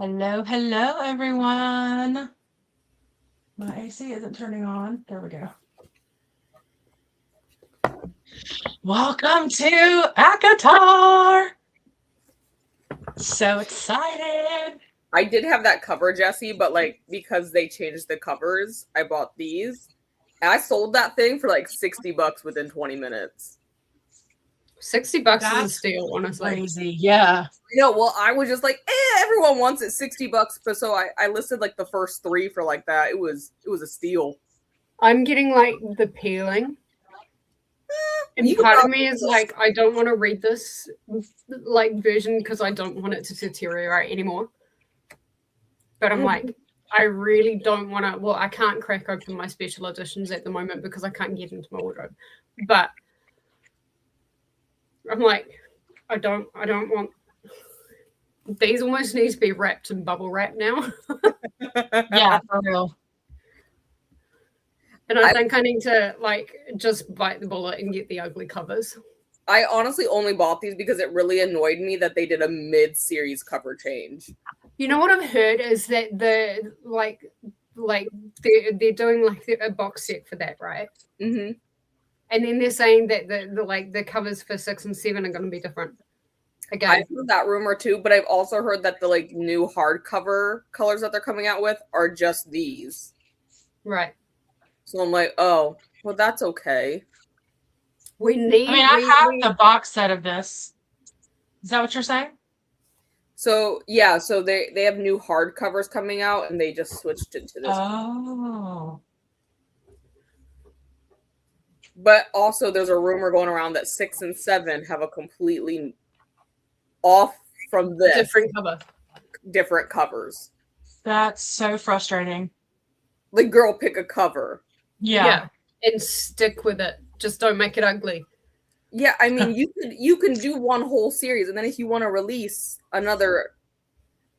Hello, hello, everyone. My AC isn't turning on. There we go. Welcome to ACOTAR. So excited. I did have that cover, Jessi, but like because they changed the covers, I bought these. And I sold that thing for like $60 within 20 minutes. $60 is a That's steal, honestly. Crazy, yeah. Well, I was just like, everyone wants it $60, but so I listed like the first 3 for like that. It was a steal. I'm getting like the peeling. And part of me is like, I don't want to read this like version because I don't want it to deteriorate anymore. But I'm like, I really don't want to. Well, I can't crack open my special editions at the moment because I can't get into my wardrobe. But I'm like, I don't want. These almost need to be wrapped in bubble wrap now. Yeah, for real. And I think I need to like just bite the bullet and get the ugly covers. I honestly only bought these because it really annoyed me that they did a mid-series cover change. You know what I've heard is that the like they're doing like a box set for that, right? Mm-hmm. And then they're saying that the covers for 6 and 7 are going to be different. Again, I've heard that rumor too, but I've also heard that the like new hardcover colors that they're coming out with are just these. Right. So I'm like, oh, well, that's okay. We need. I mean, I have the box set of this. Is that what you're saying? So yeah, so they have new hardcovers coming out, and they just switched it to this. Oh. But also, there's a rumor going around that 6 and 7 have a completely off from this different covers. That's so frustrating. Like, girl, pick a cover. Yeah. And stick with it. Just don't make it ugly. Yeah, I mean, you can do one whole series, and then if you want to release another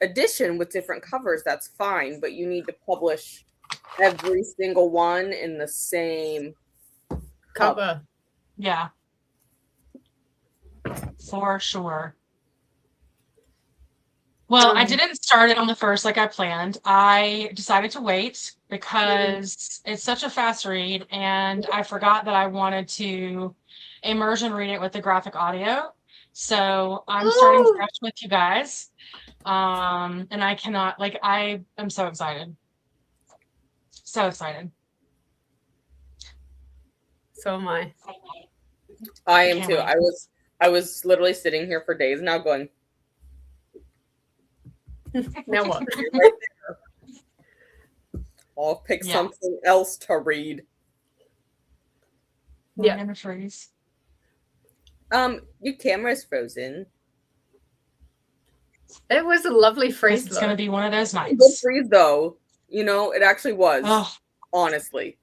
edition with different covers, that's fine. But you need to publish every single one in the same cover. Yeah. For sure. Well, I didn't start it on the first like I planned. I decided to wait because it's such a fast read, and I forgot that I wanted to immersion read it with the graphic audio. So I'm starting fresh with you guys. And I cannot, like, I am so excited. So excited. So am I. I am too. I was literally sitting here for days now going, now what? Right there. I'll pick something else to read. Yeah. In the trees. Your camera is frozen. It was a lovely freeze. It's gonna be one of those nights. Good freeze though. You know, it actually was. Oh. Honestly.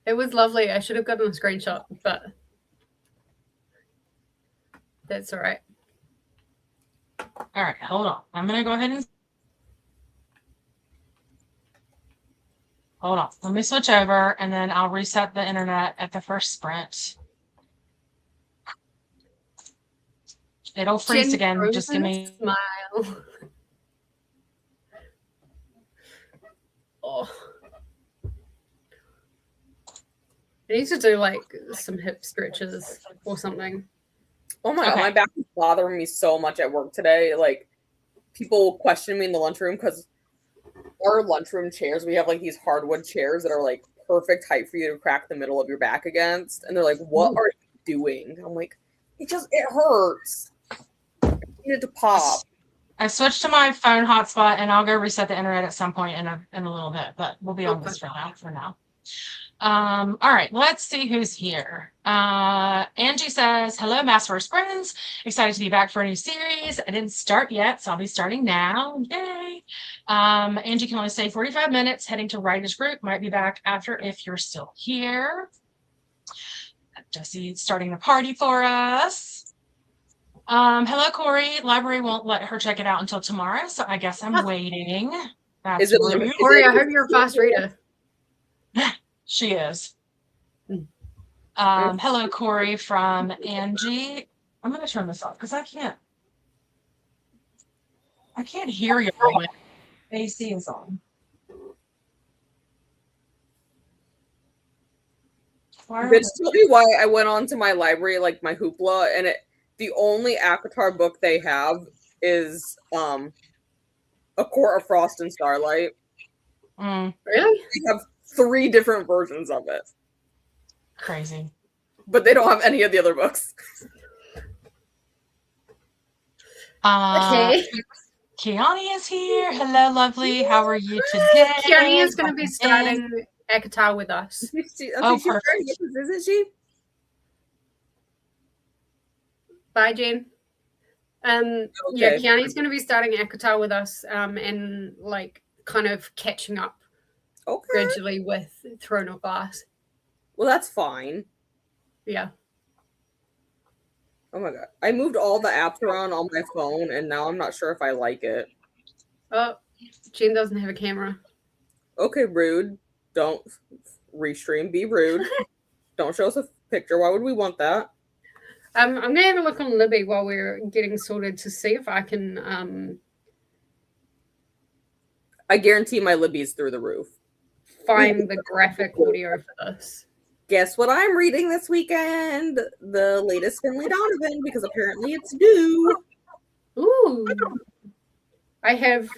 It was lovely. I should have gotten a screenshot, but that's all right. All right, hold on. I'm gonna go ahead and hold on. Let me switch over, and then I'll reset the internet at the first sprint. It'll freeze again. Just give me smile. Oh. I need to do like some hip stretches or something. Oh my God, my back is bothering me so much at work today. Like, people question me in the lunchroom because our lunchroom chairs, we have like these hardwood chairs that are like perfect height for you to crack the middle of your back against. And they're like, what are you doing? I'm like, it hurts. I need it to pop. I switched to my phone hotspot, and I'll go reset the internet at some point in a little bit, but we'll be on this for now. All right, let's see who's here. Angie says, hello, MAASVerse friends. Excited to be back for a new series. I didn't start yet, so I'll be starting now. Yay. Angie can only stay 45 minutes, heading to Writer's Group. Might be back after if you're still here. Jessi starting the party for us. Hello, Corey. Library won't let her check it out until tomorrow, so I guess I'm waiting. That's Is it rude. Corey, I hope you're a fast reader. She is. Hello, Corey from Angie. I'm going to turn this off because I can't hear you. AC is on. Bitch told me why I went on to my library, like my Hoopla, and the only ACOTAR book they have is A Court of Frost and Starlight. Really? They have 3 different versions of it. Crazy. But they don't have any of the other books. Okay. Kiani is here. Hello, lovely. How are you today? Kiani is going to be starting ACOTAR with us. Oh, perfect. Isn't she? Bye, Jen. Okay. Yeah, Kiani's going to be starting ACOTAR with us, and like kind of catching up gradually with Throne of Glass. Well, that's fine. Yeah. Oh my god. I moved all the apps around on my phone, and now I'm not sure if I like it. Oh, Jen doesn't have a camera. Okay, rude. Don't restream. Be rude. Don't show us a picture. Why would we want that? I'm going to have a look on Libby while we're getting sorted to see if I can... I guarantee my Libby's through the roof. Find the graphic audio for this. Guess what I'm reading this weekend? The latest Finley Donovan, because apparently it's due. Ooh. I have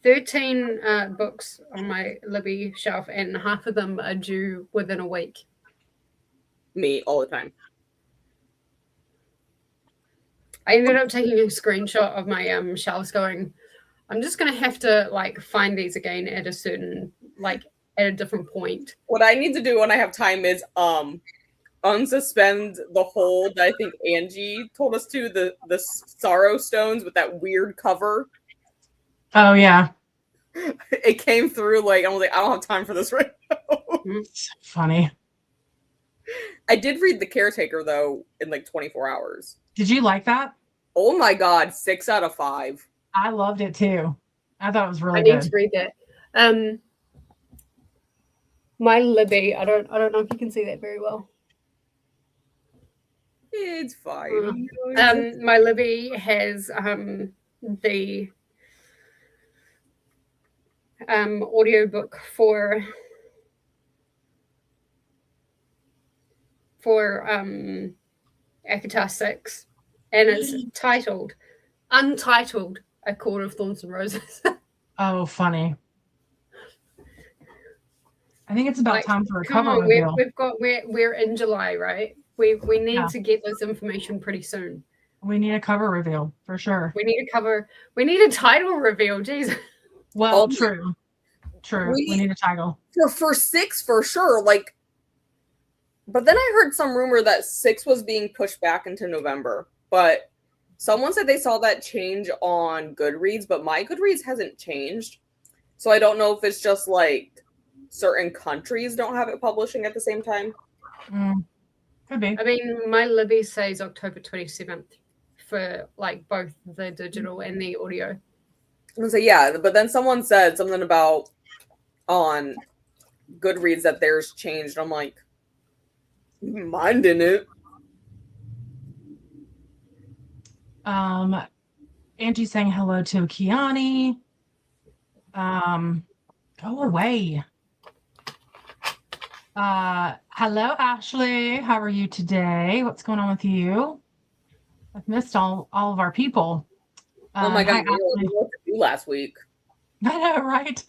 13 books on my Libby shelf, and half of them are due within a week. Me, all the time. I ended up taking a screenshot of my shelves going, I'm just going to have to like find these again at a certain, like at a different point. What I need to do when I have time is unsuspend the hold that I think Angie told us to, the Sorrow Stones with that weird cover. Oh, yeah. It came through like, I was like, I don't have time for this right now. It's funny. I did read The Caretaker, though, in like 24 hours. Did you like that? Oh my god, 6 out of 5. I loved it too. I thought it was really I good. need to read that. My Libby, I don't know if you can see that very well. It's fine. My Libby has the audiobook for ACOTAR 6, and it's titled Untitled, A Court of Thorns and Roses. Oh, funny. I think it's about Like, time for a come cover on, reveal. we're in July, right? We need to get this information pretty soon. We need a cover reveal for sure. We need a title reveal. Jeez. Well, true. We need a title for 6 for sure. Like, but then I heard some rumor that 6 was being pushed back into November. But someone said they saw that change on Goodreads, but my Goodreads hasn't changed. So I don't know if it's just like certain countries don't have it publishing at the same time. Could be. I mean, my Libby says October 27th for like both the digital and the audio. So yeah, but then someone said something about on Goodreads that theirs changed. I'm like, mine didn't. Angie's saying hello to Kiani. Go away. Hello, Ashley. How are you today? What's going on with you? I've missed all of our people. Oh my god, we were you last week. I know, right?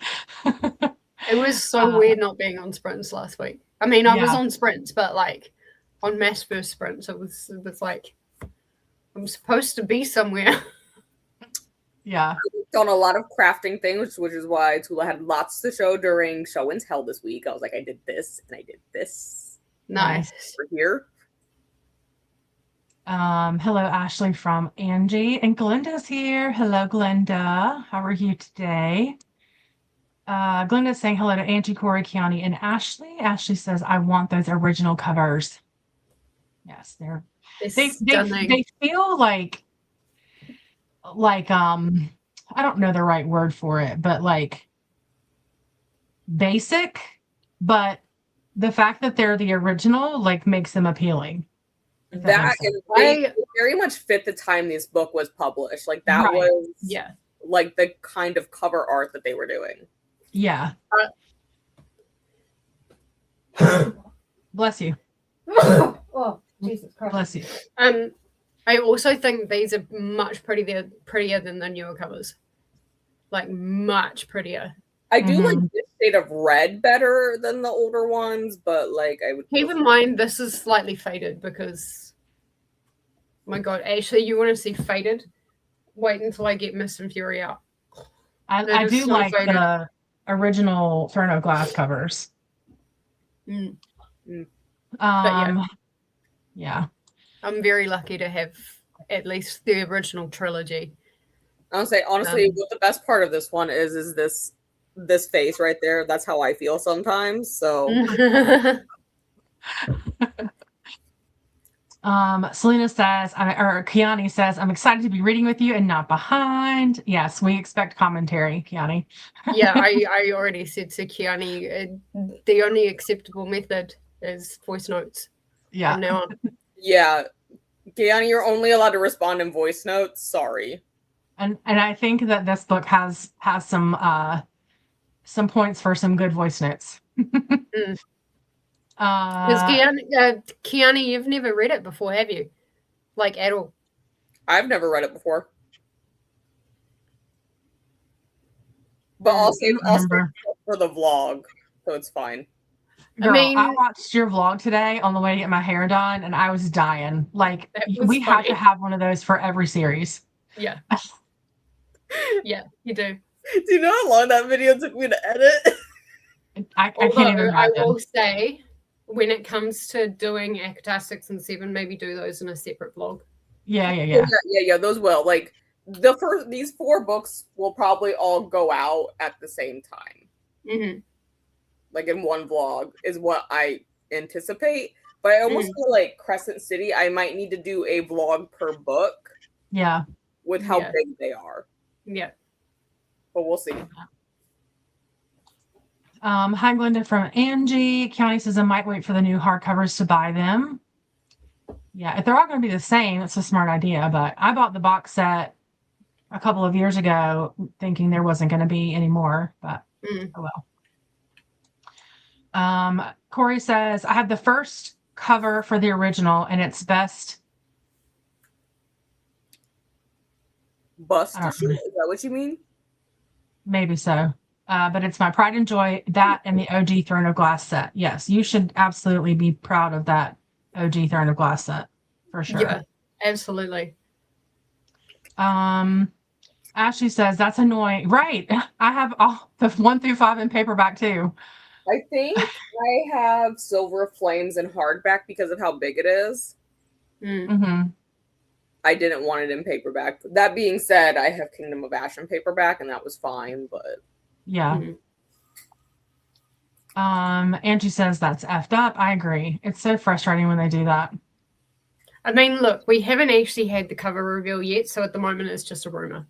It was so weird not being on sprints last week. I mean, I was on sprints, but like on MAASVerse sprints, it was like I'm supposed to be somewhere. Yeah. I've done a lot of crafting things, which is why Tula had lots to show during Show and Tell this week. I was like, I did this and I did this. Nice. We're here. Hello, Ashley from Angie, and Glenda's here. Hello, Glenda. How are you today? Glenda's saying hello to Angie, Corey, Kiani, and Ashley. Ashley says, I want those original covers. Yes, they feel like I don't know the right word for it, but like basic, but the fact that they're the original like makes them appealing. That is, they very much fit the time this book was published. Like that was like the kind of cover art that they were doing. Yeah. Bless you. Oh, Jesus Christ. Bless you. I also think these are much prettier than the newer covers. Like much prettier. I do like this shade of red better than the older ones, but like I would keep in mind this is slightly faded because my god, actually you want to see faded? Wait until I get Mist and Fury out. I do so like faded. The original Throne of Glass covers. Yeah. I'm very lucky to have at least the original trilogy. I'll say honestly, what the best part of this one is this face right there. That's how I feel sometimes. So Selena says, or Kiani says, I'm excited to be reading with you and not behind. Yes, we expect commentary, Kiani. Yeah, I already said to Kiani, the only acceptable method is voice notes. Yeah. Now on. Yeah. Kiani, you're only allowed to respond in voice notes. Sorry. And I think that this book has some points for some good voice notes. Because Kiani, you've never read it before, have you? Like at all? I've never read it before. But also for the vlog, so it's fine. Girl, I watched your vlog today on the way to get my hair done, and I was dying. Like, we have to have one of those for every series. Yeah. Yeah, you do. Do you know how long that video took me to edit? I can't even imagine. I will say, when it comes to doing ACOTAR 6 and 7, maybe do those in a separate vlog. Yeah. Those will. Like, these 4 books will probably all go out at the same time. Mm-hmm. Like in one vlog is what I anticipate. But I almost feel like Crescent City, I might need to do a vlog per book. Yeah. With how big they are. Yeah. But we'll see. Hi, Glenda from Angie. County says I might wait for the new hardcovers to buy them. Yeah, if they're all going to be the same, it's a smart idea. But I bought the box set a couple of years ago thinking there wasn't going to be any more. But oh well. Corey says, I have the first cover for the original and it's best. Bust? Is that what you mean? Maybe so. But it's my pride and joy, that and the OG Throne of Glass set. Yes, you should absolutely be proud of that OG Throne of Glass set, for sure. Yeah, absolutely. Ashley says, that's annoying. Right. I have all the 1 through 5 in paperback, too. I think I have Silver Flames in hardback because of how big it is. Mm-hmm. I didn't want it in paperback. That being said, I have Kingdom of Ash in paperback, and that was fine, but... Yeah. Angie says that's effed up. I agree. It's so frustrating when they do that. I mean, look, we haven't actually had the cover reveal yet, so at the moment it's just a rumor.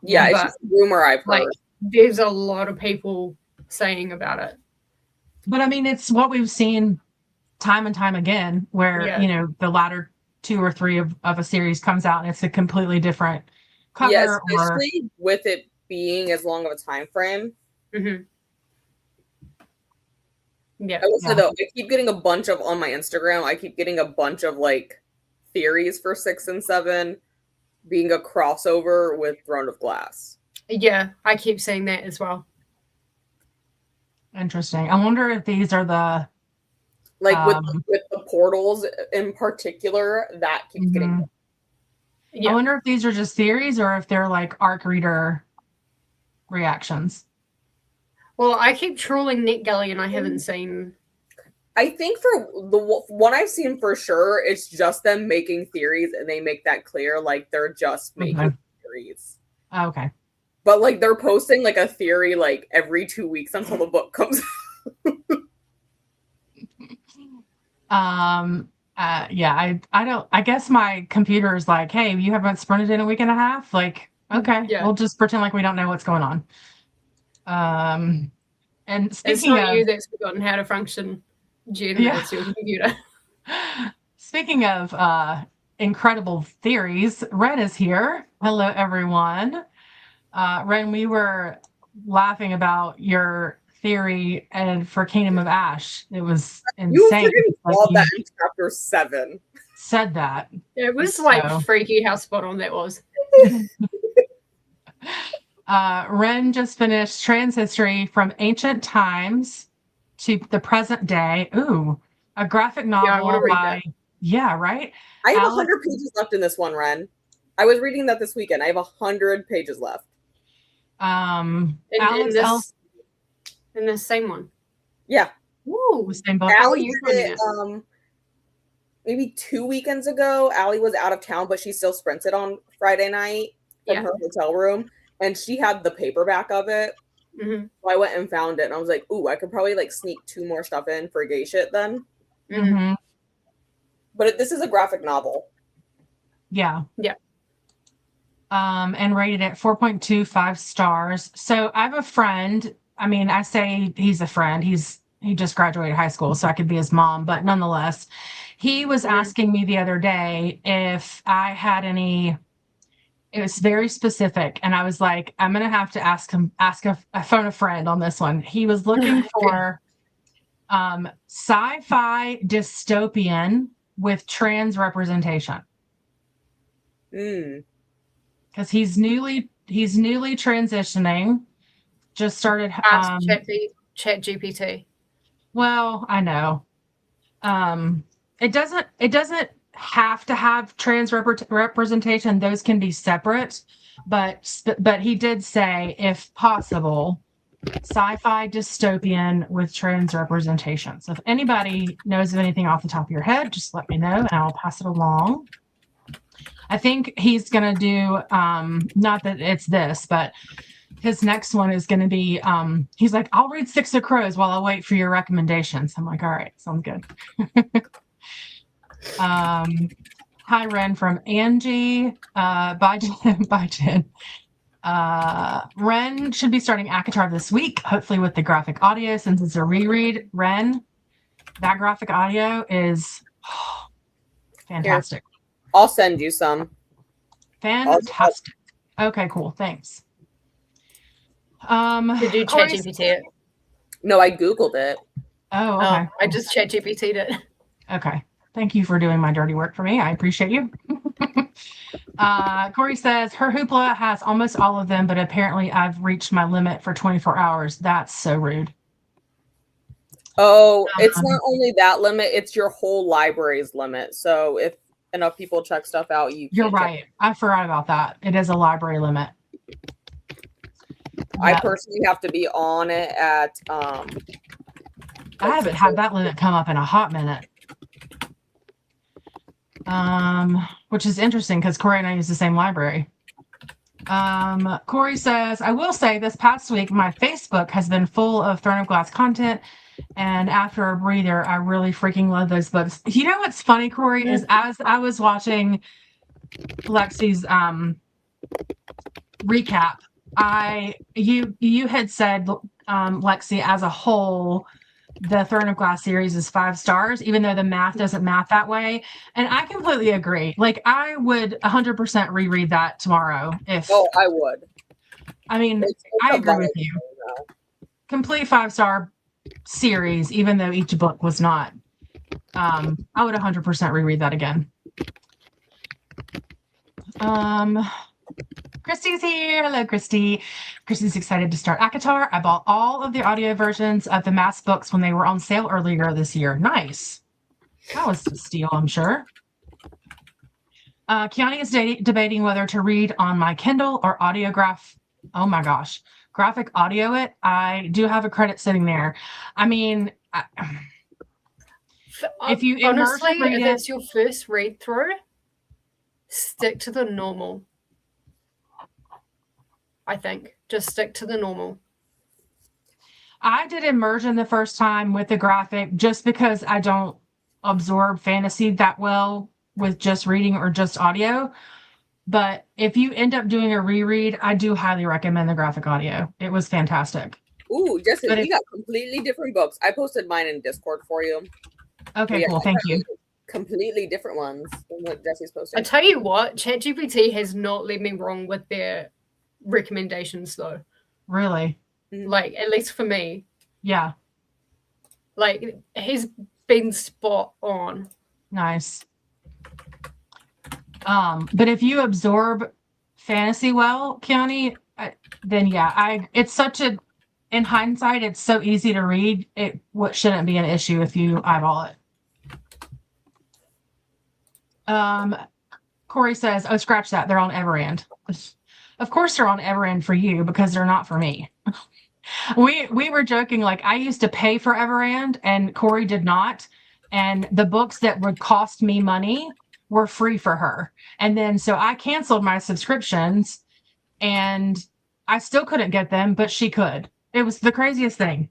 Yeah, it's just a rumor I've heard. Like, there's a lot of people saying about it. But I mean, it's what we've seen time and time again, where, you know, the latter 2 or 3 of a series comes out and it's a completely different cover. Yeah, especially with it being as long of a time frame. Mm-hmm. Yeah. I will say though, I keep getting a bunch of on my Instagram. I keep getting a bunch of like theories for 6 and 7 being a crossover with Throne of Glass. Yeah, I keep saying that as well. Interesting. I wonder if these are the like with the portals in particular that keeps getting. Yeah. I wonder if these are just theories or if they're like ARC reader reactions. Well, I keep trolling NetGalley and I haven't seen. I think for the one I've seen for sure, it's just them making theories and they make that clear. Like they're just making theories. Oh, okay. But like they're posting like a theory like every 2 weeks until the book comes out. Yeah, I guess my computer is like, hey, you haven't sprinted in a week and a half? Like, okay, we'll just pretend like we don't know what's going on. And speaking it's not of, you that's forgotten how to function, Jen, it's your computer. Speaking of incredible theories, Red is here. Hello, everyone. Ren, we were laughing about your theory and for Kingdom of Ash. It was insane. You called that in chapter 7. Said that. It was like freaky how spot on that was. Ren just finished Trans History from Ancient Times to the Present Day. Ooh, a graphic novel by... Yeah, right? I have 100 pages left in this one, Ren. I was reading that this weekend. I have 100 pages left. In the same one. Yeah. Ooh, same book. Allie did it, maybe 2 weekends ago. Allie was out of town, but she still sprinted on Friday night from her hotel room, and she had the paperback of it. Mm-hmm. So I went and found it, and I was like, "Ooh, I could probably like sneak 2 more stuff in for gay shit then." Mm-hmm. But this is a graphic novel. Yeah. Yeah. And rated at 4.25 stars. So I have a friend. I mean, I say he's a friend. He just graduated high school, so I could be his mom. But nonetheless, he was asking me the other day if I had any. It was very specific, and I was like, I'm gonna have to ask a phone a friend on this one. He was looking for sci-fi dystopian with trans representation. Because he's newly transitioning. Just started Chat GPT. Well, I know. It doesn't have to have trans representation. Those can be separate, but he did say, if possible, sci-fi dystopian with trans representation. So if anybody knows of anything off the top of your head, just let me know and I'll pass it along. I think he's going to do, not that it's this, but his next one is going to be, he's like, I'll read Six of Crows while I wait for your recommendations. I'm like, all right, sounds good. Hi, Ren from Angie. Bye, Jen. Ren should be starting ACOTAR this week, hopefully with the graphic audio, since it's a reread. Ren, that graphic audio is fantastic. Here, I'll send you some. Fantastic. Okay, cool. Thanks. Did you chat GPT it? No, I Googled it. Oh, okay. I just chat GPT'd it. Okay. Thank you for doing my dirty work for me. I appreciate you. Corey says, her hoopla has almost all of them, but apparently I've reached my limit for 24 hours. That's so rude. Oh, it's not only that limit, it's your whole library's limit. So if enough people check stuff out, you're right. I forgot about that. It is a library limit. I personally have to be on it at I haven't had that limit come up in a hot minute. Which is interesting because Corey and I use the same library. Corey says, I will say this past week, my Facebook has been full of Throne of Glass content. And after a breather, I really freaking love those books. You know what's funny, Corey, is as I was watching Lexi's recap, you had said, Lexi, as a whole, the Throne of Glass series is 5 stars, even though the math doesn't math that way. And I completely agree. Like, I would 100% reread that tomorrow. I would. I mean, I agree with you. Complete 5-star series, even though each book was not. I would 100% reread that again. Christy's here. Hello, Christy. Christy's excited to start ACOTAR. I bought all of the audio versions of the Maas books when they were on sale earlier this year. Nice. That was a steal, I'm sure. Kiani is debating whether to read on my Kindle or audiograph. Oh my gosh. Graphic audio it. I do have a credit sitting there. I mean, if you honestly, if it's your first read through, stick to the normal. I think just stick to the normal. I did immersion the first time with the graphic just because I don't absorb fantasy that well with just reading or just audio. But if you end up doing a reread, I do highly recommend the graphic audio. It was fantastic. Ooh, Jessi, we got completely different books. I posted mine in Discord for you. Okay, cool. Thank you. Completely different ones than what Jessi's posting. I tell you what, ChatGPT has not led me wrong with their recommendations though. Really? Like, at least for me. Yeah. Like, he's been spot on. Nice. But if you absorb fantasy well, Keone, then yeah, it's such a, in hindsight, it's so easy to read. What shouldn't be an issue if you eyeball it. Corey says, oh, scratch that. They're on Everand. Of course they're on Everand for you because they're not for me. We were joking, like I used to pay for Everand and Corey did not. And the books that would cost me money were free for her. And then so I canceled my subscriptions and I still couldn't get them, but she could. It was the craziest thing.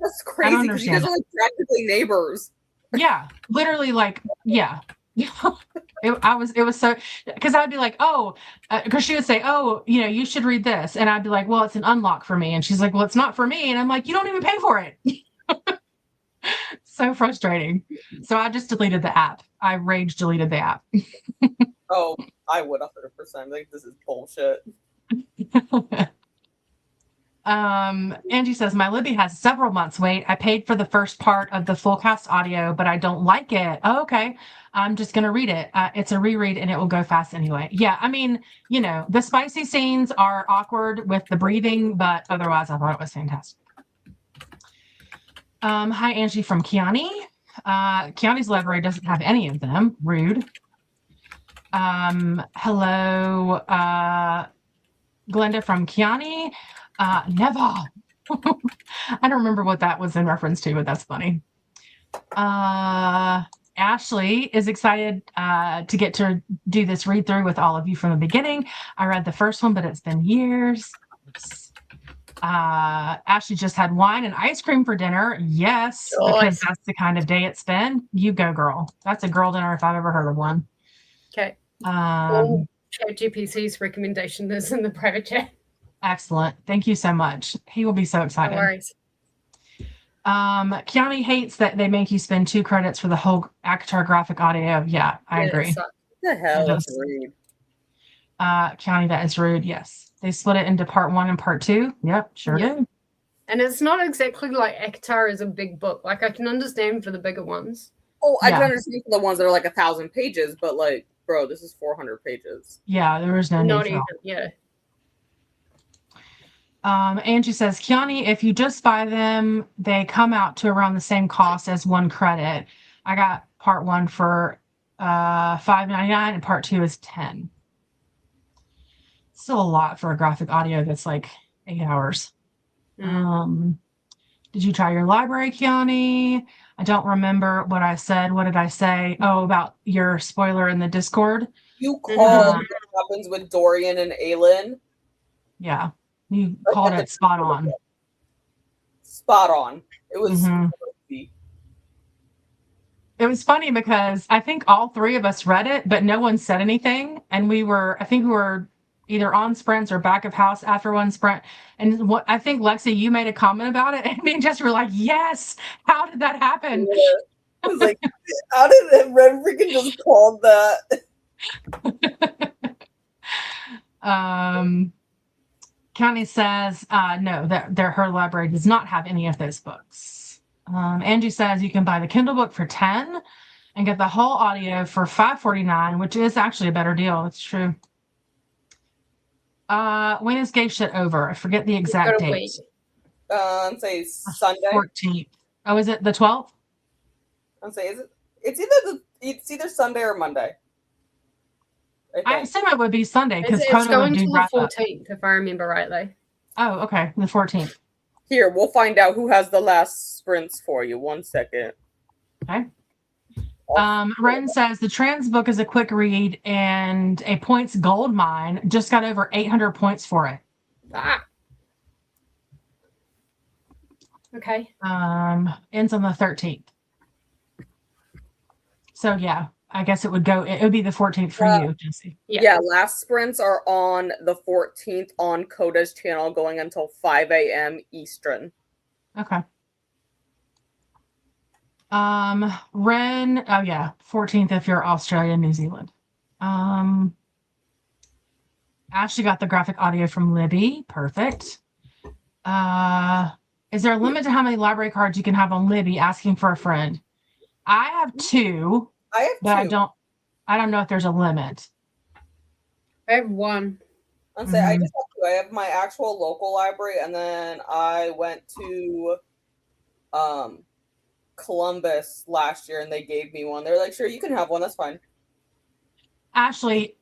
That's crazy because you guys are like practically neighbors. Yeah, literally, like, yeah. It was so, because I'd be like, oh, because she would say, oh, you know, you should read this. And I'd be like, well, it's an unlock for me. And she's like, well, it's not for me. And I'm like, you don't even pay for it. So frustrating. So I just deleted the app. I rage deleted the app. Oh, I would 100%. Like, this is bullshit. Angie says, my Libby has several months wait. I paid for the first part of the full cast audio, but I don't like it. Oh, okay. I'm just going to read it. It's a reread and it will go fast anyway. Yeah. I mean, you know, the spicy scenes are awkward with the breathing, but otherwise I thought it was fantastic. Hi, Angie from Keone. Keone's library doesn't have any of them. Rude. Hello, Glenda from Keone. Never. I don't remember what that was in reference to, but that's funny. Ashley is excited to get to do this read through with all of you from the beginning. I read the first one, but it's been years. Ashley just had wine and ice cream for dinner. Yes, because that's the kind of day it's been. You go, girl. That's a girl dinner if I've ever heard of one. Okay. ChatGPT's recommendation is in the private chat. Excellent. Thank you so much. He will be so excited. No worries. Keone hates that they make you spend 2 credits for the whole ACOTAR graphic audio. Yeah, I agree. What the hell? That's rude. Keone, that is rude. Yes. They split it into part 1 and part 2. Yep, sure do. And it's not exactly like ACOTAR is a big book. Like, I can understand for the bigger ones. Oh, I can understand for the ones that are like 1,000 pages, but like, bro, this is 400 pages. Yeah, there was no need for that. Yeah. Angie says, Keone, if you just buy them, they come out to around the same cost as 1 credit. I got part 1 for $5.99 and part 2 is $10. Still a lot for a graphic audio that's like 8 hours. Did you try your library, Keone? I don't remember what I said. What did I say? Oh, about your spoiler in the Discord. You called what happens with Dorian and Aelin. Yeah. You called it spot on. Spot on. It was It was funny because I think all 3 of us read it, but no one said anything. And I think we were either on sprints or back of house after 1 sprint. And I think, Lexi, you made a comment about it. And me just were like, yes, how did that happen? Yeah. I was like, how did it? Red freaking just called that. Keone says, no, that her library does not have any of those books. Angie says you can buy the Kindle book for $10 and get the whole audio for $5.49, which is actually a better deal. It's true. When is Gay Shit over? I forget the exact date. Say Sunday. 14th. Oh, is it the 12th? I'll say it's either Sunday or Monday. I assume it would be Sunday because it's going to the 14th, if I remember rightly. Oh, okay, the 14th. Here, we'll find out who has the last sprints for you. 1 second. Okay. Ren says the trans book is a quick read and a points gold mine. Just got over 800 points for it. Okay. Ends on the 13th. So yeah, I guess it would be the 14th for you, Jessi. Yeah, last sprints are on the 14th on Coda's channel going until 5 a.m. Eastern. Okay. Ren, oh yeah, 14th if you're Australia, New Zealand. Ashley got the graphic audio from Libby. Perfect. Is there a limit to how many library cards you can have on Libby? Asking for a friend. I have 2. I have but 2. I don't know if there's a limit. I have 1. I just have 2. I have my actual local library, and then I went to Columbus last year, and they gave me one. They're like, "Sure, you can have one. That's fine." Ashley,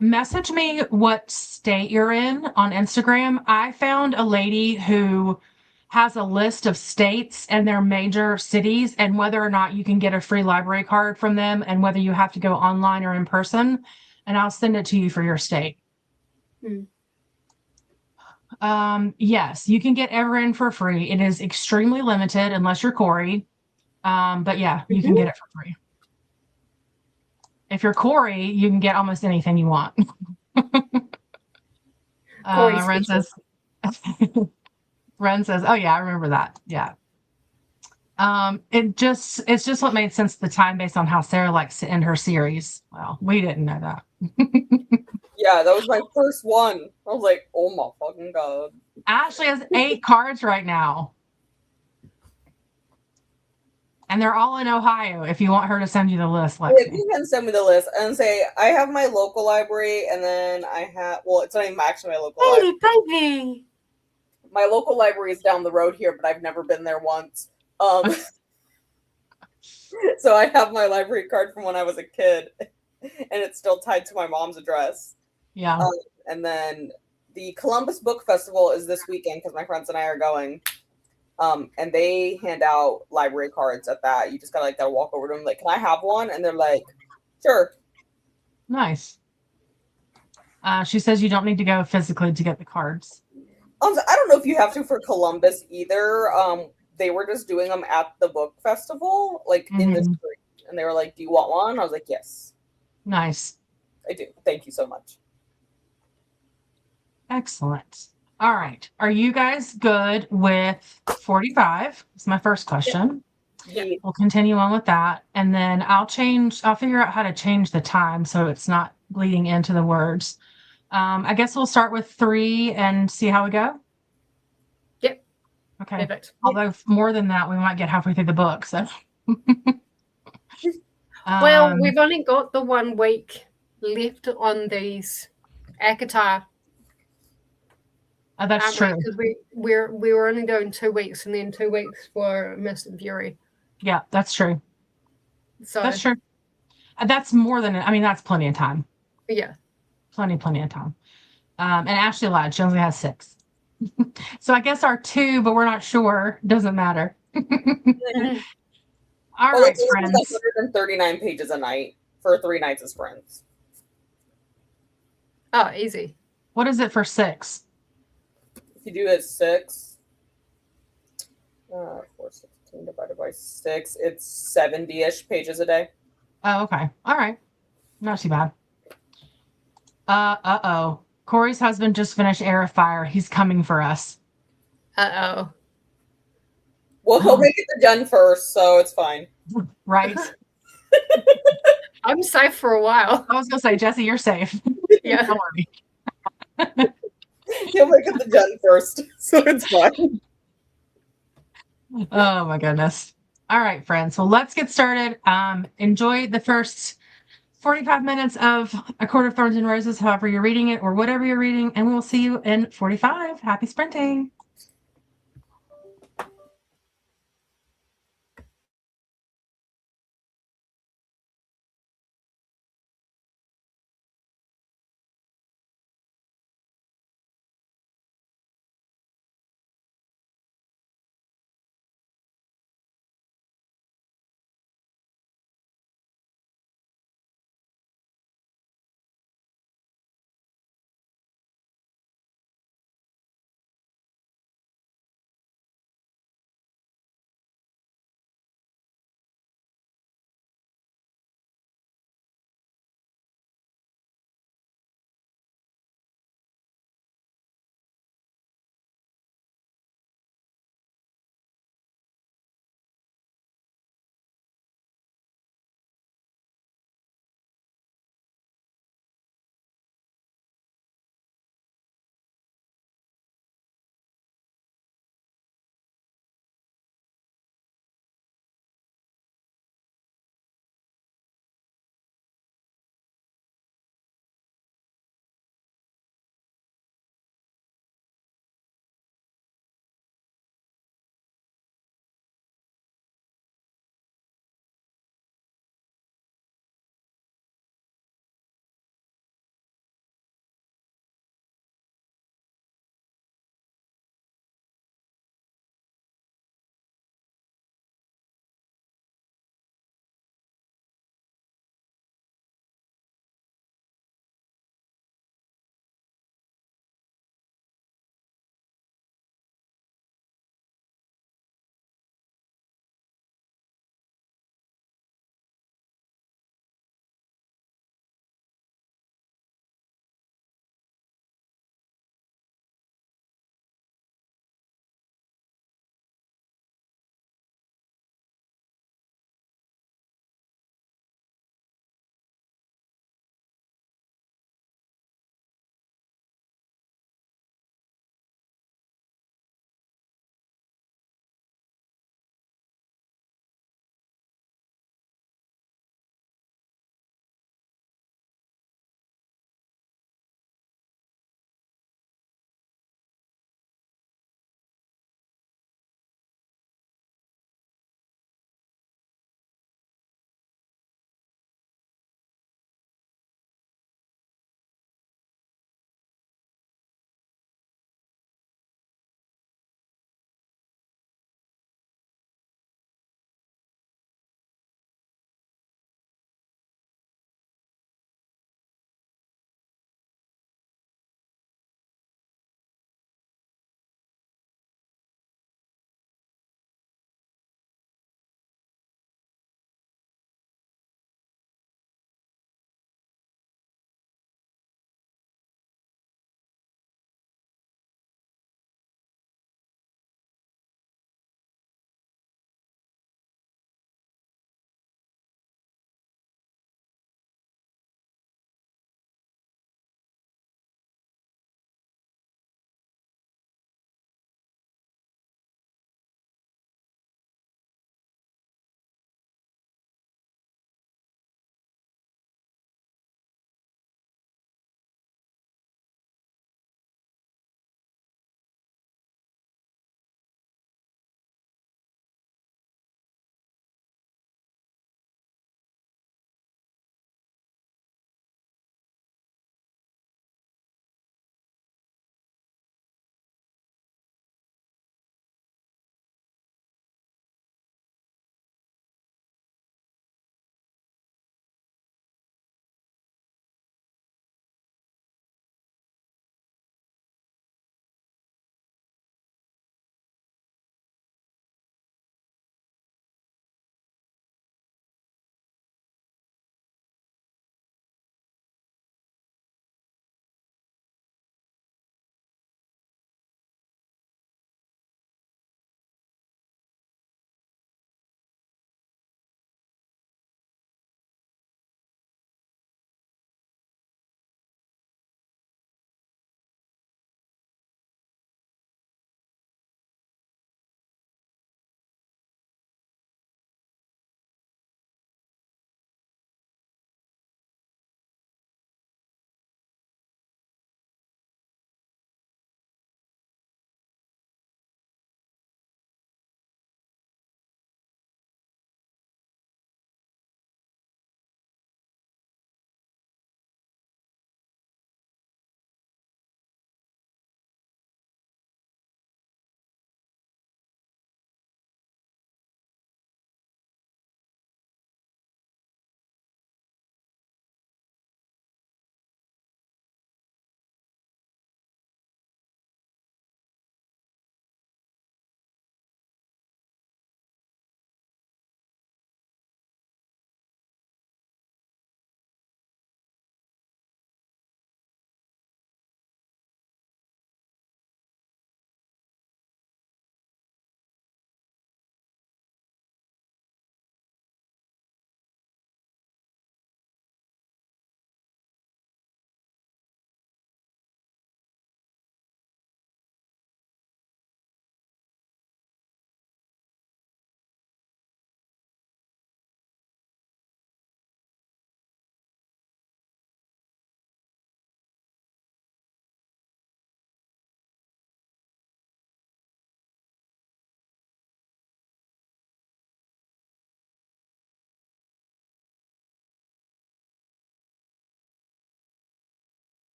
message me what state you're in on Instagram. I found a lady who has a list of states and their major cities and whether or not you can get a free library card from them and whether you have to go online or in person. And I'll send it to you for your state. Yes, you can get Everin for free. It is extremely limited unless you're Corey. But yeah, you can get it for free. If you're Corey, you can get almost anything you want. Ren says, oh yeah, I remember that. Yeah. It's just what made sense at the time based on how Sarah likes to end her series. Well, we didn't know that. Yeah, that was my first one. I was like, oh my fucking God. Ashley has 8 cards right now. And they're all in Ohio. If you want her to send you the list, Lexi. Yeah, you can send me the list and say, I have my local library, and then I have, well, it's not even actually my local library. My local library is down the road here, but I've never been there once. So I have my library card from when I was a kid, and it's still tied to my mom's address. Yeah. And then the Columbus Book Festival is this weekend because my friends and I are going. And they hand out library cards at that. You just gotta walk over to them, like, can I have one? And they're like, sure. Nice. She says you don't need to go physically to get the cards. I don't know if you have to for Columbus either. They were just doing them at the book festival, like in the street. And they were like, do you want one? I was like, yes. Nice. I do. Thank you so much. Excellent. All right. Are you guys good with 45? That's my first question. Yeah. We'll continue on with that. And then I'll figure out how to change the time so it's not bleeding into the words. I guess we'll start with 3 and see how we go. Yep. Okay. Perfect. Although more than that, we might get halfway through the book. So well, we've only got the 1 week left on these ACOTAR. That's true. Because we were only doing 2 weeks and then 2 weeks for Mr. Fury. Yeah, that's true. So that's true. That's more than, I mean, that's plenty of time. Yeah. Plenty of time. And Ashley lied. She only has 6. So I guess our 2, but we're not sure. Doesn't matter. All right, friends. 139 pages a night for 3 nights as friends. Oh, easy. What is it for 6? If you do it 6, 416 divided by 6, it's 70-ish pages a day. Oh, okay. All right. Not too bad. Uh-oh. Corey's husband just finished Air of Fire. He's coming for us. Uh-oh. Well, he'll make it done first, so it's fine. Right. I'm safe for a while. I was going to say, Jessi, you're safe. Yeah. Don't worry. He'll make it done first, so it's fine. Oh, my goodness. All right, friends. Well, let's get started. Enjoy the first 45 minutes of A Court of Thorns and Roses, however you're reading it or whatever you're reading, and we'll see you in 45. Happy sprinting.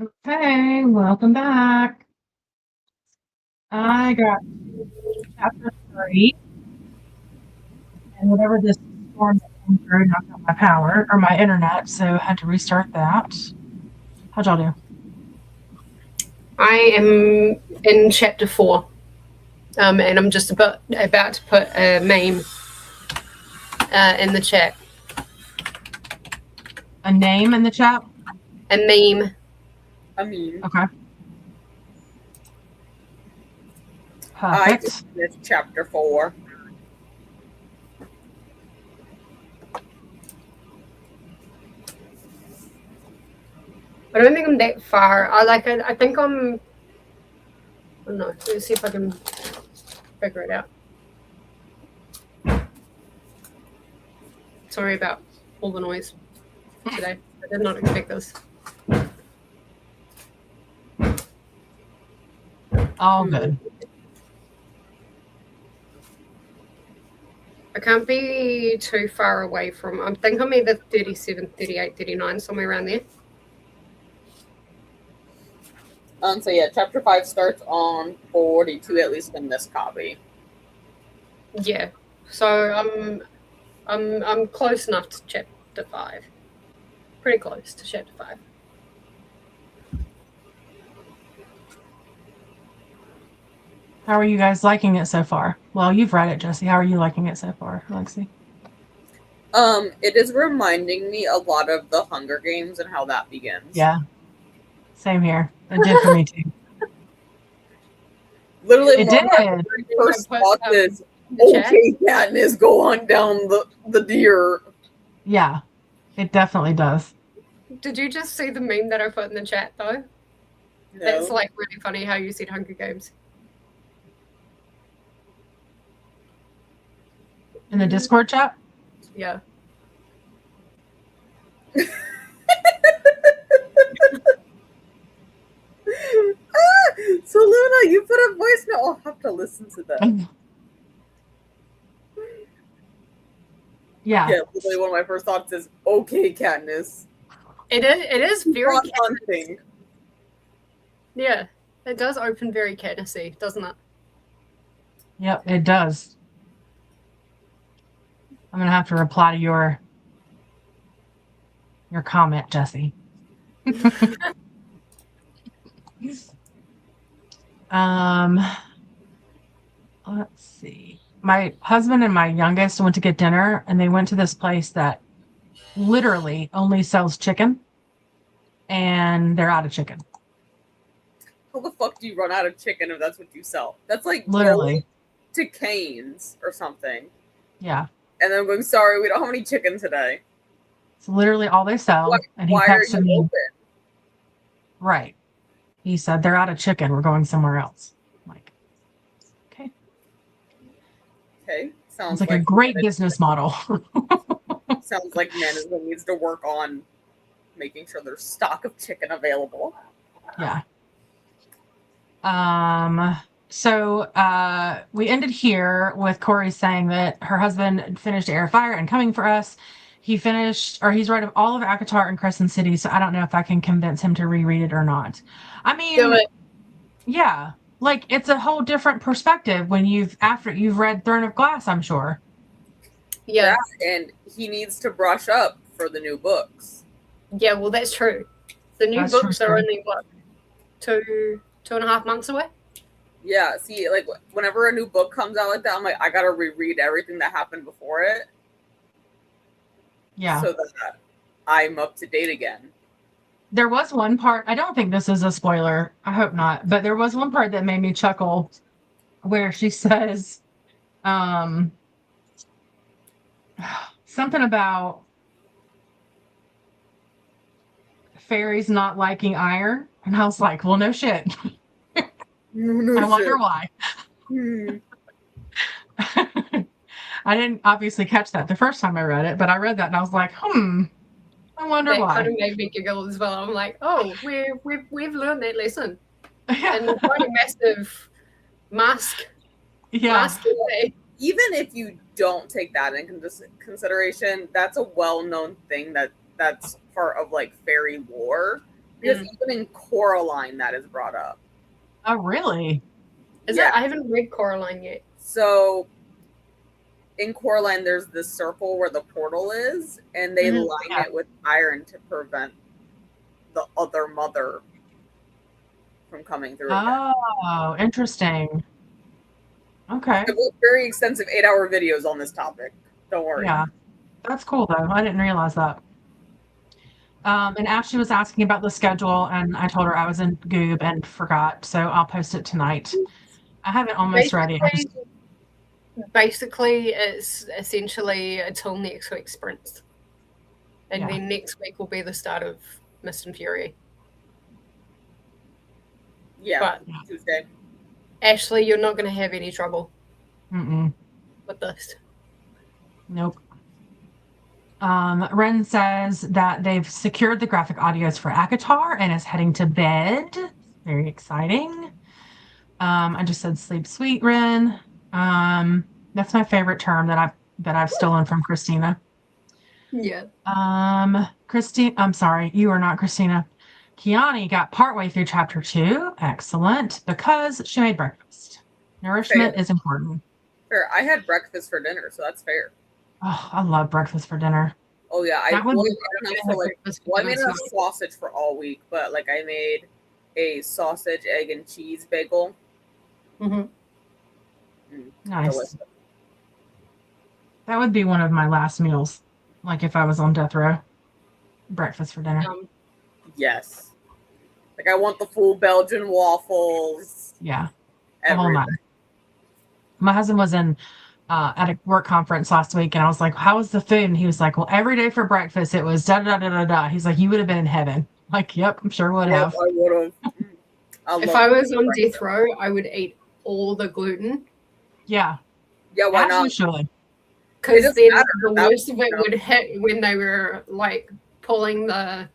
Okay, welcome back. I got chapter 3, and whatever this storm that came through knocked out my power or my internet, so I had to restart that. How'd y'all do? I am in chapter 4, and I'm just about to put a meme in the chat. A name in the chat? A meme. I mean, Okay. I Perfect. just finished chapter 4. I don't think I'm that far. I think I'm. I don't know. Let's see if I can figure it out. Sorry about all the noise today. I did not expect this. All good. I can't be too far away from. I think I'm either 37, 38, 39, somewhere around there. So yeah, chapter 5 starts on 42, at least in this copy. Yeah. So I'm close enough to chapter 5. Pretty close to chapter 5. How are you guys liking it so far? Well, you've read it, Jessi. How are you liking it so far, Lexi? It is reminding me a lot of the Hunger Games and how that begins. Yeah. Same here. It did for me too. Literally, It one of my did. first thoughts is, okay, Katniss, go on down the deer. Yeah, it definitely does. Did you just see the meme that I put in the chat though? No. That's like really funny how you said Hunger Games. In the Discord chat? Yeah. So Luna, you put a voice note. I'll have to listen to that. Yeah. Literally one of my first thoughts is, okay, Katniss. It is very hunting. Yeah. It does open very Katnissy, doesn't it? Yep, it does. I'm gonna have to reply to your comment, Jessi. Let's see. My husband and my youngest went to get dinner, and they went to this place that literally only sells chicken, and they're out of chicken. How the fuck do you run out of chicken if that's what you sell? That's like literally to Cane's or something. Yeah. And then I'm going, sorry, we don't have any chicken today. It's literally all they sell. And he texted me. Open? Right. He said, they're out of chicken. We're going somewhere else. I'm like, okay. Okay. Sounds like a great business model. Sounds like management needs to work on making sure there's stock of chicken available. Yeah. So we ended here with Corey saying that her husband finished Air Fire and Coming for Us. He's read all of ACOTAR and Crescent City, so I don't know if I can convince him to reread it or not. I mean, do it. Yeah, like it's a whole different perspective when after you've read Throne of Glass, I'm sure. Yeah, and he needs to brush up for the new books. Yeah, well, that's true. The new books are only what, 2.5 months away. Yeah, see, like whenever a new book comes out like that, I'm like, I gotta reread everything that happened before it. Yeah. So that I'm up to date again. There was one part, I don't think this is a spoiler, I hope not, but there was one part that made me chuckle where she says something about fairies not liking iron. And I was like, well, no shit. No I wonder why. I didn't obviously catch that the first time I read it, but I read that and I was like, I wonder why. That kind of made me giggle as well. I'm like, oh, we've learned that lesson. And quite a massive mask. Yeah. Mask away. Even if you don't take that into consideration, that's a well-known thing that's part of like fairy lore. Because even in Coraline, that is brought up. Oh, really? Is it? I haven't read Coraline yet. So in Coraline, there's this circle where the portal is, and they line it with iron to prevent the other mother from coming through. Oh, interesting. Okay. I've looked very extensive 8-hour videos on this topic. Don't worry. Yeah, that's cool though. I didn't realize that. And Ashley was asking about the schedule, and I told her I was in Goob and forgot, so I'll post it tonight. I have it almost ready. Basically, it's essentially until next week's sprints. And then next week will be the start of Mist and Fury. Yeah, but Tuesday. Ashley, you're not going to have any trouble with this. Nope. Ren says that they've secured the graphic audios for ACOTAR and is heading to bed. Very exciting. I just said sleep sweet, Ren. That's my favorite term that I've stolen from Christina. Yeah. Christine, I'm sorry, you are not Christina. Kiani got partway through chapter 2. Excellent, because she made breakfast. Nourishment is important. Fair. I had breakfast for dinner, so that's fair. Oh, I love breakfast for dinner. Oh yeah, I made a sausage for all week, but like I made a sausage, egg, and cheese bagel. Nice. Delicious. That would be one of my last meals, like if I was on death row. Breakfast for dinner. Yes. Like I want the full Belgian waffles. Yeah. The whole night. My husband was in at a work conference last week, and I was like, how was the food? And he was like, well, every day for breakfast it was da da da da da. He's like, you would have been in heaven. Like, yep, I'm sure would have. I would have. If I was on death row, I would eat all the gluten. Yeah. Yeah, why not? Usually. Because then the worst of it would hit when they were like pulling the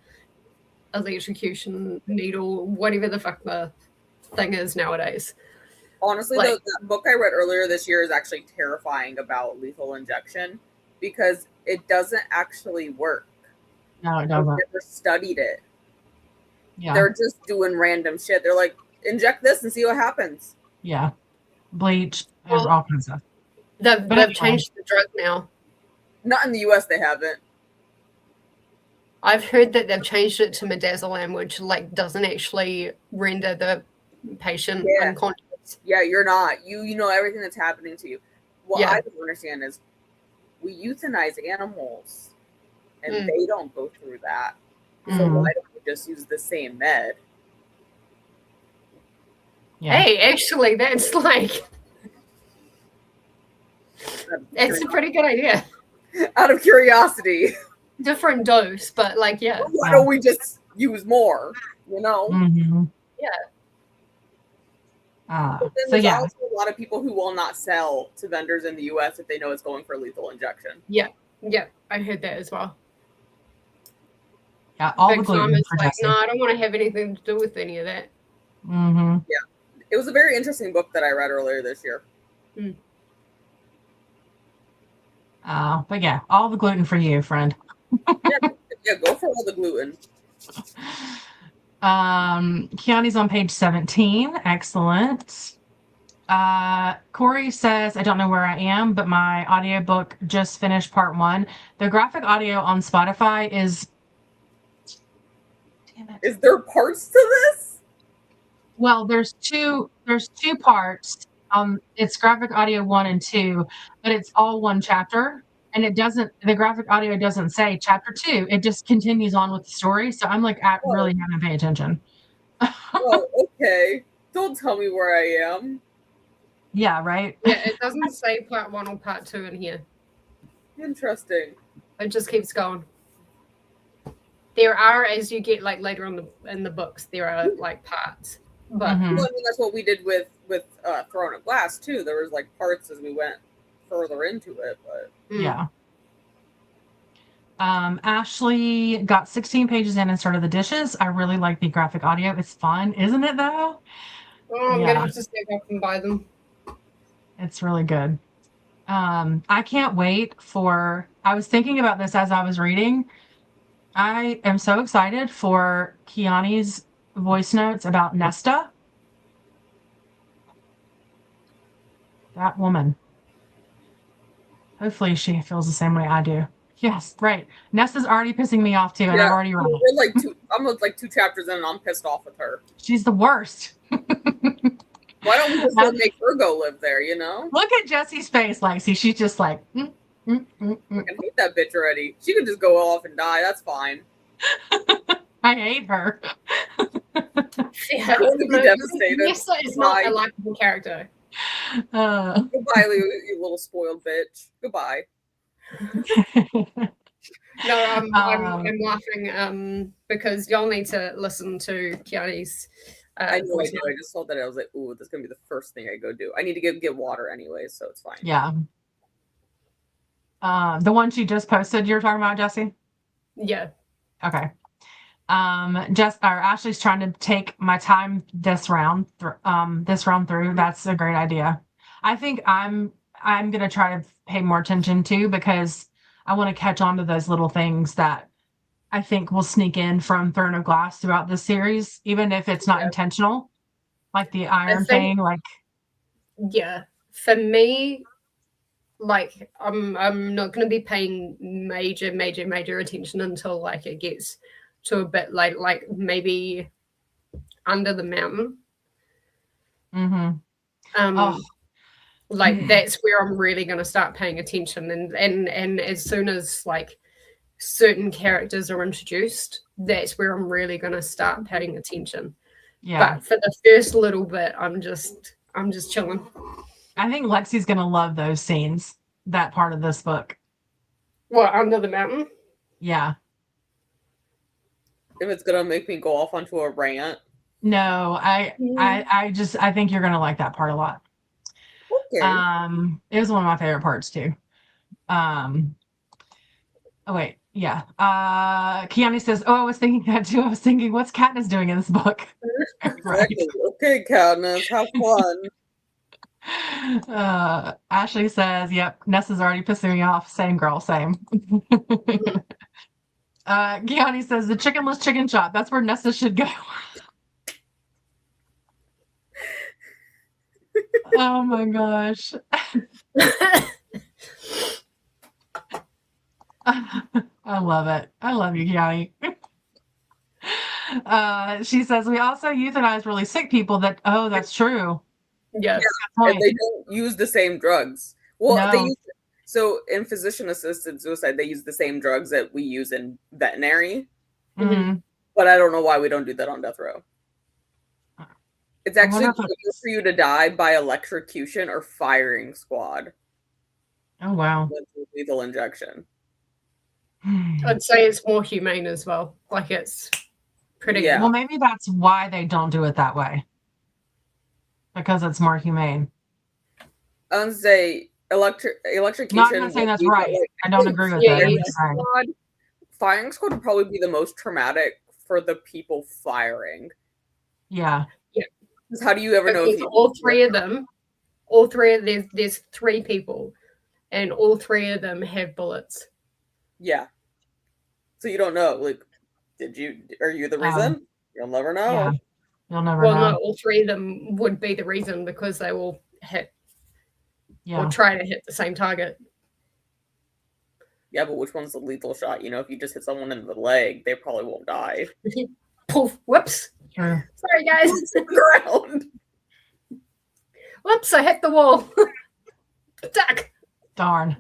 electrocution needle, whatever the fuck the thing is nowadays. Honestly, though, that book I read earlier this year is actually terrifying about lethal injection because it doesn't actually work. No, it doesn't. They've never studied it. Yeah. They're just doing random shit. They're like, inject this and see what happens. Yeah. Bleach, all kinds of stuff. They've changed the drug now. Not in the US, they haven't. I've heard that they've changed it to midazolam, which like doesn't actually render the patient unconscious. Yeah, you're not. You know everything that's happening to you. What I don't understand is we euthanize animals and they don't go through that. So why don't we just use the same med? Yeah. Hey, actually, that's like that's a pretty good idea. Out of curiosity. Different dose, but like, yeah. Why don't we just use more? You know? Mm-hmm. Yeah. But then there's also a lot of people who will not sell to vendors in the US if they know it's going for lethal injection. Yeah. Yeah. I heard that as well. Yeah, all Big the gluten for like, Jessi. no, I don't want to have anything to do with any of that. Mm-hmm. Yeah. It was a very interesting book that I read earlier this year. But yeah, all the gluten for you, friend. yeah, go for all the gluten. Kiani's on page 17. Excellent. Corey says, I don't know where I am, but my audiobook just finished part 1. The graphic audio on Spotify is... Damn it. Is there parts to this? Well, there's two parts. It's graphic audio 1 and 2, but it's all one chapter. And the graphic audio doesn't say chapter 2. It just continues on with the story. So I'm like, really having to pay attention. Oh, okay. Don't tell me where I am. Yeah, right? Yeah, it doesn't say part 1 or part 2 in here. Interesting. It just keeps going. There are, as you get like later on in the books, there are like parts. But well, I mean, that's what we did with Throne of Glass too. There was like parts as we went further into it, but yeah. Ashley got 16 pages in and started the dishes. I really like the graphic audio. It's fun, isn't it though? Oh, I'm gonna have to stay back and buy them. It's really good. I can't wait I was thinking about this as I was reading. I am so excited for Kiani's voice notes about Nesta. That woman. Hopefully she feels the same way I do. Yes, right. Nesta's already pissing me off too, and I've already read it. We're like I'm like 2 chapters in and I'm pissed off with her. She's the worst. Why don't we just make her go live there, you know? Look at Jessi's face, Lexi. She's just like, I can hate that bitch already. She could just go off and die. That's fine. I hate her. Yeah, I want to be devastated. Nesta is not a likable character. Goodbye, you little spoiled bitch. Goodbye. No, I'm laughing because y'all need to listen to Kiani's. I know I do. I just saw that. I was like, ooh, this is going to be the first thing I go do. I need to get water anyway, so it's fine. Yeah. The one she just posted, you're talking about, Jessi? Yeah. Okay. Ashley's trying to take my time this round through. That's a great idea. I think I'm gonna try to pay more attention too, because I want to catch on to those little things that I think will sneak in from Throne of Glass throughout the series, even if it's not intentional, like the iron thing. Like, yeah, for me, like I'm not going to be paying major attention until like it gets to a bit like maybe Under the Mountain. Like that's where I'm really going to start paying attention, and as soon as like certain characters are introduced, that's where I'm really going to start paying attention. Yeah. But for the first little bit, I'm just chilling. I think Lexi's going to love those scenes, that part of this book. What, Under the Mountain? Yeah. If it's going to make me go off onto a rant. No, I think you're going to like that part a lot. Okay. It was one of my favorite parts too. Oh wait, yeah. Kiani says, "Oh, I was thinking that too. I was thinking, what's Katniss doing in this book?" Right. Okay, Katniss, have fun. Ashley says, "Yep, Nessa's already pissing me off. Same girl, same." Kiani says, "The chickenless chicken shop. That's where Nessa should go." Oh my gosh. I love it. I love you, Kiani. She says, we also euthanize really sick people that's true. Yes. Yeah, and they don't use the same drugs. Well, so in physician-assisted suicide, they use the same drugs that we use in veterinary. Mm-hmm. But I don't know why we don't do that on death row. It's actually quicker for you to die by electrocution or firing squad. Oh, wow. Lethal injection. I'd say it's more humane as well. Like it's pretty. Yeah. Well, maybe that's why they don't do it that way. Because it's more humane. I would say electrocution. Not going to say that's right. I don't agree with that. Firing squad would probably be the most traumatic for the people firing. Yeah. How do you ever know if all three of them, there's 3 people, and all 3 of them have bullets. Yeah. So you don't know, like, are you the reason? You'll never know. Yeah. You'll never know. Well, no, all 3 of them would be the reason because they will hit or try to hit the same target. Yeah, but which one's the lethal shot? You know, if you just hit someone in the leg, they probably won't die. Poof, whoops. Sure. Sorry, guys. Ground. Whoops, I hit the wall. Duck. Darn.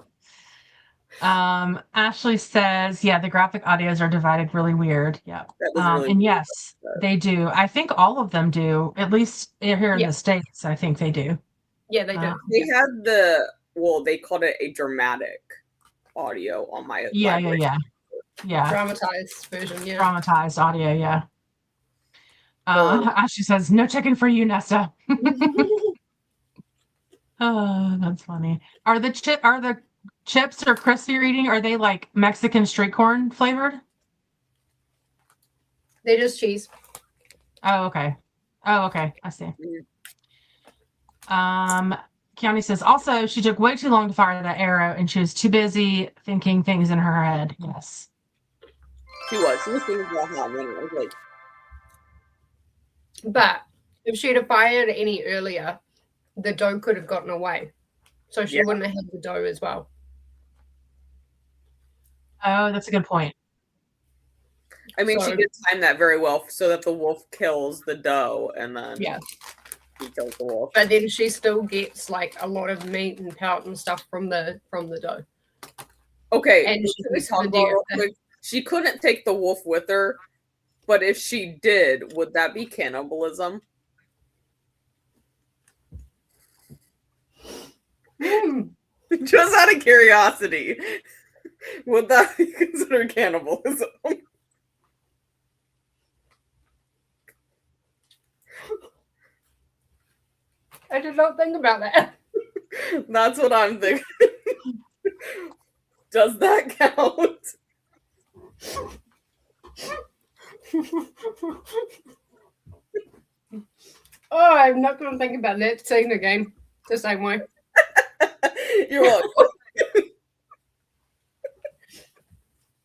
Ashley says, yeah, the graphic audios are divided really weird. Yeah. Really and yes, they do. I think all of them do, at least here in the States, I think they do. Yeah, they do. They had they called it a dramatic audio on my Yeah. Dramatized version, yeah. Dramatized audio, yeah. Ashley says, no chicken for you, Nesta. Oh, that's funny. Are the chips or crisps you're eating, are they like Mexican street corn flavored? They're just cheese. Oh, okay. I see. Kiani says, also, she took way too long to fire that arrow, and she was too busy thinking things in her head. Yes. She was thinking about how many. I was like, But if she'd have fired any earlier, the doe could have gotten away. So she wouldn't have had the doe as well. Oh, that's a good point. I mean, she did time that very well so that the wolf kills the doe and then he kills the wolf. But then she still gets like a lot of meat and pelt and stuff from the doe. Okay, and she couldn't take the wolf with her, but if she did, would that be cannibalism? Just out of curiosity, would that be considered cannibalism? I did not think about that. That's what I'm thinking. Does that count? Oh, I'm not going to think about that scene again the same way. You're welcome.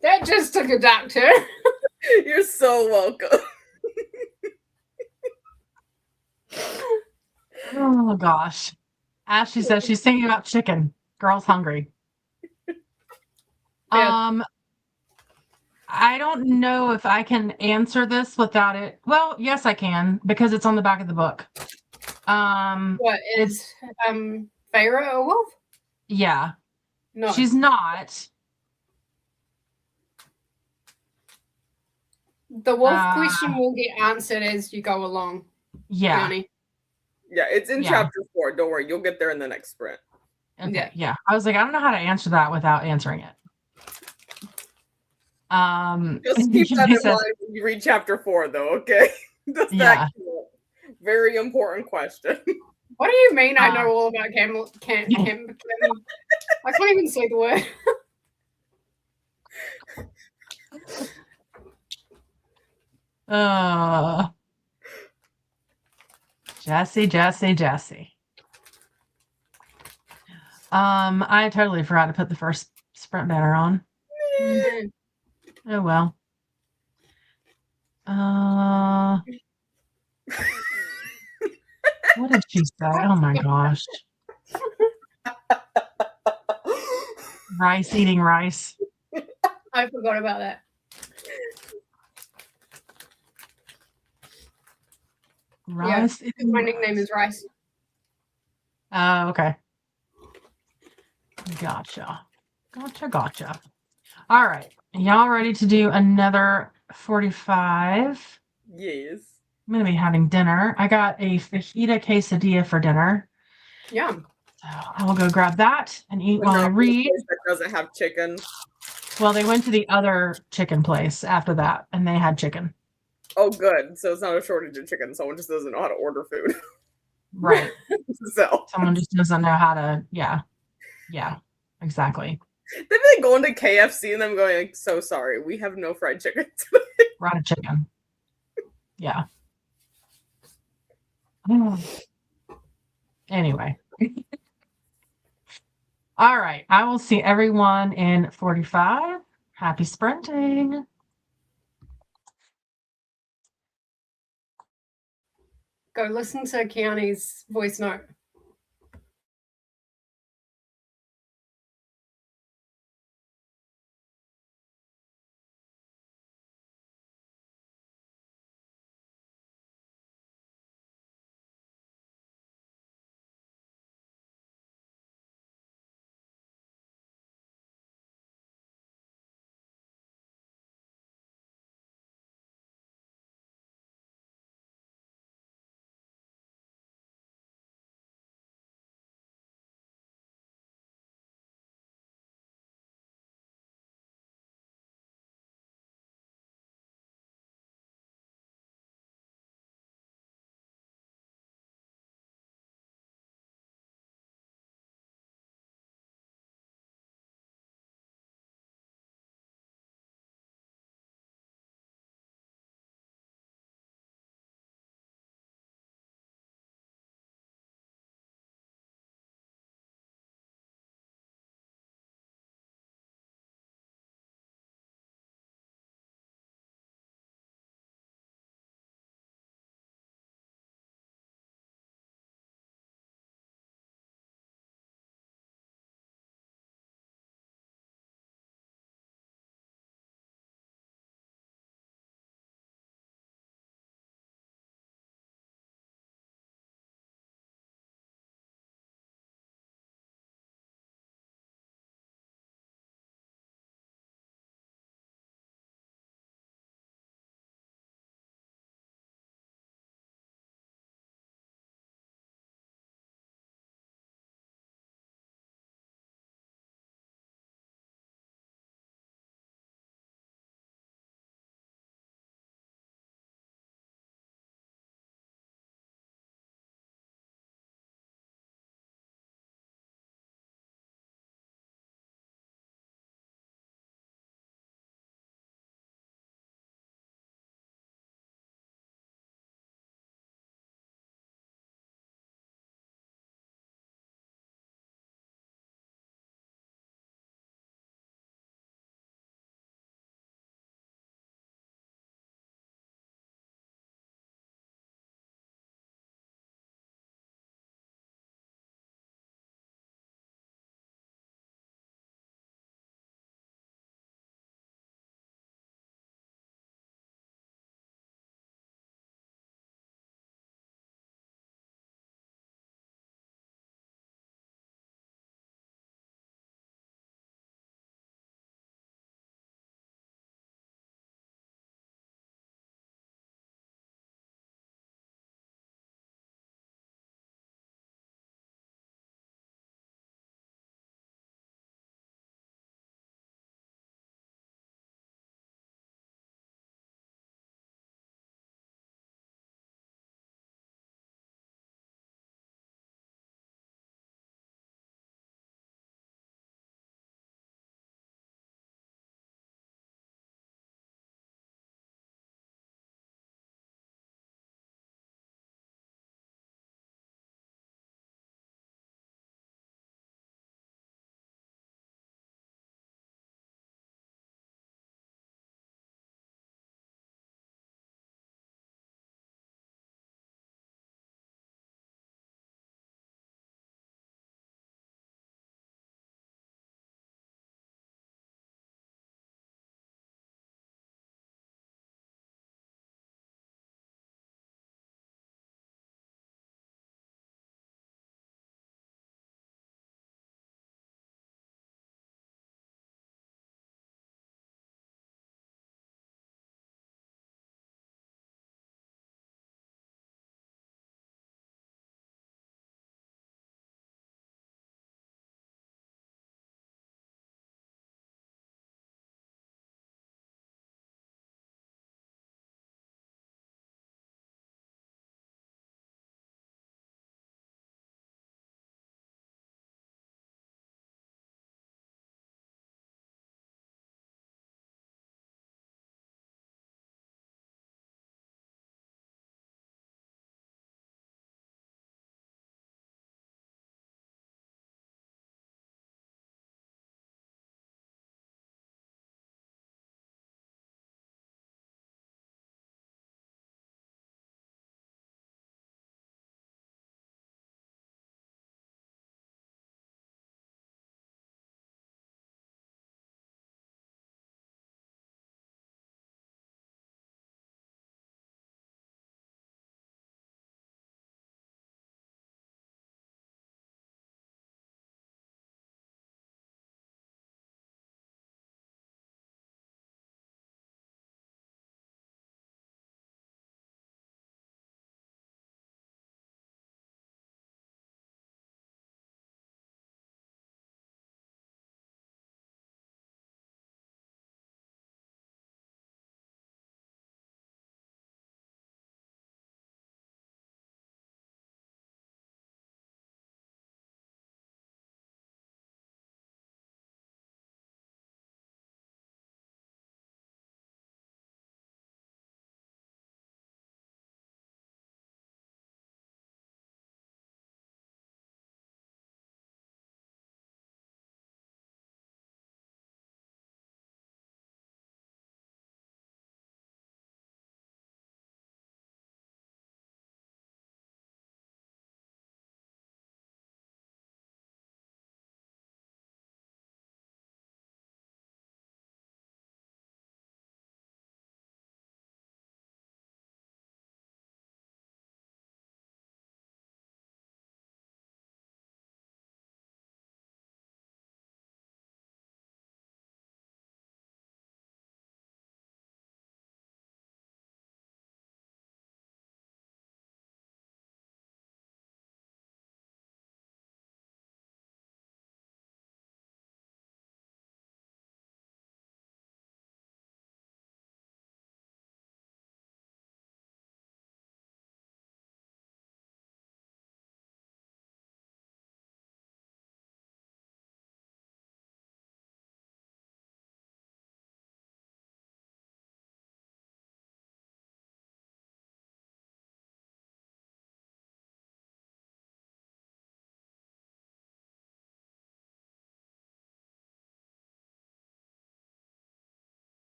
That just took a dark turn. You're so welcome. Oh gosh. Ashley says she's thinking about chicken. Girl's hungry. Yeah. I don't know if I can answer this without it. Well, yes, I can, because it's on the back of the book. What is Feyre a wolf? Yeah. No. She's not. The wolf question will get answered as you go along. Yeah. Johnny. Yeah, it's in chapter 4. Don't worry, you'll get there in the next sprint. Okay. Yeah. I was like, I don't know how to answer that without answering it. Just keep that in mind when you read chapter 4, though, okay? That very important question. What do you mean I know all about camel? I can't even say the word. Jessi. I totally forgot to put the first sprint banner on. Oh well. What did she say? Oh my gosh. Rice eating rice. I forgot about that. Rice. Yeah, my nickname is Rice. Oh, okay. Gotcha. All right. Y'all ready to do another 45? Yes. I'm going to be having dinner. I got a fajita quesadilla for dinner. Yum. So I will go grab that and eat while I read. That doesn't have chicken. Well, they went to the other chicken place after that, and they had chicken. Oh, good. So it's not a shortage of chicken. Someone just doesn't know how to order food. Right. So someone just doesn't know how to. Yeah. Exactly. They'd be like going to KFC and them going like, "So sorry, we have no fried chicken today." Fried chicken. Yeah. Anyway. All right. I will see everyone in 45. Happy sprinting. Go listen to Keanu's voice note.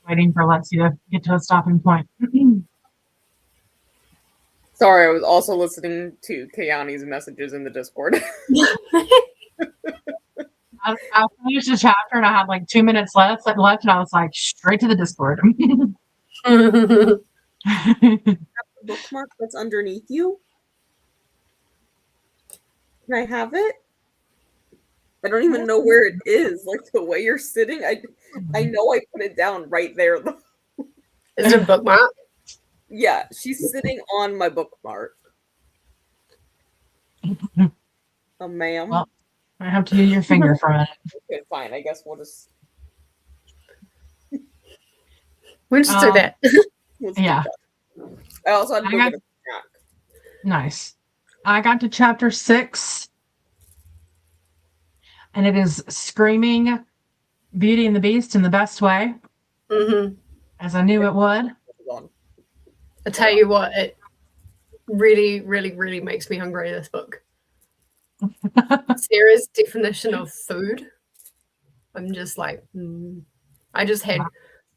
waiting for Lexi to get to a stopping point. Sorry, I was also listening to Kayani's messages in the Discord. I finished the chapter and I had like 2 minutes left, and I was like, straight to the Discord. The bookmark that's underneath you? Can I have it? I don't even know where it is. Like the way you're sitting, I know I put it down right there. Is it a bookmark? Yeah, she's sitting on my bookmark. Oh, ma'am. Well, I have to use your finger for a minute. Okay, fine. I guess we'll just do that. Yeah. I also had to go get a snack. Nice. I got to chapter 6, and it is screaming Beauty and the Beast in the best way, as I knew it would. I tell you what, it really, really, really makes me hungry, this book. Sarah's definition of food, I'm just like, I just had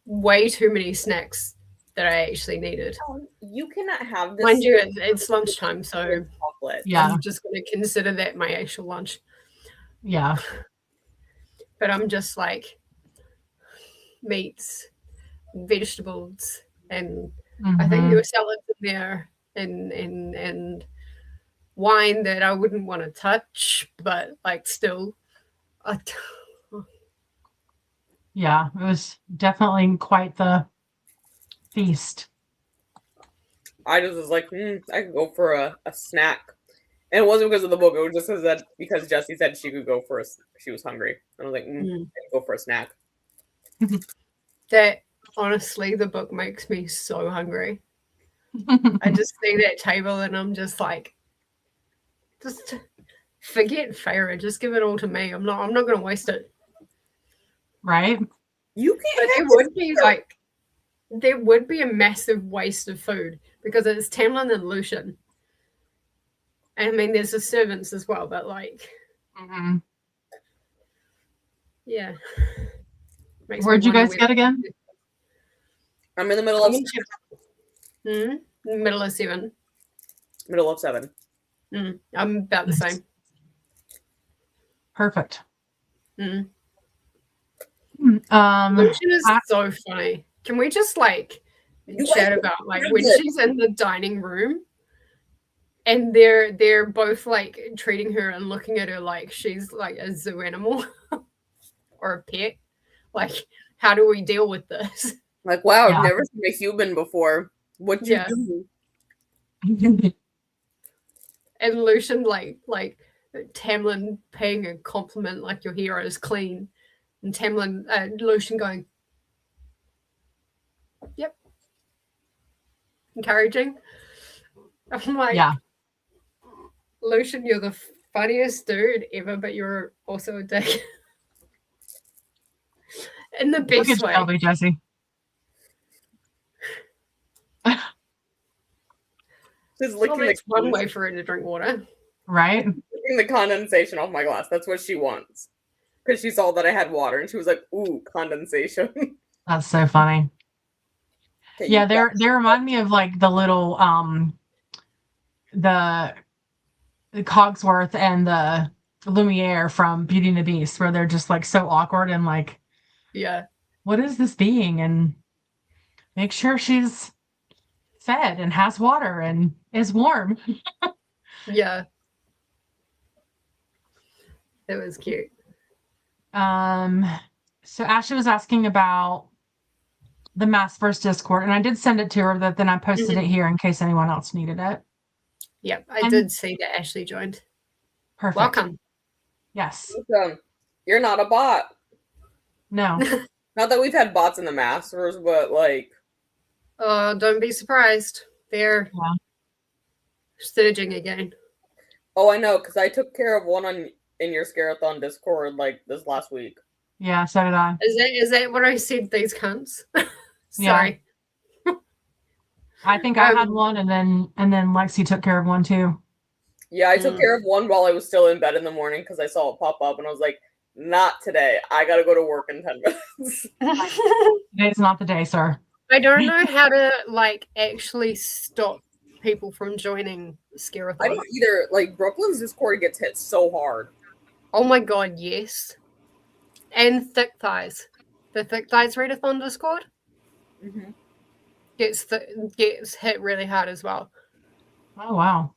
way too many snacks that I actually needed. You cannot have this. Mind you, it's lunchtime, so yeah, I'm just going to consider that my actual lunch. Yeah. But I'm just like meats, vegetables, and I think there were salads in there, and wine that I wouldn't want to touch, but like still. Yeah, it was definitely quite the feast. I just was like, I could go for a snack. And it wasn't because of the book. It was just because Jessi said she could go for she was hungry. And I was like, I could go for a snack. That, honestly, the book makes me so hungry. I just see that table and I'm just like, just forget Farah. Just give it all to me. I'm not going to waste it. Right? You can't. But there would be a massive waste of food because it's Tamlin and Lucian. And I mean, there's the servants as well, but like, yeah. Where'd you guys get again? I'm in the middle of middle of 7. Middle of 7. I'm about the same. Perfect. Lucian is so funny. Can we just like chat about like when she's in the dining room and they're both like treating her and looking at her like she's like a zoo animal or a pet? Like, how do we deal with this? Like, wow, I've never seen a human before. What'd you do? And Lucian like Tamlin paying a compliment like your hero is clean, and Tamlin Lucian going, yep, encouraging. I'm like, Lucian, you're the funniest dude ever, but you're also a dick. In the best way. Be, Jessi. Just licking that's one way for her to drink water. Right? Licking the condensation off my glass. That's what she wants. Because she saw that I had water and she was like, ooh, condensation. That's so funny. Yeah, they remind me of like the little the Cogsworth and the Lumiere from Beauty and the Beast, where they're just like so awkward and like, what is this being? And make sure she's fed and has water and is warm. Yeah. It was cute. So Ashley was asking about the MAASVerse Discord, and I did send it to her, but then I posted it here in case anyone else needed it. Yep, I did see that Ashley joined. Perfect. Welcome. Yes. Welcome. You're not a bot. No. Not that we've had bots in the MAASVerse, but like... don't be surprised. They're surging again. Oh, I know, because I took care of one in your Scarathon Discord like this last week. Yeah, so did I. Is that what I said, these cunts? Sorry. Yeah. I think I had one, and then Lexi took care of one too. Yeah, I took care of one while I was still in bed in the morning because I saw it pop up, and I was like, not today. I gotta go to work in 10 minutes. Today's not the day, sir. I don't know how to like actually stop people from joining Scarathon. I don't either. Like Brooklyn's Discord gets hit so hard. Oh my god, yes. And Thick Thighs. The Thick Thighs Readathon Discord gets hit really hard as well. Oh wow.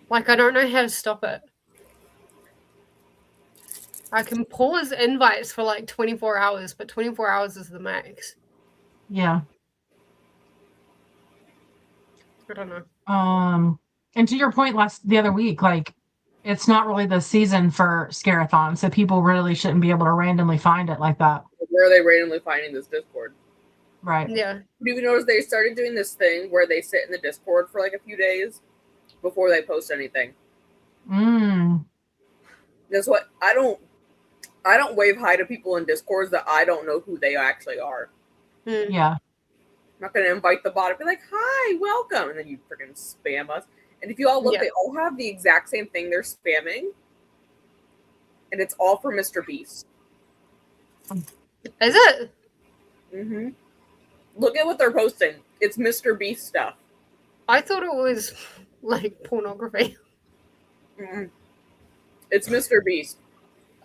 Like I don't know how to stop it. I can pause invites for like 24 hours, but 24 hours is the max. Yeah. I don't know. And to your point the other week, like it's not really the season for Scarathon, so people really shouldn't be able to randomly find it like that. Where are they randomly finding this Discord? Right. Yeah. Do you notice they started doing this thing where they sit in the Discord for like a few days before they post anything? That's what I don't wave hi to people in Discords that I don't know who they actually are. Yeah. I'm not going to invite the bot and be like, hi, welcome. And then you freaking spam us. And if you all look, they all have the exact same thing they're spamming. And it's all for Mr. Beast. Is it? Mm-hmm. Look at what they're posting. It's Mr. Beast stuff. I thought it was like pornography. Mm-hmm. It's Mr. Beast.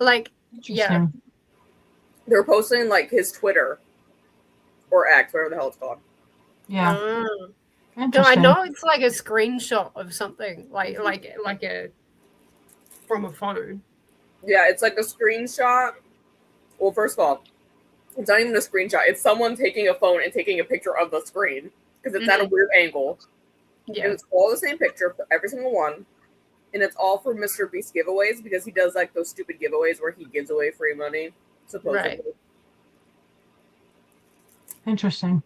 Like, yeah. They're posting like his Twitter or X, whatever the hell it's called. Yeah. No, I know it's like a screenshot of something, like a from a phone. Yeah, it's like a screenshot. Well, first of all, it's not even a screenshot. It's someone taking a phone and taking a picture of the screen because it's at a weird angle. Yeah, and it's all the same picture for every single one, and it's all for Mr. Beast giveaways because he does like those stupid giveaways where he gives away free money, supposedly. Right. Interesting.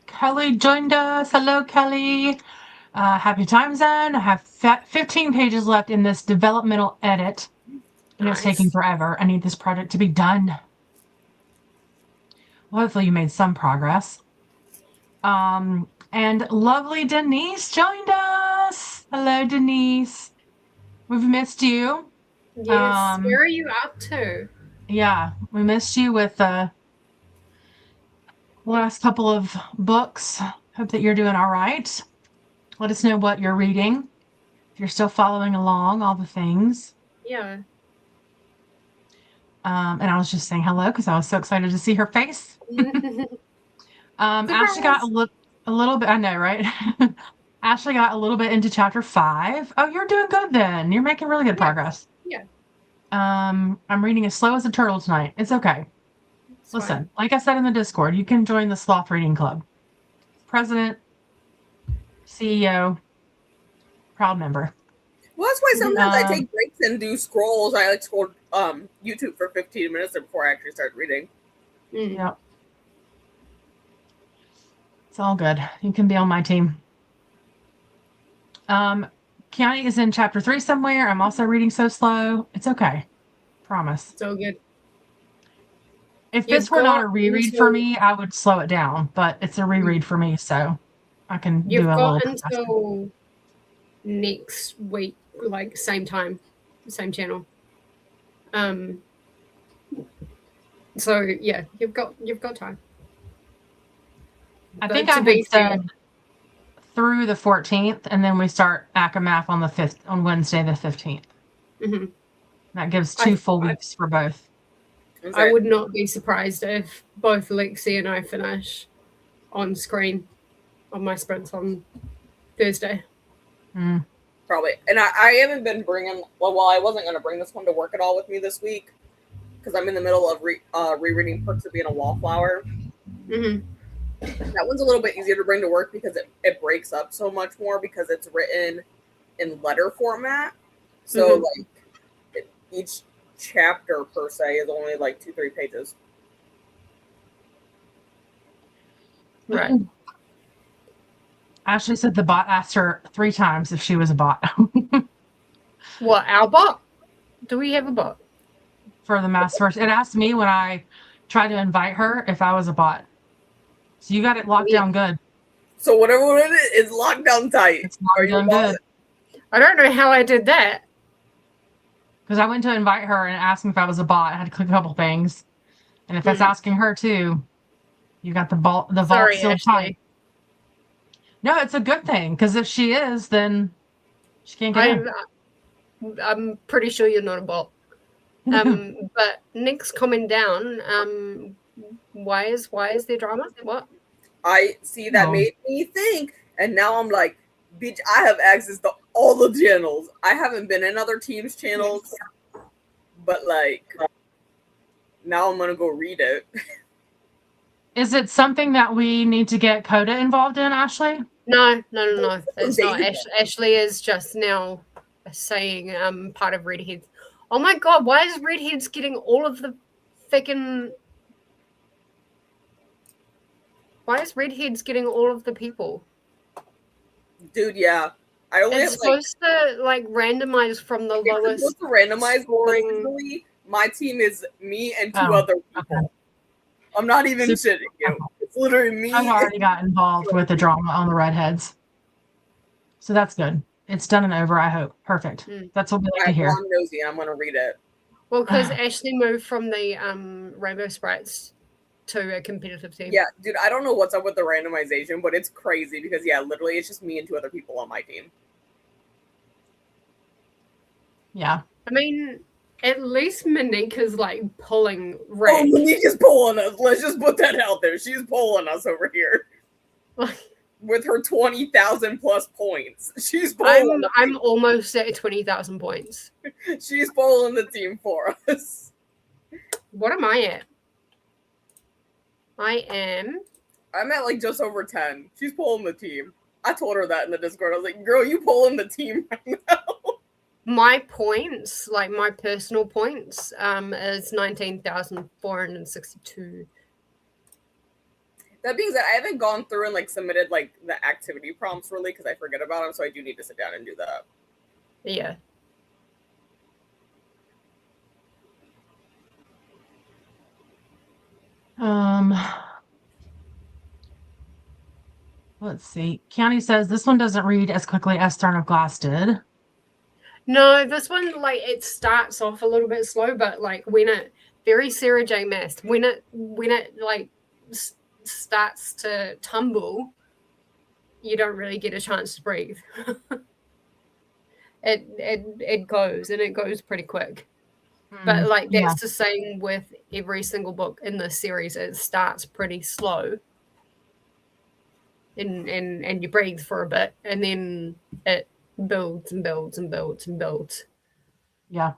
Kelly joined us. Hello, Kelly. Happy time zone. I have 15 pages left in this developmental edit, and it's taking forever. I need this project to be done. Well, hopefully you made some progress. And lovely Denise joined us. Hello, Denise. We've missed you. Yes. Where are you up to? Yeah, we missed you with the last couple of books. Hope that you're doing all right. Let us know what you're reading. If you're still following along, all the things. Yeah. And I was just saying hello because I was so excited to see her face. Ashley got a little bit, I know, right? Ashley got a little bit into chapter 5. Oh, you're doing good then. You're making really good progress. Yeah. I'm reading as slow as a turtle tonight. It's okay. Listen, like I said in the Discord, you can join the Sloth Reading Club. President, CEO, proud member. Well, that's why sometimes I take breaks and do scrolls. I like scroll YouTube for 15 minutes before I actually start reading. Yeah. It's all good. You can be on my team. Kiani is in chapter 3 somewhere. I'm also reading so slow. It's okay. Promise. So good. If this were not a reread for me, I would slow it down. But it's a reread for me, so I can do a little bit faster. You've got until next week, like same time, same channel. So yeah, you've got time. I think I've said through the 14th, and then we start ACOMAF on the 5th, on Wednesday the 15th. Mm-hmm. That gives 2 full weeks for both. I would not be surprised if both Lexi and I finish on screen on my sprints on Thursday. Probably. And I haven't been bringing, well, I wasn't going to bring this one to work at all with me this week because I'm in the middle of rereading Perks of Being a Wallflower. Mm-hmm. That one's a little bit easier to bring to work because it breaks up so much more because it's written in letter format. So like each chapter per se is only like 2-3 pages. Right. Ashley said the bot asked her 3 times if she was a bot. What, our bot? Do we have a bot? For the MAASVerse. It asked me when I tried to invite her if I was a bot. So you got it locked down good. So whatever it is locked down tight. It's locked down good. I don't know how I did that. Because I went to invite her and ask me if I was a bot. I had to click a couple things. And if that's asking her too, you got the vault sealed tight. No, it's a good thing, because if she is, then she can't get in. I'm pretty sure you're not a bot. But next comment down, why is there drama? What? I see that made me think, and now I'm like, bitch, I have access to all the channels. I haven't been in other teams' channels, but like now I'm gonna go read it. Is it something that we need to get Coda involved in, Ashley? No. It's not. Ashley is just now saying part of Redheads. Oh my god, why is Redheads getting all of the freaking... Why is Redheads getting all of the people? Dude, yeah. It's supposed to like randomize from the lowest. It's supposed to randomize scoring. My team is me and two other people. Okay. I'm not even shitting you. It's literally me. I've already got involved with the drama on the redheads. So that's good. It's done and over, I hope. Perfect. That's what we like to hear. I'm nosy and I'm going to read it. Well, because Ashley moved from the Rainbow Sprites to a competitive team. Yeah, dude, I don't know what's up with the randomization, but it's crazy because, yeah, literally it's just me and two other people on my team. Yeah. I mean, at least Monique is like pulling rank. Oh, Monique is pulling us. Let's just put that out there. She's pulling us over here. With her 20,000 plus points. She's pulling I'm almost at 20,000 points. She's pulling the team for us. What am I at? I'm at like just over 10. She's pulling the team. I told her that in the Discord. I was like, girl, you pulling the team right now. My points, like my personal points, is 19,462. That being said, I haven't gone through and like submitted like the activity prompts really because I forget about them, so I do need to sit down and do that. Yeah. Let's see. Keanu says this one doesn't read as quickly as Throne of Glass did. No, this one, like, it starts off a little bit slow, but like when it very Sarah J. Maas, when it like starts to tumble, you don't really get a chance to breathe. it goes, and it goes pretty quick. But like that's the same with every single book in this series. It starts pretty slow, and you breathe for a bit, and then it builds and builds and builds and builds. Yeah.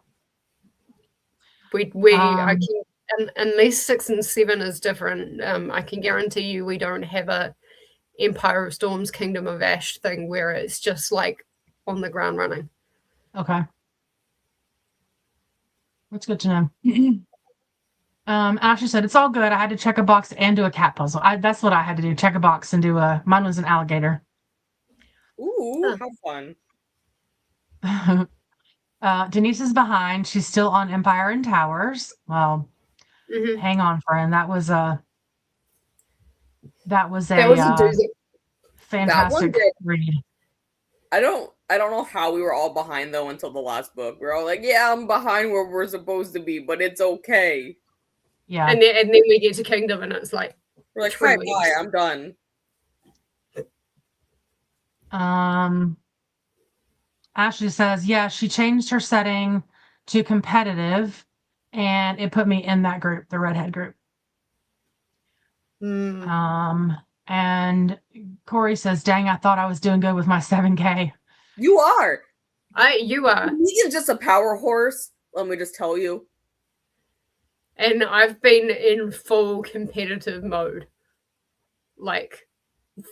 I can, unless 6 and 7 is different, I can guarantee you we don't have a Empire of Storms, Kingdom of Ash thing where it's just like on the ground running. Okay. That's good to know. Ashley said, it's all good. I had to check a box and do a cat puzzle. That's what I had to do. Check a box and mine was an alligator. Ooh, how fun. Denise is behind. She's still on Empire and Towers. Well, hang on, friend. That was a fantastic read. I don't know how we were all behind though until the last book. We're all like, yeah, I'm behind where we're supposed to be, but it's okay. Yeah. And then we get to Kingdom and it's like, we're like, hi, bye, I'm done. Ashley says, yeah, she changed her setting to competitive and it put me in that group, the redhead group. And Corey says, dang, I thought I was doing good with my 7K. You are. You are. He is just a power horse. Let me just tell you. And I've been in full competitive mode. Like,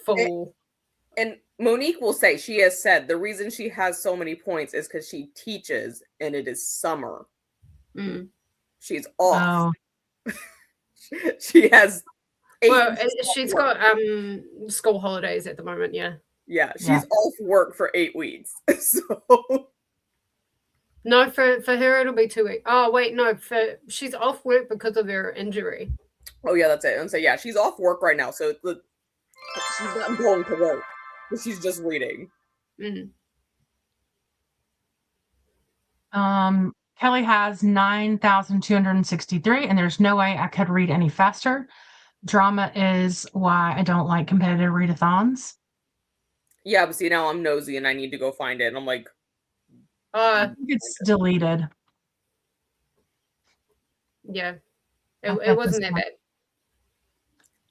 full. And Monique will say, she has said, the reason she has so many points is because she teaches and it is summer. She's off. Oh. She has... she's got school holidays at the moment, yeah. Yeah, she's off work for 8 weeks. So no, for her it'll be 2 weeks. Oh wait, no, she's off work because of her injury. Oh yeah, that's it. And so yeah, she's off work right now. So she's not going to work, but she's just reading. Kelly has 9,263, and there's no way I could read any faster. Drama is why I don't like competitive readathons. Yeah, but see, now I'm nosy and I need to go find it. And I'm like, I think it's deleted. Yeah. At It wasn't this that point. bad.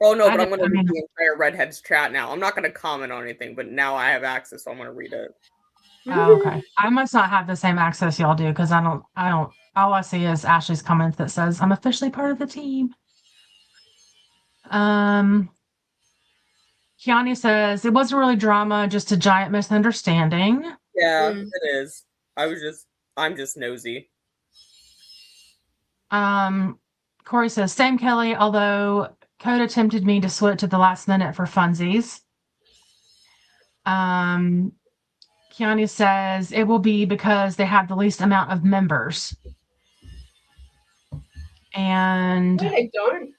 oh no, but I I'm going to mean- read the entire Redheads chat now. I'm not going to comment on anything, but now I have access, so I'm going to read it. Oh, okay. I must not have the same access y'all do because I don't, all I see is Ashley's comment that says, I'm officially part of the team. Kiani says, it wasn't really drama, just a giant misunderstanding. Yeah, it is. I'm just nosy. Corey says, same Kelly, although Code attempted me to switch at the last minute for funsies. Kiani says, it will be because they have the least amount of members. And No, they don't.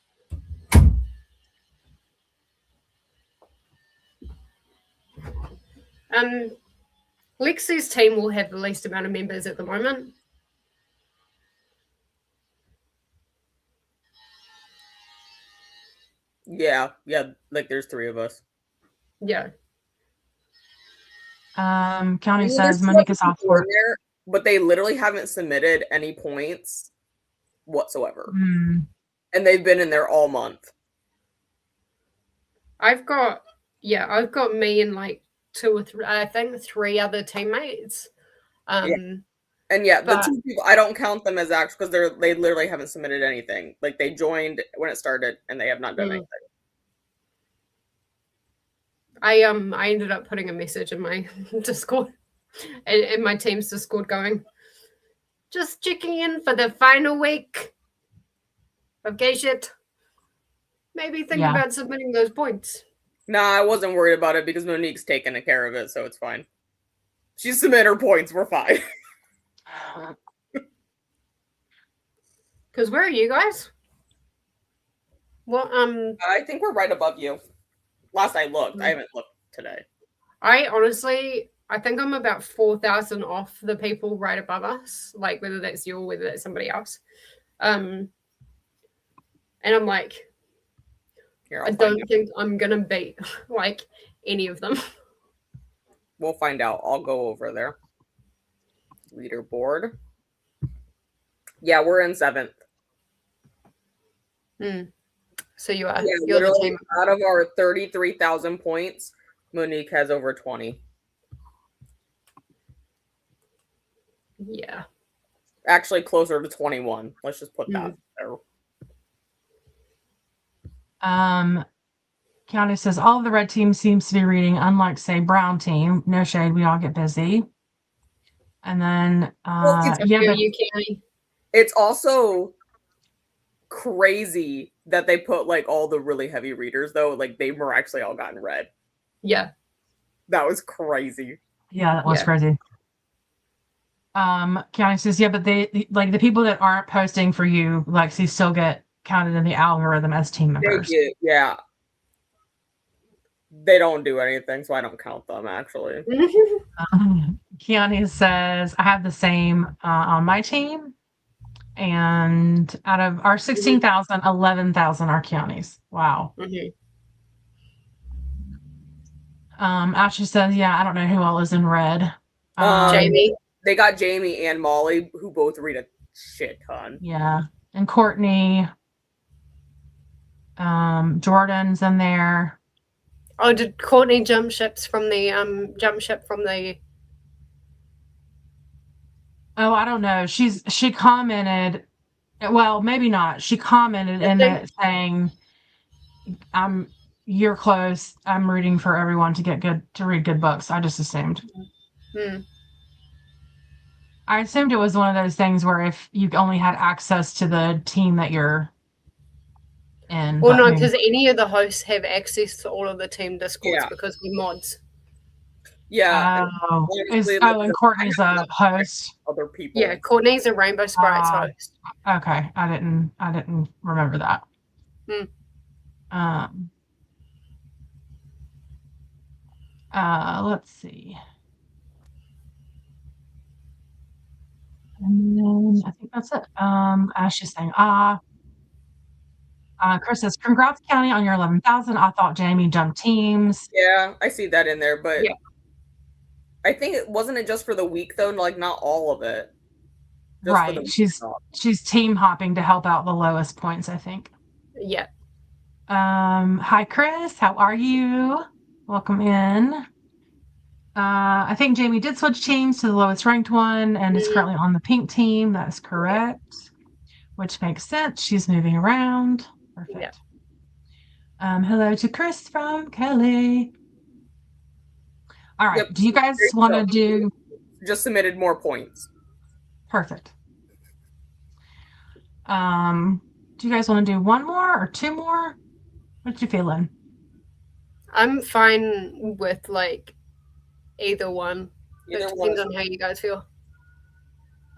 Lexi's team will have the least amount of members at the moment. Yeah, like there's 3 of us. Yeah. County says Monica's off work. There, but they literally haven't submitted any points whatsoever. And they've been in there all month. I've got me and like 2 or 3, I think 3 other teammates. And the 2 people, I don't count them as actual because they literally haven't submitted anything. Like they joined when it started and they have not done anything. I ended up putting a message in my Discord, in my team's Discord, going, just checking in for the final week of gay shit. Maybe think about submitting those points. Nah, I wasn't worried about it because Monique's taking care of it, so it's fine. She submitted her points, we're fine. Because where are you guys? Well, I think we're right above you. Last I looked. I haven't looked today. I think I'm about 4,000 off the people right above us, like whether that's you or whether that's somebody else. And I'm like, I don't think I'm gonna beat like any of them. We'll find out. I'll go over there. Leaderboard. Yeah, we're in 7th. So you are. Yeah, you're the team. Out of our 33,000 points, Monique has over 20. Yeah. Actually, closer to 21. Let's just put that there. County says all of the red team seems to be reading, unlike say brown team. No shade, we all get busy. And then it's also crazy that they put like all the really heavy readers though, like they were actually all gotten red. Yeah. That was crazy. Yeah, that was crazy. County says, yeah, but they like the people that aren't posting for you, Lexi, still get counted in the algorithm as team members. They don't do anything, so I don't count them actually. Keanu says, I have the same on my team. And out of our 16,000, 11,000 are Keanu's. Wow. Ashley says, yeah, I don't know who all is in red. Jamie. They got Jamie and Molly, who both read a shit ton. Yeah. And Courtney. Jordan's in there. Oh, did Courtney jump ship from the Oh, I don't know. She commented, well, maybe not. She commented in it saying, you're close. I'm rooting for everyone to read good books. I just assumed. I assumed it was one of those things where if you only had access to the team that you're in. Well, no, because any of the hosts have access to all of the team Discords because we're mods. Yeah. And Courtney's a host. Other people. Yeah, Courtney's a Rainbow Sprites host. Okay, I didn't remember that. Let's see. That's it. Ash is saying, Chris says, congrats, County, on your 11,000. I thought Jamie jumped teams. Yeah, I see that in there, but Yeah. I think it wasn't it just for the week though, like not all of it. Just for the Right. week. She's team hopping to help out the lowest points, I think. Yeah. Hi, Chris. How are you? Welcome in. I think Jamie did switch teams to the lowest ranked one and is currently on the pink team. That's correct, which makes sense. She's moving around. Perfect. Yeah. Hello to Chris from Kelly. All right. Yep. Do you guys want to do? Just submitted more points. Perfect. Do you guys want to do one more or two more? What you feeling? I'm fine with like either one. It depends on how you guys feel.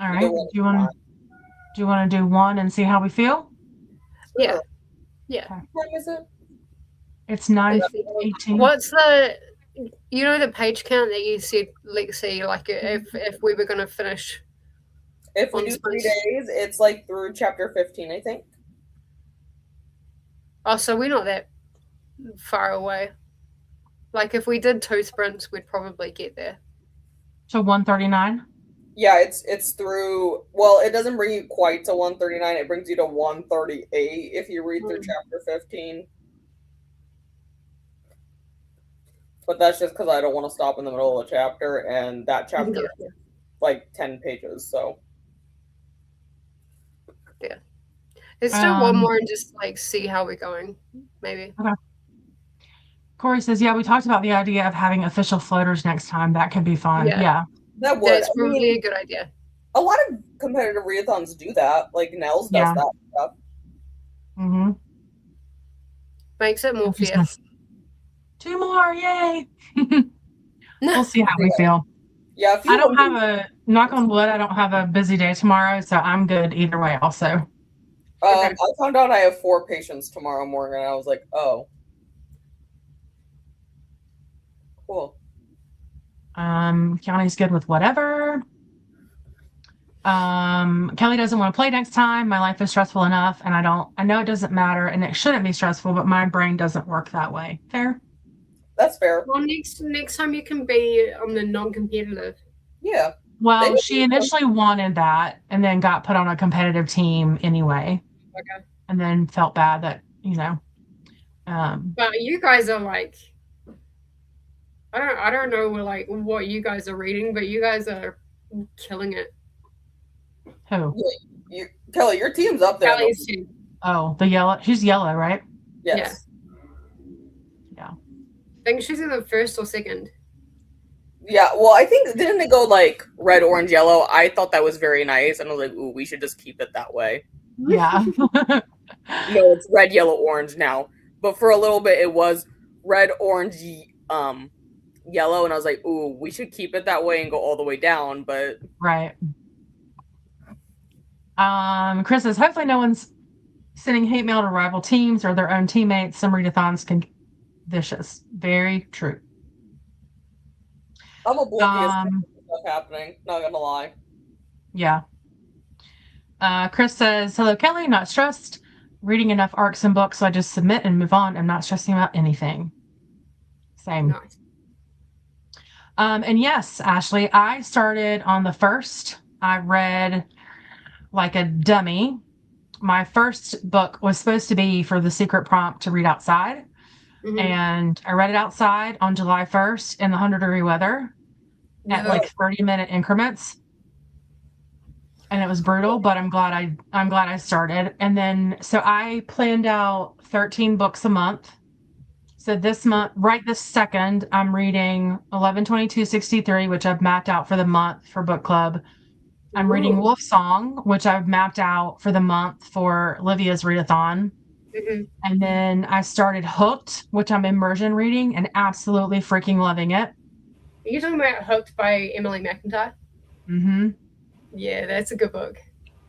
All right. Do you want to do one and see how we feel? Yeah. Yeah. Okay. What is it? It's 9:18. What's the the page count that you said, Lexi, like if we were gonna finish? If we do 3 days, it's like through chapter 15, I think. Oh, so we're not that far away. Like if we did 2 sprints, we'd probably get there. So 139? Yeah, it's through. Well, it doesn't bring you quite to 139. It brings you to 138 if you read through chapter 15. But that's just because I don't want to stop in the middle of a chapter, and that chapter is like 10 pages. So yeah, let's do one more and just like see how we're going, maybe. Okay. Corey says, yeah, we talked about the idea of having official floaters next time. That could be fun. Yeah. That would. That's probably a good idea. A lot of competitive readathons do that. Like Nels does that stuff. Mm-hmm. Makes it more fair. 2 more, yay! We'll see how we feel. Yeah, I don't have a knock on wood. I don't have a busy day tomorrow, so I'm good either way. Also, I found out I have 4 patients tomorrow morning, and I was like, oh, cool. County's good with whatever. Kelly doesn't want to play next time. My life is stressful enough, and I know it doesn't matter, and it shouldn't be stressful, but my brain doesn't work that way. Fair? That's fair. Well, next time you can be on the non-competitive. Yeah. Well, she initially wanted that, and then got put on a competitive team anyway. Okay. And then felt bad that But you guys are like, I don't know like what you guys are reading, but you guys are killing it. Who? Kelly, your team's up there. Kelly's team. Oh, the yellow. She's yellow, right? Yes. Yeah. I think she's in the first or second. Yeah, well, I think, didn't it go like red, orange, yellow? I thought that was very nice, and I was like, ooh, we should just keep it that way. Yeah. No, it's red, yellow, orange now. But for a little bit, it was red, orange, yellow, and I was like, ooh, we should keep it that way and go all the way down, but... Right. Chris says, hopefully no one's sending hate mail to rival teams or their own teammates. Some readathons can vicious. Very true. I'm oblivious to stuff happening, not gonna lie. Yeah. Chris says, hello, Kelly, not stressed. Reading enough arcs and books, so I just submit and move on. I'm not stressing about anything. Same. Nice. And yes, Ashley, I started on the 1st. I read like a dummy. My first book was supposed to be for the secret prompt to read outside. Mm-hmm. And I read it outside on July 1st in the 100-degree weather at like 30-minute increments. And it was brutal, but I'm glad I started. And then so I planned out 13 books a month. So this month, right this second, I'm reading 11/22/63, which I've mapped out for the month for book club. I'm reading Wolf Song, which I've mapped out for the month for Livia's readathon. Mm-hmm. And then I started Hooked, which I'm immersion reading and absolutely freaking loving it. Are you talking about Hooked by Emily McIntyre? Mm-hmm. Yeah, that's a good book.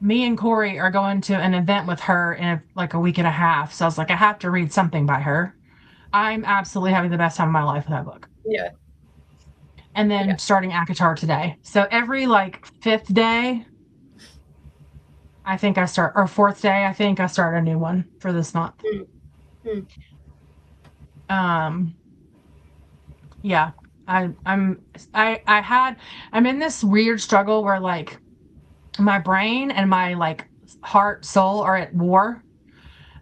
Me and Corey are going to an event with her in like a week and a half. So I was like, I have to read something by her. I'm absolutely having the best time of my life with that book. Yeah. And then starting ACOTAR today. So every like 5th day, I think I start, or fourth day, I think I start a new one for this month. Yeah, I'm in this weird struggle where like my brain and my like heart, soul are at war,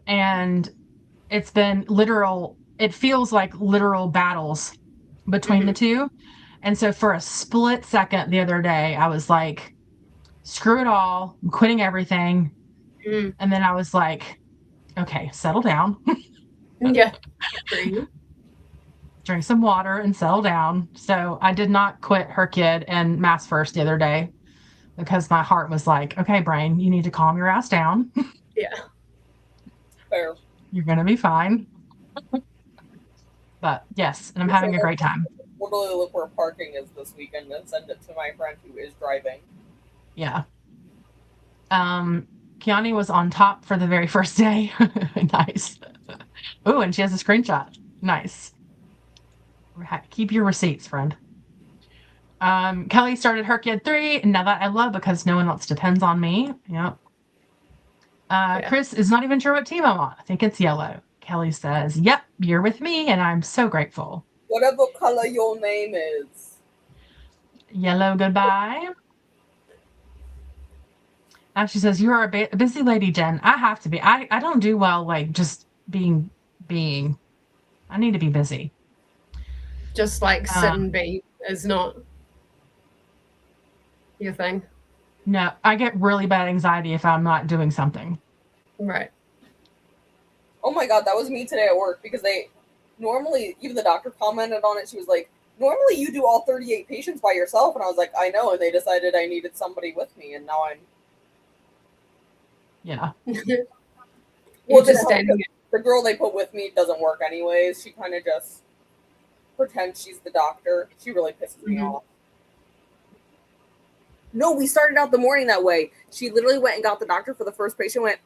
and it's been literal. It feels like literal battles between the two. And so for a split second the other day, I was like, screw it all, I'm quitting everything. And then I was like, okay, settle down. Yeah. Drink some water and settle down. So I did not quit Her Kid and MAASVerse the other day because my heart was like, okay, brain, you need to calm your ass down. Yeah. Fair. You're going to be fine. But yes, and I'm having a great time. Literally look where parking is this weekend and send it to my friend who is driving. Yeah. Kiani was on top for the very first day. Nice. Oh, and she has a screenshot. Nice. Keep your receipts, friend. Kelly started Her Kid 3, and now that I love because no one else depends on me. Yep. Chris is not even sure what team I'm on. I think it's yellow. Kelly says, yep, you're with me, and I'm so grateful. Whatever color your name is. Yellow, goodbye. She says, you are a busy lady, Jen. I have to be. I don't do well, like, just being. I need to be busy. Just like sit and be is not your thing. No, I get really bad anxiety if I'm not doing something. Right. Oh my god, that was me today at work because they normally, even the doctor commented on it. She was like, normally you do all 38 patients by yourself. And I was like, I know. And they decided I needed somebody with me. And now I'm. Yeah. Well, the girl they put with me doesn't work anyways. She kind of just pretends she's the doctor. She really pisses me off. No, we started out the morning that way. She literally went and got the doctor for the first patient, went,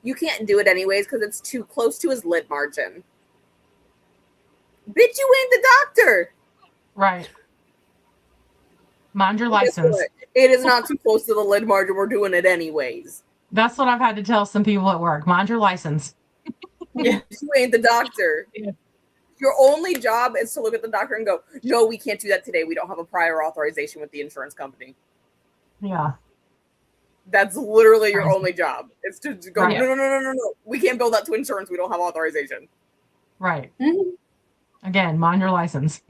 you can't do it anyways because it's too close to his lid margin. Bitch, you ain't the doctor. Right. Mind your license. It is not too close to the lid margin. We're doing it anyways. That's what I've had to tell some people at work. Mind your license. Yeah. You ain't the doctor. Yeah. Your only job is to look at the doctor and go, no, we can't do that today. We don't have a prior authorization with the insurance company. Yeah. That's literally your only job. It's to go, no. We can't bill that to insurance. We don't have authorization. Right. Again, mind your license.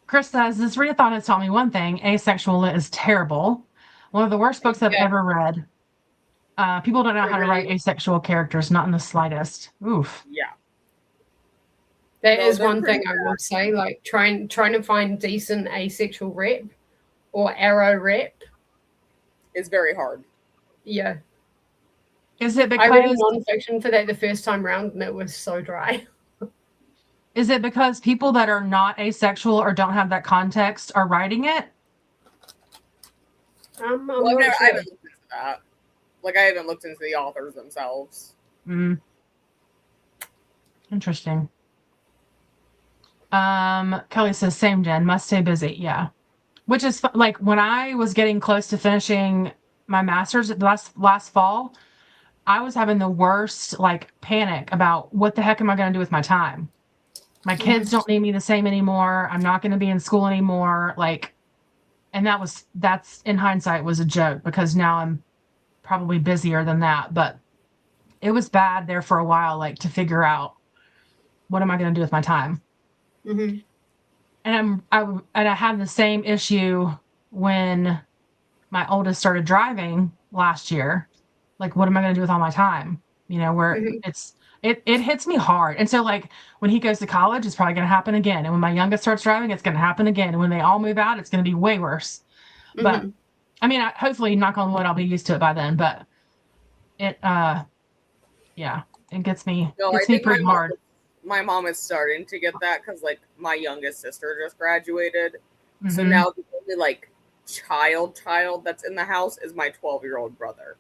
Chris says, this readathon has taught me one thing. Asexual lit is terrible. One of the worst books I've ever read. People don't know how to write asexual characters, not in the slightest. Oof. Yeah. That is one thing I will say, like trying to find decent asexual rep or arrow rep is very hard. Yeah. Is it because I read nonfiction for that the first time round and it was so dry? Is it because people that are not asexual or don't have that context are writing it? I haven't looked into that. Like, I haven't looked into the authors themselves. Interesting. Kelly says, same, Jen. Must stay busy. Yeah. Which is, like, when I was getting close to finishing my master's last fall, I was having the worst, like, panic about what the heck am I going to do with my time? My kids don't need me the same anymore. I'm not going to be in school anymore. Like, and that's in hindsight was a joke because now I'm probably busier than that. But it was bad there for a while, like to figure out what am I going to do with my time. And I had the same issue when my oldest started driving last year. Like, what am I going to do with all my time? You know, where it hits me hard. And so, like, when he goes to college, it's probably going to happen again. And when my youngest starts driving, it's going to happen again. And when they all move out, it's going to be way worse. But, I mean, hopefully, knock on wood, I'll be used to it by then. But it gets me, pretty hard. My mom is starting to get that because, like, my youngest sister just graduated. So now the only, like, child that's in the house is my 12-year-old brother.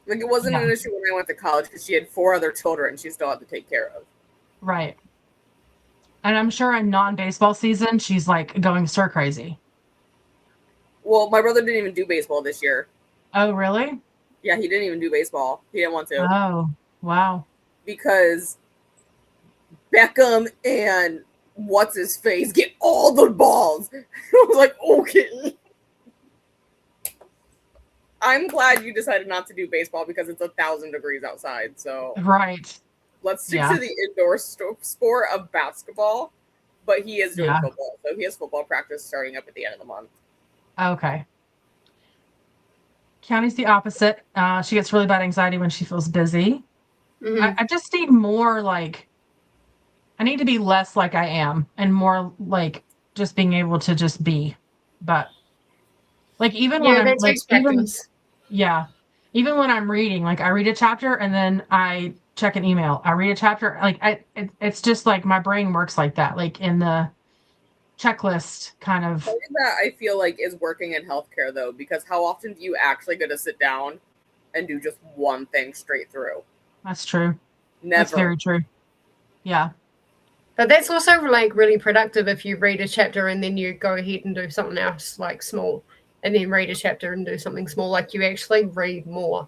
Like, it wasn't an issue when I went to college because she had 4 other children she still had to take care of. Right. And I'm sure in non-baseball season, she's, like, going stir crazy. Well, my brother didn't even do baseball this year. Oh, really? Yeah, he didn't even do baseball. He didn't want to. Oh, wow. Because Beckham and what's his face get all the balls. I was like, okay. I'm glad you decided not to do baseball because it's 1,000 degrees outside. So Right. let's stick to the indoor sport of basketball. But he is doing football, so he has football practice starting up at the end of the month. Okay. County's the opposite. She gets really bad anxiety when she feels busy. Mhm. I just need more like, I need to be less like I am and more like just being able to just be. But like even when I'm like even when I'm reading, like I read a chapter and then I check an email. I read a chapter, like it's just like my brain works like that, like in the checklist kind of. That I feel like is working in healthcare though, because how often do you actually get to sit down and do just one thing straight through? That's true. Never. That's very true. Yeah. But that's also like really productive if you read a chapter and then you go ahead and do something else like small, and then read a chapter and do something small. Like you actually read more.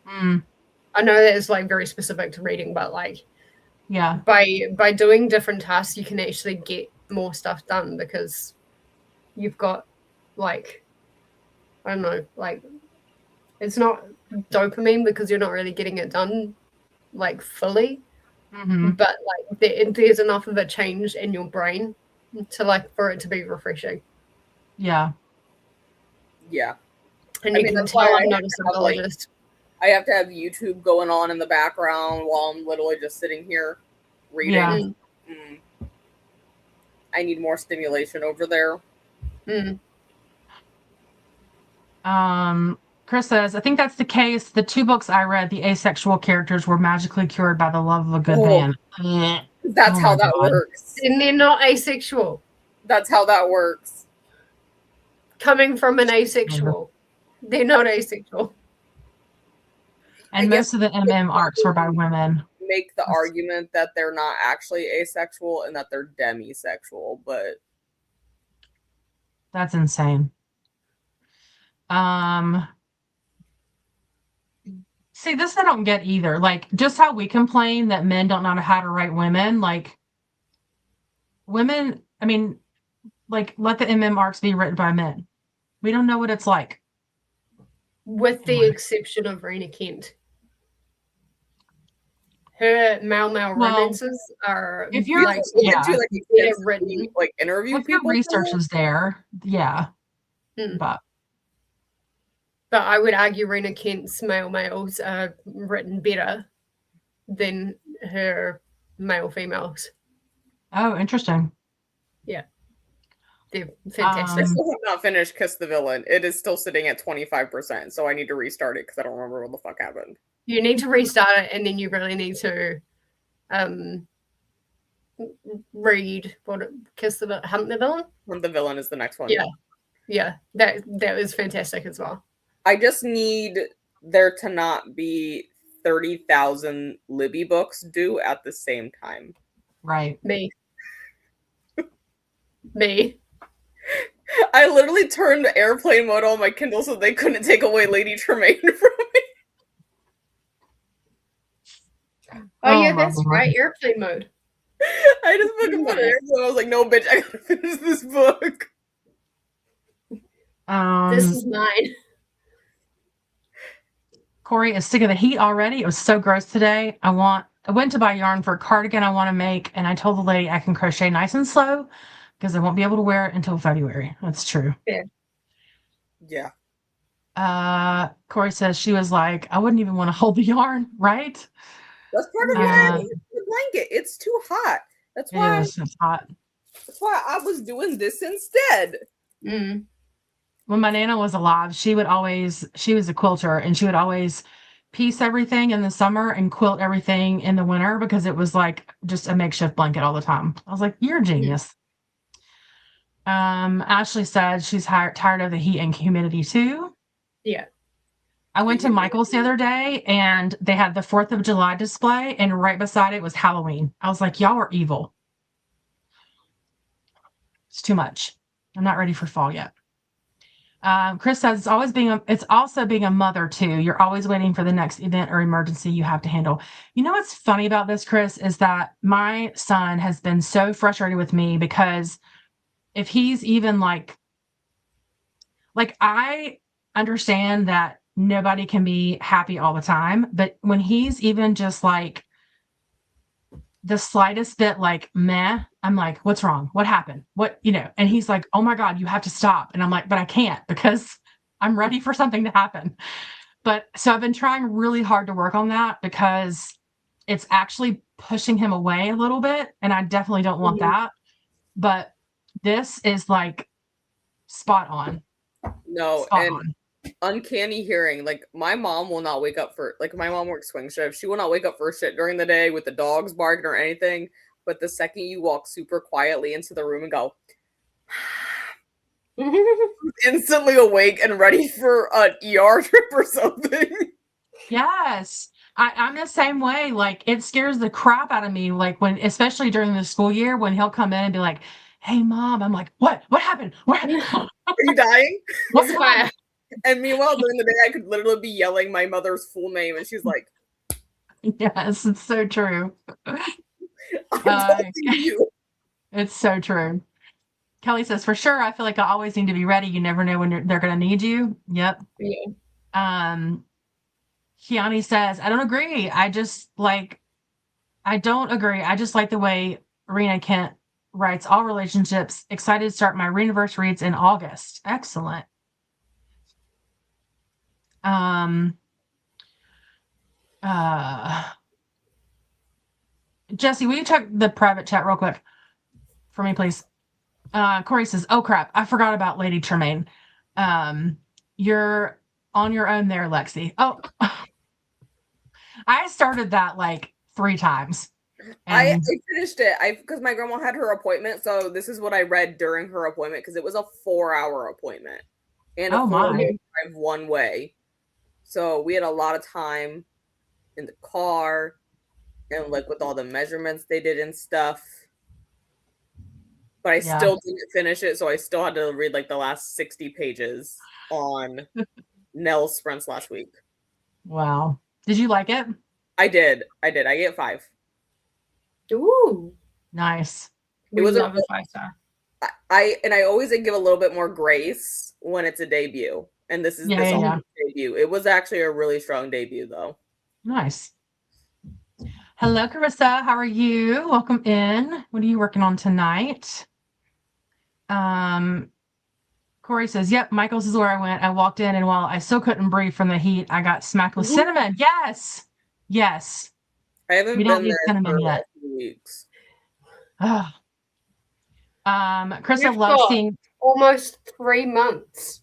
Mm. I know that is like very specific to reading, but like by doing different tasks, you can actually get more stuff done because you've got like, I don't know, like it's not dopamine because you're not really getting it done like fully, but like there's enough of a change in your brain to like for it to be refreshing. Yeah. And you can tell I'm not a psychologist. I have to have YouTube going on in the background while I'm literally just sitting here reading. Yeah. I need more stimulation over there. Chris says, I think that's the case. The 2 books I read, the asexual characters were magically cured by the love of a good man. That's how that works. And they're not asexual. That's how that works. Coming from an asexual. They're not asexual. And most of the arcs were by women. Make the argument that they're not actually asexual and that they're demisexual, but that's insane. See, this I don't get either. Like, just how we complain that men don't know how to write women, like women, I mean, like let the arcs be written by men. We don't know what it's like. With the exception of Rena Kent. Her male romances are if you're like written like interview if your research is there, but I would argue Rena Kent's males are written better than her male females. Oh, interesting. Yeah, they're fantastic. I still have not finished Kiss the Villain. It is still sitting at 25%, so I need to restart it because I don't remember what the fuck happened. You need to restart it, and then you really need to read Kiss the Hunt the Villain. Hunt the Villain is the next one. Yeah, that was fantastic as well. I just need there to not be 30,000 Libby books due at the same time. Right. Me. I literally turned airplane mode on my Kindle so they couldn't take away Lady Tremaine from me. Oh yeah, that's right. Airplane mode. I just fucking put airplane mode. I was like, no, bitch, I gotta finish this book. This is mine. Corey is sick of the heat already. It was so gross today. I went to buy yarn for a cardigan I want to make, and I told the lady I can crochet nice and slow because I won't be able to wear it until February. That's true. Yeah. Corey says she was like, I wouldn't even want to hold the yarn, right? That's part of the blanket. It's too hot. That's why it's hot. That's why I was doing this instead. When my Nana was alive, she was a quilter, and she would always piece everything in the summer and quilt everything in the winter because it was like just a makeshift blanket all the time. I was like, you're a genius. Ashley said she's tired of the heat and humidity too. Yeah. I went to Michael's the other day and they had the 4th of July display, and right beside it was Halloween. I was like, y'all are evil. It's too much. I'm not ready for fall yet. Chris says it's also being a mother too. You're always waiting for the next event or emergency you have to handle. You know what's funny about this, Chris, is that my son has been so frustrated with me because if he's even like I understand that nobody can be happy all the time, but when he's even just like the slightest bit like meh, I'm like, what's wrong? What happened? And he's like, oh my God, you have to stop. And I'm like, but I can't because I'm ready for something to happen. But so I've been trying really hard to work on that because it's actually pushing him away a little bit. And I definitely don't want that. But this is like spot on. No, Spot and on. uncanny hearing. Like my mom will not wake up for my mom works swing shift. She will not wake up for shit during the day with the dogs barking or anything. But the second you walk super quietly into the room and go, instantly awake and ready for an ER trip or something. Yes. I'm the same way. Like it scares the crap out of me. Like especially during the school year, when he'll come in and be like, hey mom, I'm like, what happened? What happened? Are you dying? What's going on? And meanwhile, during the day, I could literally be yelling my mother's full name, and she's like, yes, it's so true. I'm talking to you. It's so true. Kelly says, for sure, I feel like I always need to be ready. You never know when they're going to need you. Yep. Yeah. Kiani says, I don't agree. I don't agree. I just like the way Rena Kent writes all relationships. Excited to start my readverse reads in August. Excellent. Jessi, will you check the private chat real quick for me, please? Corey says, oh crap, I forgot about Lady Tremaine. You're on your own there, Lexi. Oh, I started that like 3 times. I finished it. Because my grandma had her appointment, so this is what I read during her appointment because it was a 4-hour appointment and a 4-hour drive one way. So we had a lot of time in the car and like with all the measurements they did and stuff. But I still didn't finish it, so I still had to read like the last 60 pages on Nell's sprints last week. Wow. Did you like it? I did. I get 5. Ooh. Nice. We love a 5-star. I always give a little bit more grace when it's a debut. And this is debut. It was actually a really strong debut though. Nice. Hello, Carissa. How are you? Welcome in. What are you working on tonight? Corey says, yep, Michael's is where I went. I walked in, and while I still couldn't breathe from the heat, I got smacked with cinnamon. Yes. Yes. I haven't we don't need cinnamon yet. Weeks. Carissa loves seeing almost 3 months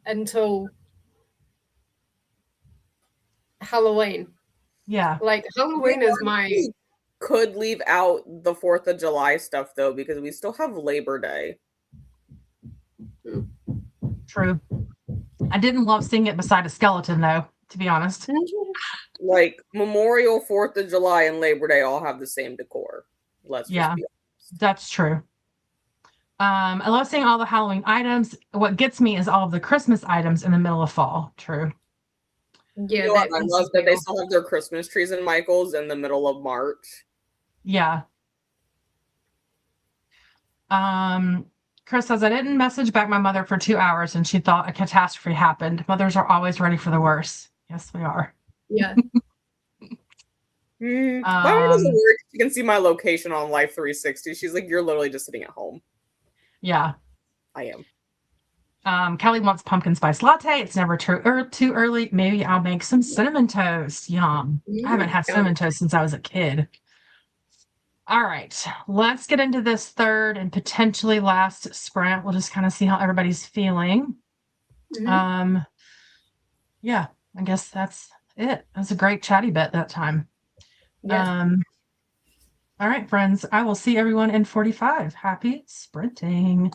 until Halloween. Yeah. Like Halloween is my could leave out the 4th of July stuff though, because we still have Labor Day. True. I didn't love seeing it beside a skeleton though, to be honest. Like Memorial, 4th of July, and Labor Day all have the same decor. Let's just be honest. That's true. I love seeing all the Halloween items. What gets me is all of the Christmas items in the middle of fall. True. Yeah, I love that they still have their Christmas trees in Michael's in the middle of March. Yeah. Chris says, I didn't message back my mother for 2 hours and she thought a catastrophe happened. Mothers are always ready for the worst. Yes, we are. Yeah. My mom doesn't worry. She can see my location on Life 360. She's like, you're literally just sitting at home. Yeah. I am. Kelly wants pumpkin spice latte. It's never too early. Maybe I'll make some cinnamon toast. Yum. I haven't had cinnamon toast since I was a kid. All right. Let's get into this third and potentially last sprint. We'll just kind of see how everybody's feeling. Yeah, I guess that's it. That's a great chatty bit that time. Yeah. All right, friends. I will see everyone in 45. Happy sprinting.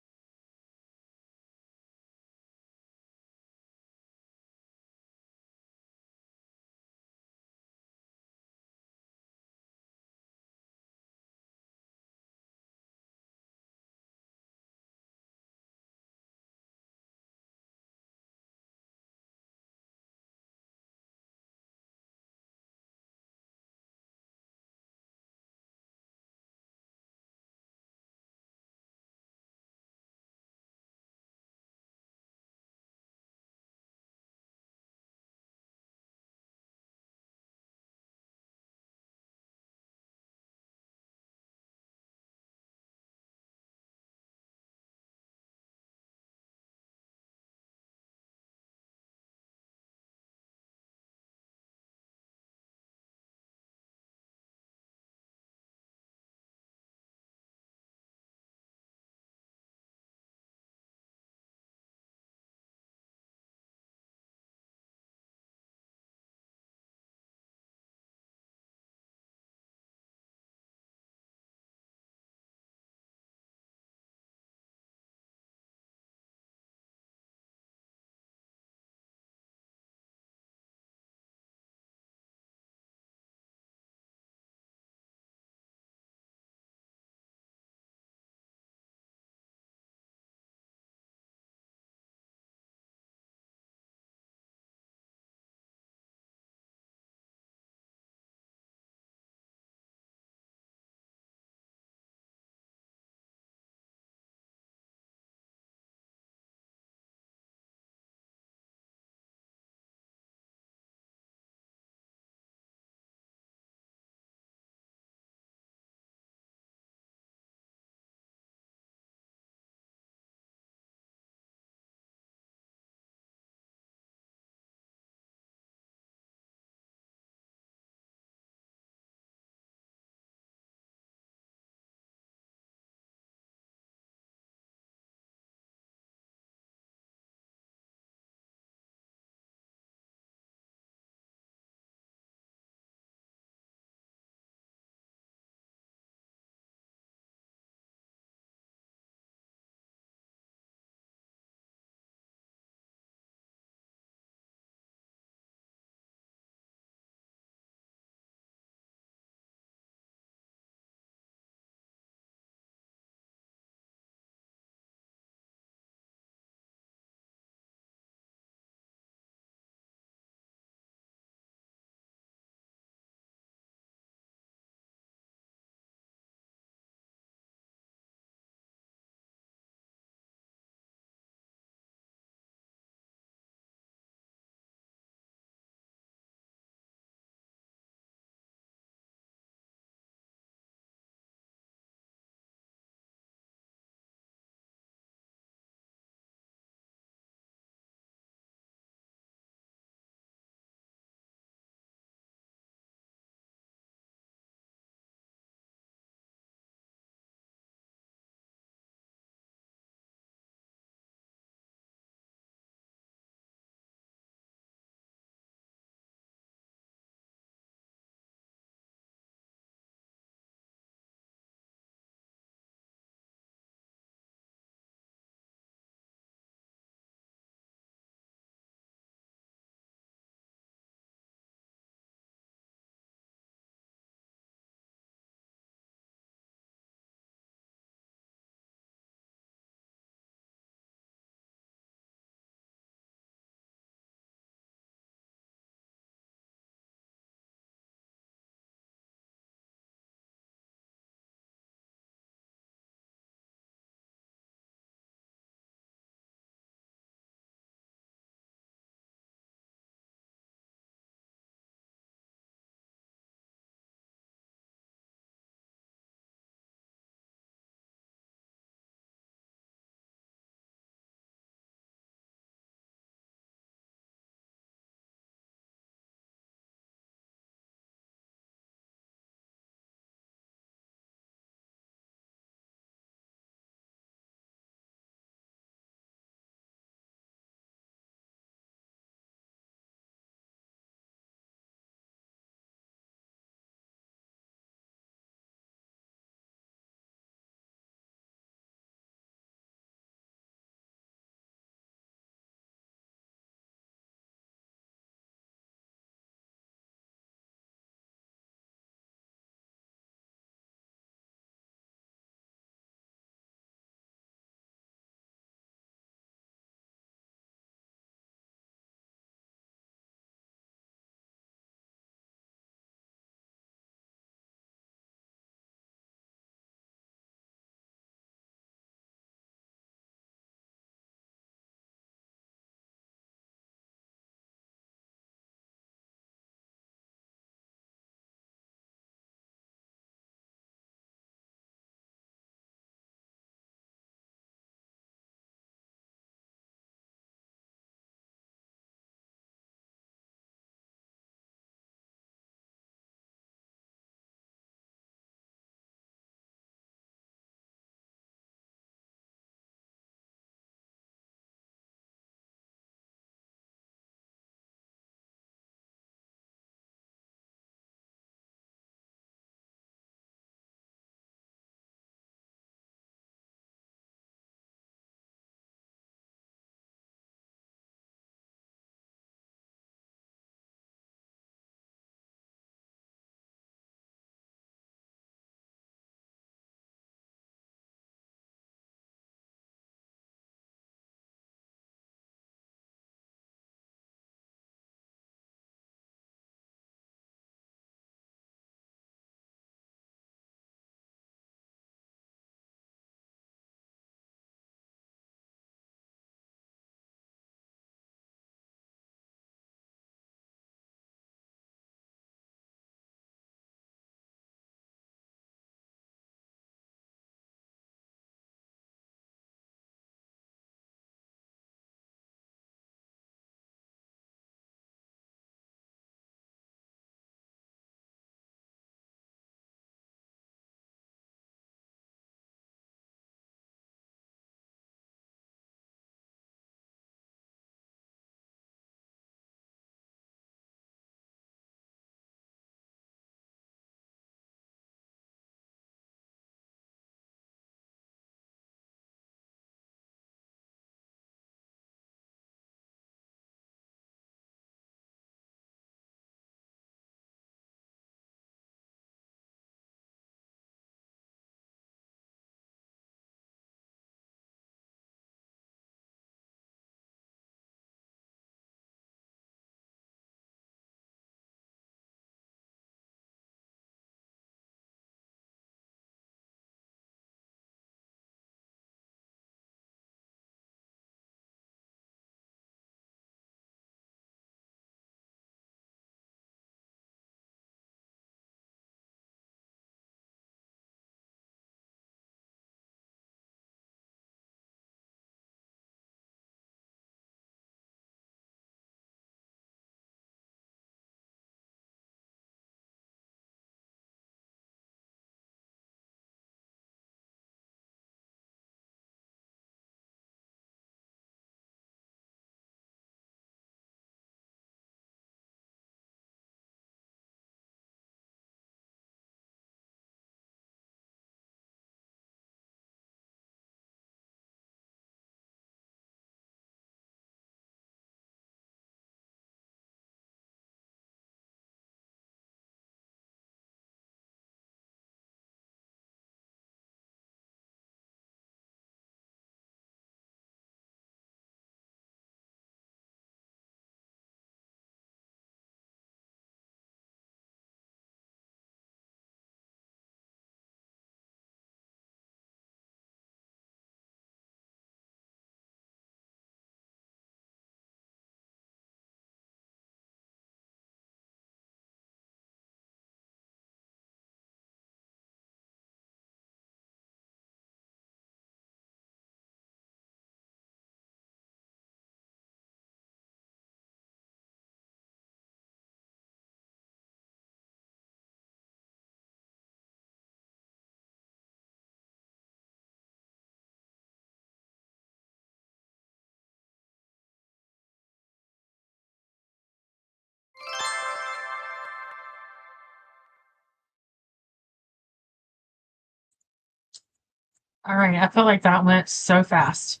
All right. I feel like that went so fast.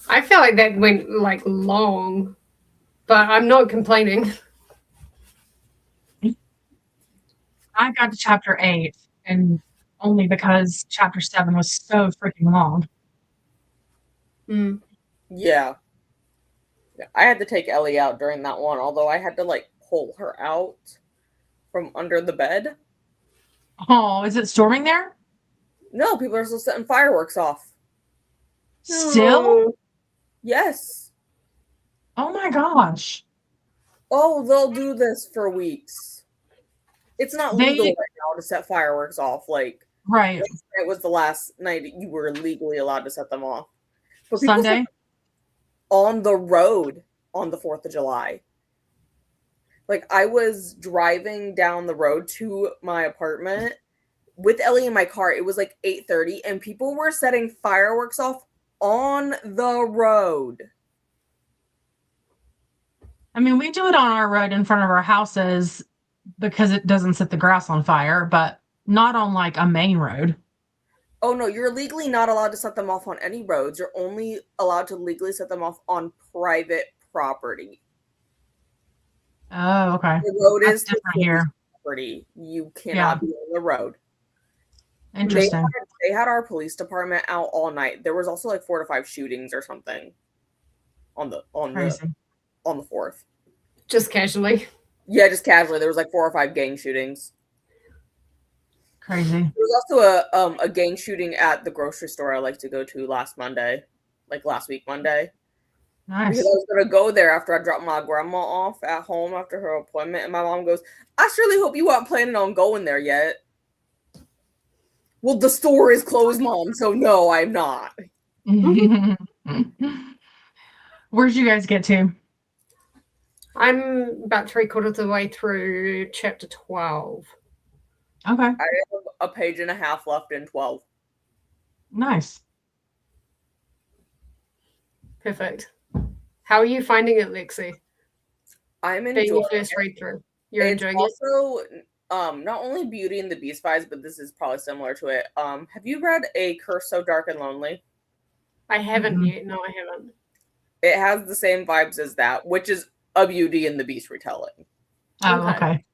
I feel like that went like long, but I'm not complaining. I got to chapter 8, and only because chapter 7 was so freaking long. Yeah. I had to take Ellie out during that one, although I had to like pull her out from under the bed. Oh, is it storming there? No, people are still setting fireworks off. Still? Yes. Oh my gosh. Oh, they'll do this for weeks. It's not legal right now to set fireworks off. Like, right. It was the last night you were legally allowed to set them off. But Sunday? On the road on the 4th of July. Like, I was driving down the road to my apartment with Ellie in my car. It was like 8:30, and people were setting fireworks off on the road. I mean, we do it on our road in front of our houses because it doesn't set the grass on fire, but not on like a main road. Oh no, you're legally not allowed to set them off on any roads. You're only allowed to legally set them off on private property. Oh, okay. The road That's is different here. Property. You cannot be on the road. Interesting. They had our police department out all night. There was also like 4 to 5 shootings or something on the 4th. Just casually. Yeah, just casually. There was like 4 or 5 gang shootings. Crazy. There was also a gang shooting at the grocery store I like to go to last week Monday. Nice. Because I was gonna go there after I dropped my grandma off at home after her appointment, and my mom goes, "I surely hope you weren't planning on going there yet." Well, the store is closed, Mom, so no, I'm not. Where'd you guys get to? I'm about 3/4 of the way through chapter 12. Okay. I have a page and a half left in 12. Nice. Perfect. How are you finding it, Lexi? I'm enjoying your first read through. You're enjoying it? Also, not only Beauty and the Beast vibes, but this is probably similar to it. Have you read A Curse So Dark and Lonely? I haven't yet. No, I haven't. It has the same vibes as that, which is a Beauty and the Beast retelling. Oh, okay.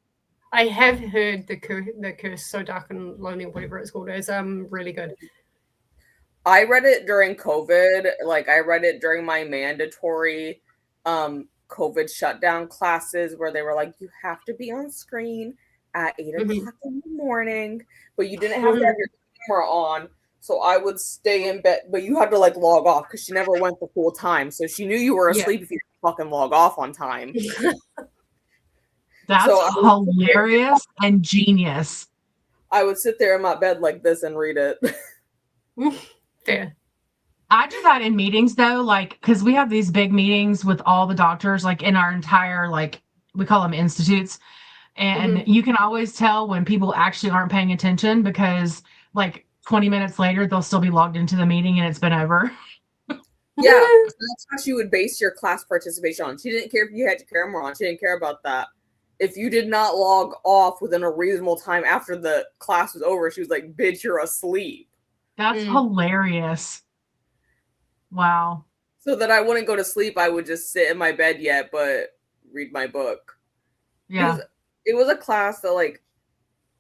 I have heard the Curse So Dark and Lonely, whatever it's called, is really good. I read it during COVID. Like, I read it during my mandatory COVID shutdown classes where they were like, you have to be on screen at 8 o'clock in the morning, but you didn't have to have your camera on. So I would stay in bed, but you had to like log off because she never went the full time. So she knew you were asleep if you fucking log off on time. That's hilarious and genius. I would sit there in my bed like this and read it. Fair. I do that in meetings though, like, because we have these big meetings with all the doctors, like in our entire, like, we call them institutes. And you can always tell when people actually aren't paying attention because like 20 minutes later, they'll still be logged into the meeting and it's been over. Yeah, that's how she would base your class participation on. She didn't care if you had your camera on. She didn't care about that. If you did not log off within a reasonable time after the class was over, she was like, bitch, you're asleep. That's hilarious. Wow. So that I wouldn't go to sleep, I would just sit in my bed but read my book. Yeah. It was a class that like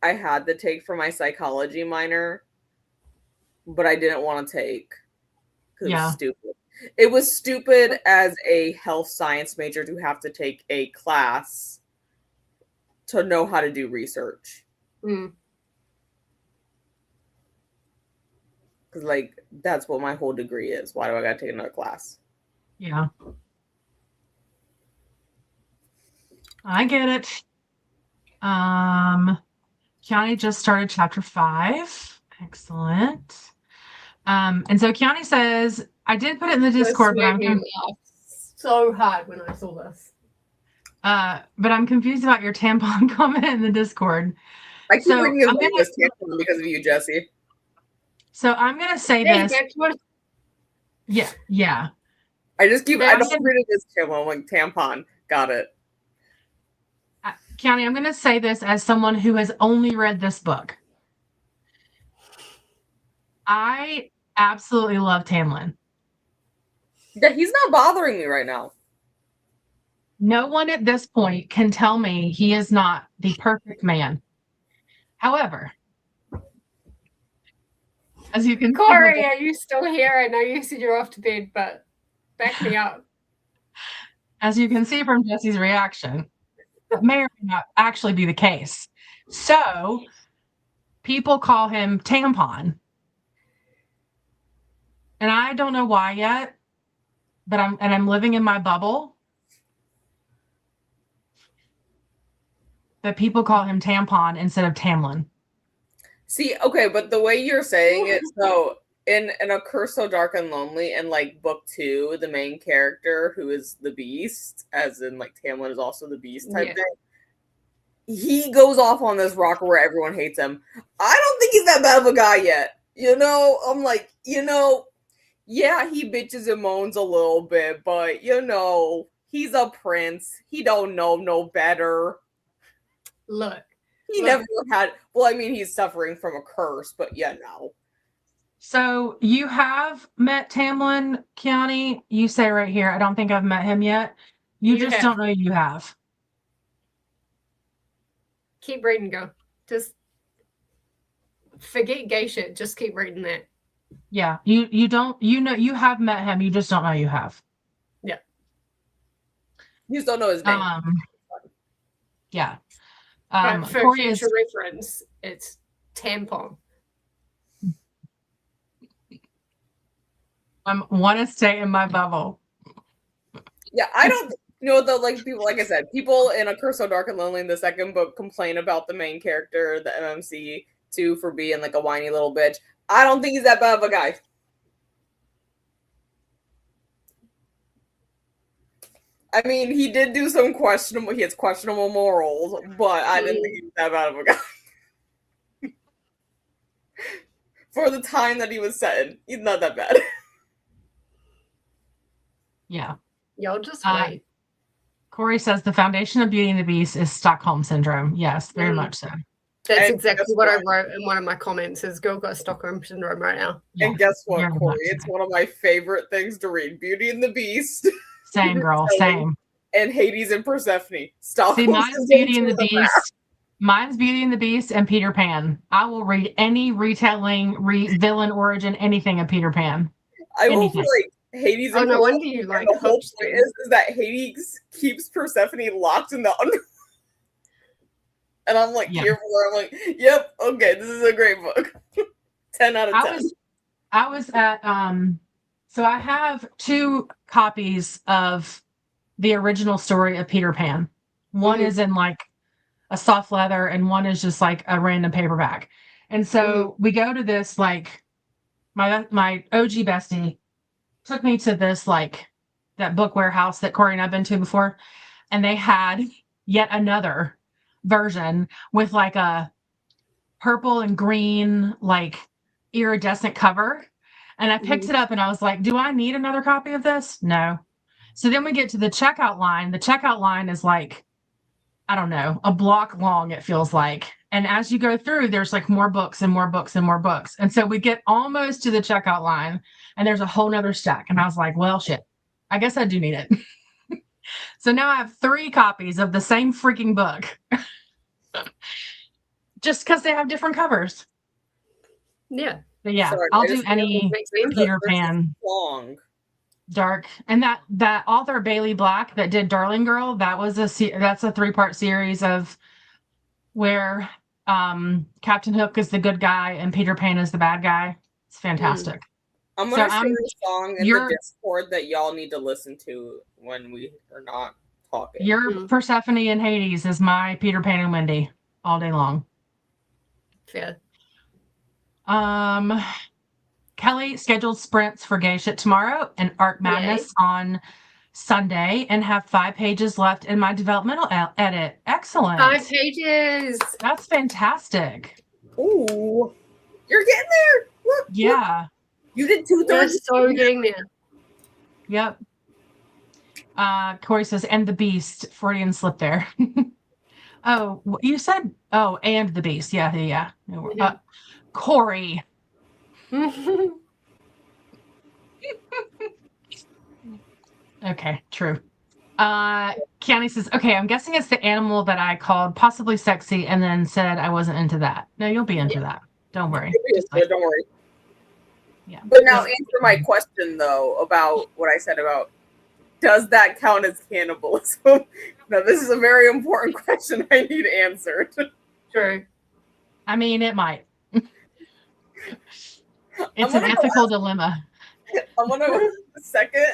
I had to take for my psychology minor, but I didn't want to take because it was stupid. It was stupid as a health science major to have to take a class to know how to do research. Because like that's what my whole degree is. Why do I gotta take another class? Yeah. I get it. Kiani just started chapter 5. Excellent. And so Kiani says, I did put it in the Discord, but I'm so hard when I saw this. But I'm confused about your tampon comment in the Discord. I keep bringing up this tampon because of you, Jessi. So I'm gonna say this. Yeah. I don't read this tampon. I'm like tampon. Got it. Kiani, I'm going to say this as someone who has only read this book. I absolutely love Tamlin. Yeah, he's not bothering me right now. No one at this point can tell me he is not the perfect man. However, as you can Corey, are you still here? I know you said you're off to bed, but back me up. As you can see from Jessi's reaction, that may or may not actually be the case. So people call him Tampon. And I don't know why yet, but I'm living in my bubble. But people call him Tampon instead of Tamlin. See, okay, but the way you're saying it, so in A Curse So Dark and Lonely, in like book 2, the main character who is the Beast, as in like Tamlin is also the Beast type thing, he goes off on this rocker where everyone hates him. I don't think he's that bad of a guy yet. You know, I'm like, yeah, he bitches and moans a little bit, but he's a prince. He don't know no better. Look. He never had, well, I mean, he's suffering from a curse, but yeah, no. So you have met Tamlin, Keani. You say right here, I don't think I've met him yet. You just don't know you have. Keep reading, go. Just forget gay shit. Just keep reading that. Yeah, you don't, you have met him. You just don't know you have. Yeah. You just don't know his name. Yeah. But for future reference, it's Tampon. I want to stay in my bubble. Yeah, I don't people, like I said, people in A Curse So Dark and Lonely in the second book complain about the main character, the MMC, too, for being like a whiny little bitch. I don't think he's that bad of a guy. I mean, he did do some he has questionable morals, but I didn't think he was that bad of a guy. For the time that he was set in, he's not that bad. Yeah. Y'all just wait. Corey says the foundation of Beauty and the Beast is Stockholm Syndrome. Yes, very much so. That's exactly what I wrote in one of my comments is girl got Stockholm Syndrome right now. Yeah. And guess what, Corey? It's one of my favorite things to read. Beauty and the Beast. Same, girl. Same. And Hades and Persephone. Stockholm. See, mine's Beauty and the Beast. Mine's Beauty and the Beast and Peter Pan. I will read any retelling, villain origin, anything of Peter Pan. I will like Hades. Oh, no wonder you like the whole point is that Hades keeps Persephone locked in the under. And I'm like, here for I'm like, yep, okay, this is a great book. 10 out of 10. I was at so I have 2 copies of the original story of Peter Pan. One is in like a soft leather and one is just like a random paperback. And so we go to this, like my OG bestie took me to this, like that book warehouse that Corey and I've been to before. And they had yet another version with like a purple and green, like iridescent cover. And I picked it up and I was like, do I need another copy of this? No. So then we get to the checkout line. The checkout line is like, I don't know, a block long, it feels like. And as you go through, there's like more books and more books and more books. And so we get almost to the checkout line and there's a whole nother stack. And I was like, well, shit, I guess I do need it. So now I have 3 copies of the same freaking book. Just because they have different covers. Yeah. But yeah, sorry, I'll do any Peter Pan. Long. Dark. And that author Bailey Black that did Darling Girl, that's a 3-part series of where Captain Hook is the good guy and Peter Pan is the bad guy. It's fantastic. I'm gonna share a song in the Discord that y'all need to listen to when we are not talking. Your Persephone and Hades is my Peter Pan and Wendy all day long. Yeah. Kelly scheduled sprints for Gay Shit tomorrow and Art Madness on Sunday and have 5 pages left in my developmental edit. Excellent. 5 pages. That's fantastic. Ooh. You're getting there. Look. Yeah. Look. You did 2/3. You're so getting there. Yep. Corey says, and the Beast. Freudian slip there. Oh, you said, and the Beast. Yeah. Corey. Okay, true. Keanu says, okay, I'm guessing it's the animal that I called possibly sexy and then said I wasn't into that. No, you'll be into that. Don't worry. Don't worry. Yeah. But now answer my question, though, about what I said about does that count as cannibalism? Now, this is a very important question I need answered. True. I mean, it might. It's an ethical dilemma. I'm gonna the second.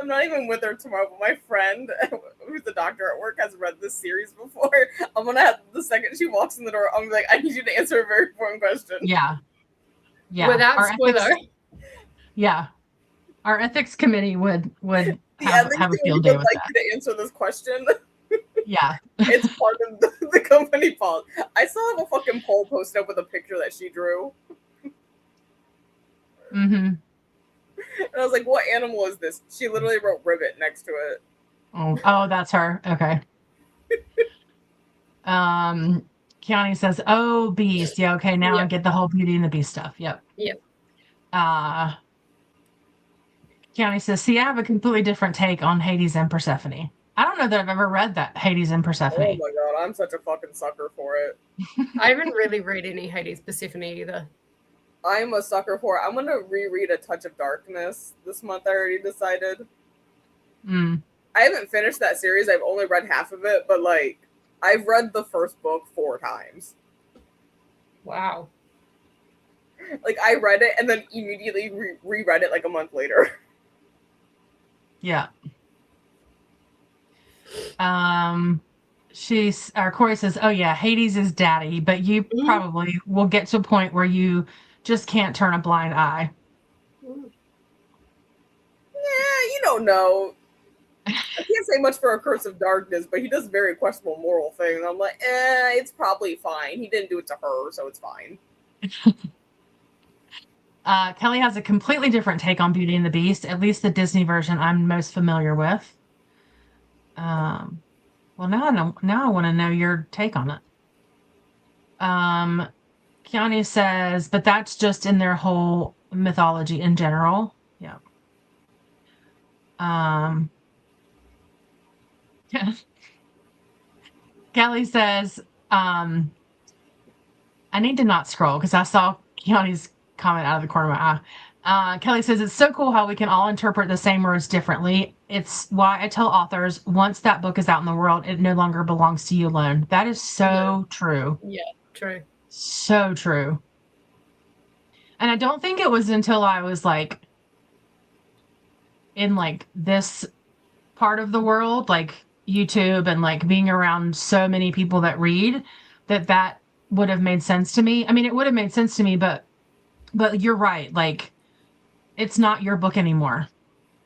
I'm not even with her tomorrow, but my friend, who's a doctor at work, has read this series before. I'm gonna have the second she walks in the door, I'm like, I need you to answer a very important question. Yeah. Yeah. Without spoiler. Yeah. Our ethics committee would have a field day with that. You to answer this question. Yeah. It's part of the company policy. I still have a fucking poll posted up with a picture that she drew. Mm-hmm. And I was like, what animal is this? She literally wrote ribbit next to it. Oh, that's her. Okay. Keanu says, oh, beast. Yeah, okay, now I get the whole Beauty and the Beast stuff. Yep. Keanu says, see, I have a completely different take on Hades and Persephone. I don't know that I've ever read that Hades and Persephone. Oh my god, I'm such a fucking sucker for it. I haven't really read any Hades Persephone either. I'm a sucker for it. I'm gonna reread A Touch of Darkness this month. I already decided. I haven't finished that series. I've only read half of it, but like I've read the first book 4 times. Wow. Like I read it and then immediately reread it like a month later. Yeah. Corey says, oh yeah, Hades is daddy, but you probably will get to a point where you just can't turn a blind eye. Yeah, you don't know. I can't say much for A Curse of Darkness, but he does very questionable moral things. I'm like, it's probably fine. He didn't do it to her, so it's fine. Kelly has a completely different take on Beauty and the Beast, at least the Disney version I'm most familiar with. Well, now I want to know your take on it. Keanu says, but that's just in their whole mythology in general. Yeah. Kelly says, I need to not scroll because I saw Keanu's comment out of the corner of my eye. Kelly says, it's so cool how we can all interpret the same words differently. It's why I tell authors, once that book is out in the world, it no longer belongs to you alone. That is so true. Yeah, true. So true. And I don't think it was until I was like in like this part of the world, like YouTube and like being around so many people that read, that would have made sense to me. I mean, it would have made sense to me, but you're right. Like, it's not your book anymore,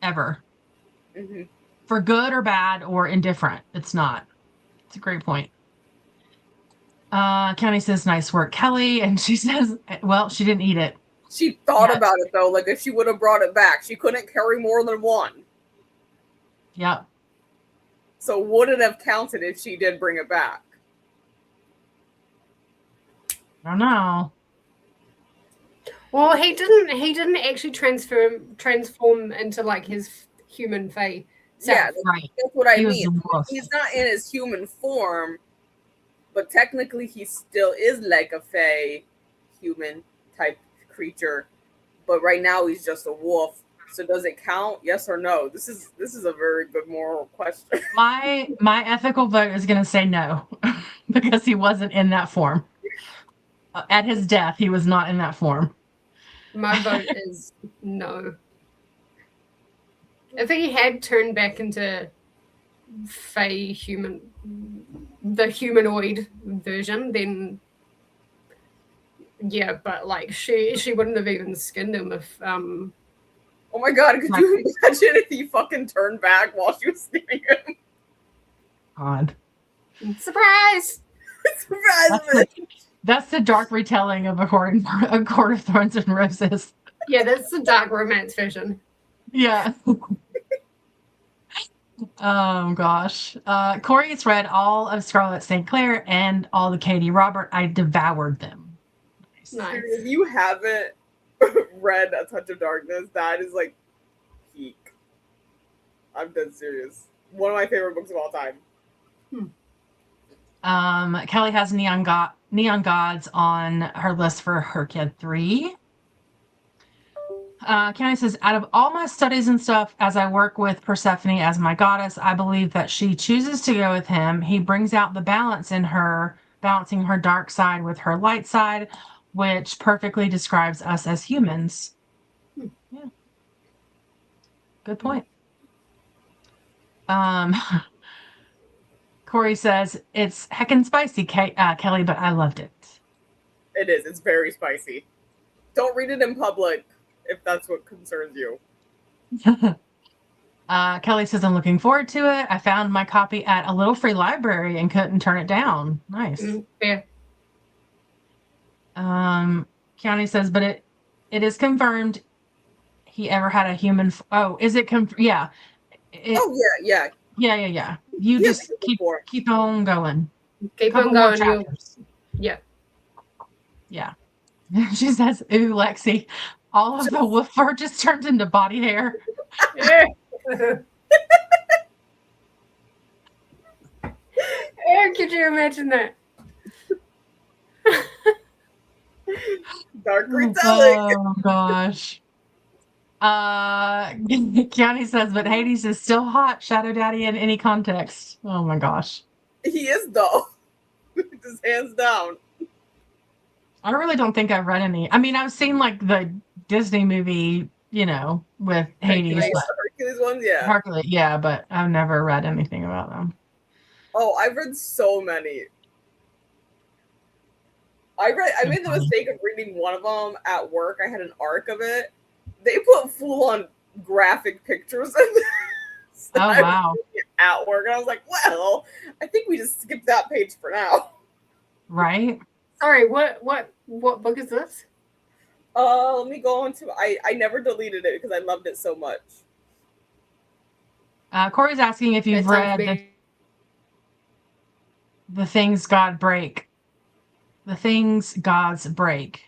ever. Mm-hmm. For good or bad or indifferent, it's not. It's a great point. County says, nice work, Kelly. And she says, well, she didn't eat it. She thought about it, though. Like, if she would have brought it back, she couldn't carry more than one. Yep. So would it have counted if she did bring it back? I don't know. Well, he didn't actually transform into like his human fae self. Yeah, right. That's what I mean. He's not in his human form, but technically he still is like a fae human type creature. But right now he's just a wolf. So does it count? Yes or no? This is a very good moral question. My ethical vote is going to say no because he wasn't in that form. At his death, he was not in that form. My vote is no. If he had turned back into fae human, the humanoid version, then yeah, but like she wouldn't have even skinned him if Oh my god, could you imagine if he fucking turned back while she was skinning him? God. Surprise! Surprise! That's the dark retelling of A Court of Thorns and Roses. Yeah, that's the dark romance version. Yeah. Oh, gosh. Corey's read all of Scarlet St. Clair and all the Katie Robert. I devoured them. Nice. If you haven't, read A Touch of Darkness. That is like peak. I'm dead serious. One of my favorite books of all time. Kelly has Neon Gods on her list for her kid 3. County says, out of all my studies and stuff, as I work with Persephone as my goddess, I believe that she chooses to go with him. He brings out the balance in her, balancing her dark side with her light side, which perfectly describes us as humans. Yeah. Good point. Corey says, it's heckin' spicy, Kelly, but I loved it. It is. It's very spicy. Don't read it in public if that's what concerns you. Kelly says, I'm looking forward to it. I found my copy at a little free library and couldn't turn it down. Nice. Yeah. County says, but it is confirmed he ever had a human. Is it yeah. Yeah. You just keep on going. Keep on going. Yeah. She says, ooh, Lexi, all of the wolf fur just turned into body hair. Could you imagine that? Dark retelling. Oh gosh. Keanu says, but Hades is still hot, Shadow Daddy, in any context. Oh my gosh. He is though. Just hands down. I really don't think I've read any. I mean, I've seen like the Disney movie, with Hades. Hercules ones, yeah. Hercules, yeah, but I've never read anything about them. Oh, I've read so many. I made the mistake of reading one of them at work. I had an arc of it. They put full-on graphic pictures in this. Oh, wow. At work. And I was like, well, I think we just skip that page for now. Right? Sorry, what book is this? Let me go on to I never deleted it because I loved it so much. Corey's asking if you've read The Things God Break. The Things Gods Break.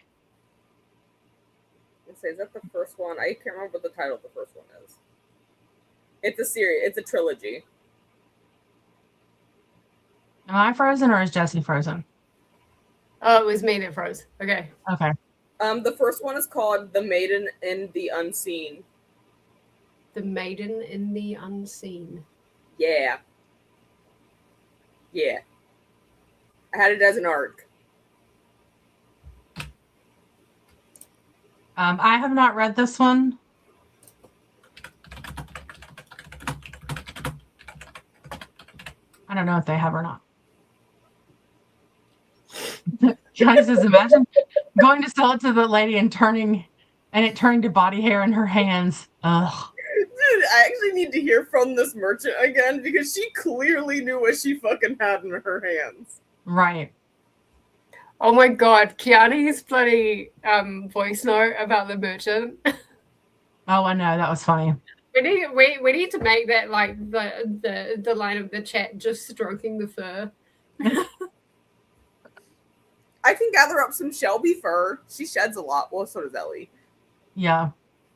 Is that the first one? I can't remember what the title of the first one is. It's a series. It's a trilogy. Am I frozen or is Jessi frozen? Oh, it was me that froze. Okay. The first one is called The Maiden in the Unseen. The Maiden in the Unseen. Yeah. I had it as an arc. I have not read this one. I don't know if they have or not. Johnny says, imagine going to sell it to the lady and it turning to body hair in her hands. Ugh. Dude, I actually need to hear from this merchant again because she clearly knew what she fucking had in her hands. Right. Oh my god, Keanu's bloody voice note about the merchant. Oh, I know, that was funny. We need to make that like the line of the chat, just stroking the fur. I can gather up some Shelby fur. She sheds a lot. Well, so does Ellie. Yeah.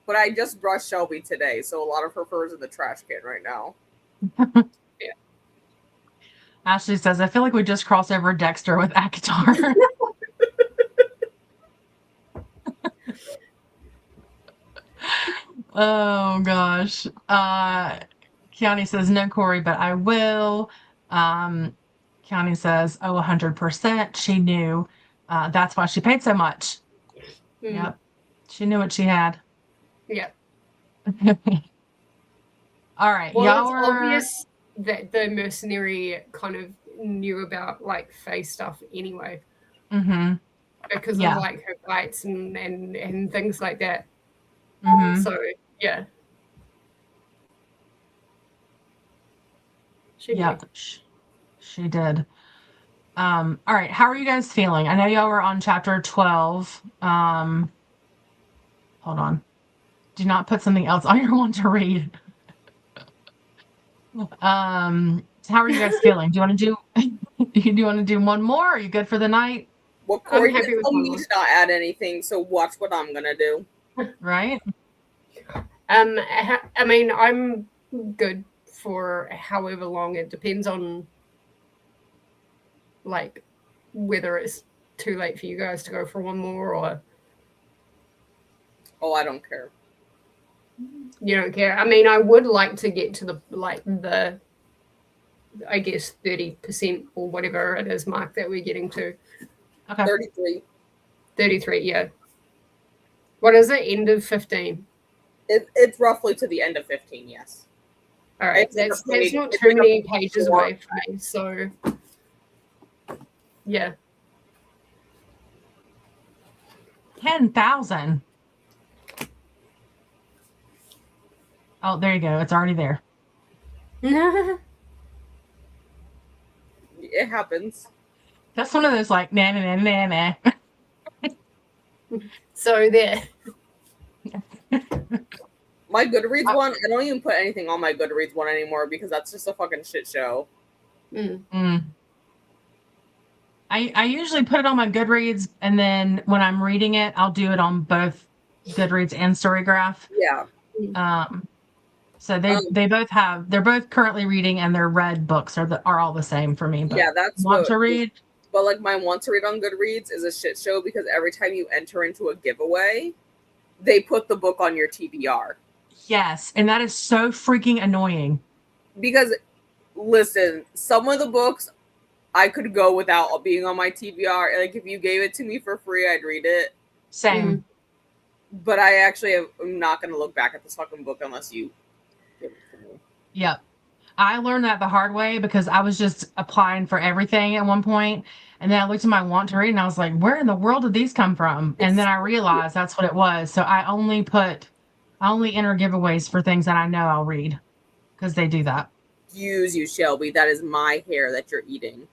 But I just brushed Shelby today, so a lot of her fur is in the trash can right now. Yeah. Ashley says, I feel like we just crossed over Dexter with ACOTAR. Oh, gosh. Keanu says, no, Corey, but I will. Keanu says, 100%. She knew. That's why she paid so much. Yep. She knew what she had. Yep. All right. Well, it's obvious that the mercenary kind of knew about like Fae stuff anyway. Mm-hmm. Because of like her bites and things like that. Mm-hmm. So yeah. She did. All right. How are you guys feeling? I know y'all were on chapter 12. Hold on. Do not put something else on your one to read. How are you guys feeling? Do you want to do one more? Are you good for the night? Well, I'm Corey happy did with tell my me one. to not add anything, so watch what I'm gonna do. Right? I mean, I'm good for however long. It depends on like whether it's too late for you guys to go for one more or Oh, I don't care. you don't care. I mean, I would like to get to the I guess 30% or whatever it is mark that we're getting to. Okay. 33. 33, yeah. What is it? End of 15. It's roughly to the end of 15, yes. All right, It's like that's not it's too like many pages 4. away from me. So, yeah. 10,000. Oh, there you go. It's already there. It happens. That's one of those like nah nah nah nah nah. So there. My Goodreads one, I don't even put anything on my Goodreads one anymore because that's just a fucking shit show. I usually put it on my Goodreads, and then when I'm reading it, I'll do it on both Goodreads and Storygraph. Yeah. So they're both currently reading, and their read books are all the same for me. But Yeah, that's want to read. But like my want to read on Goodreads is a shit show because every time you enter into a giveaway, they put the book on your TBR. Yes, and that is so freaking annoying. Because listen, some of the books I could go without being on my TBR. Like if you gave it to me for free, I'd read it. Same. But I actually am not going to look back at this fucking book unless you give it to me. Yep. I learned that the hard way because I was just applying for everything at one point, and then I looked at my want to read and I was like, where in the world did these come from? And then I realized that's what it was. So I only enter giveaways for things that I know I'll read because they do that. Excuse you, Shelby. That is my hair that you're eating.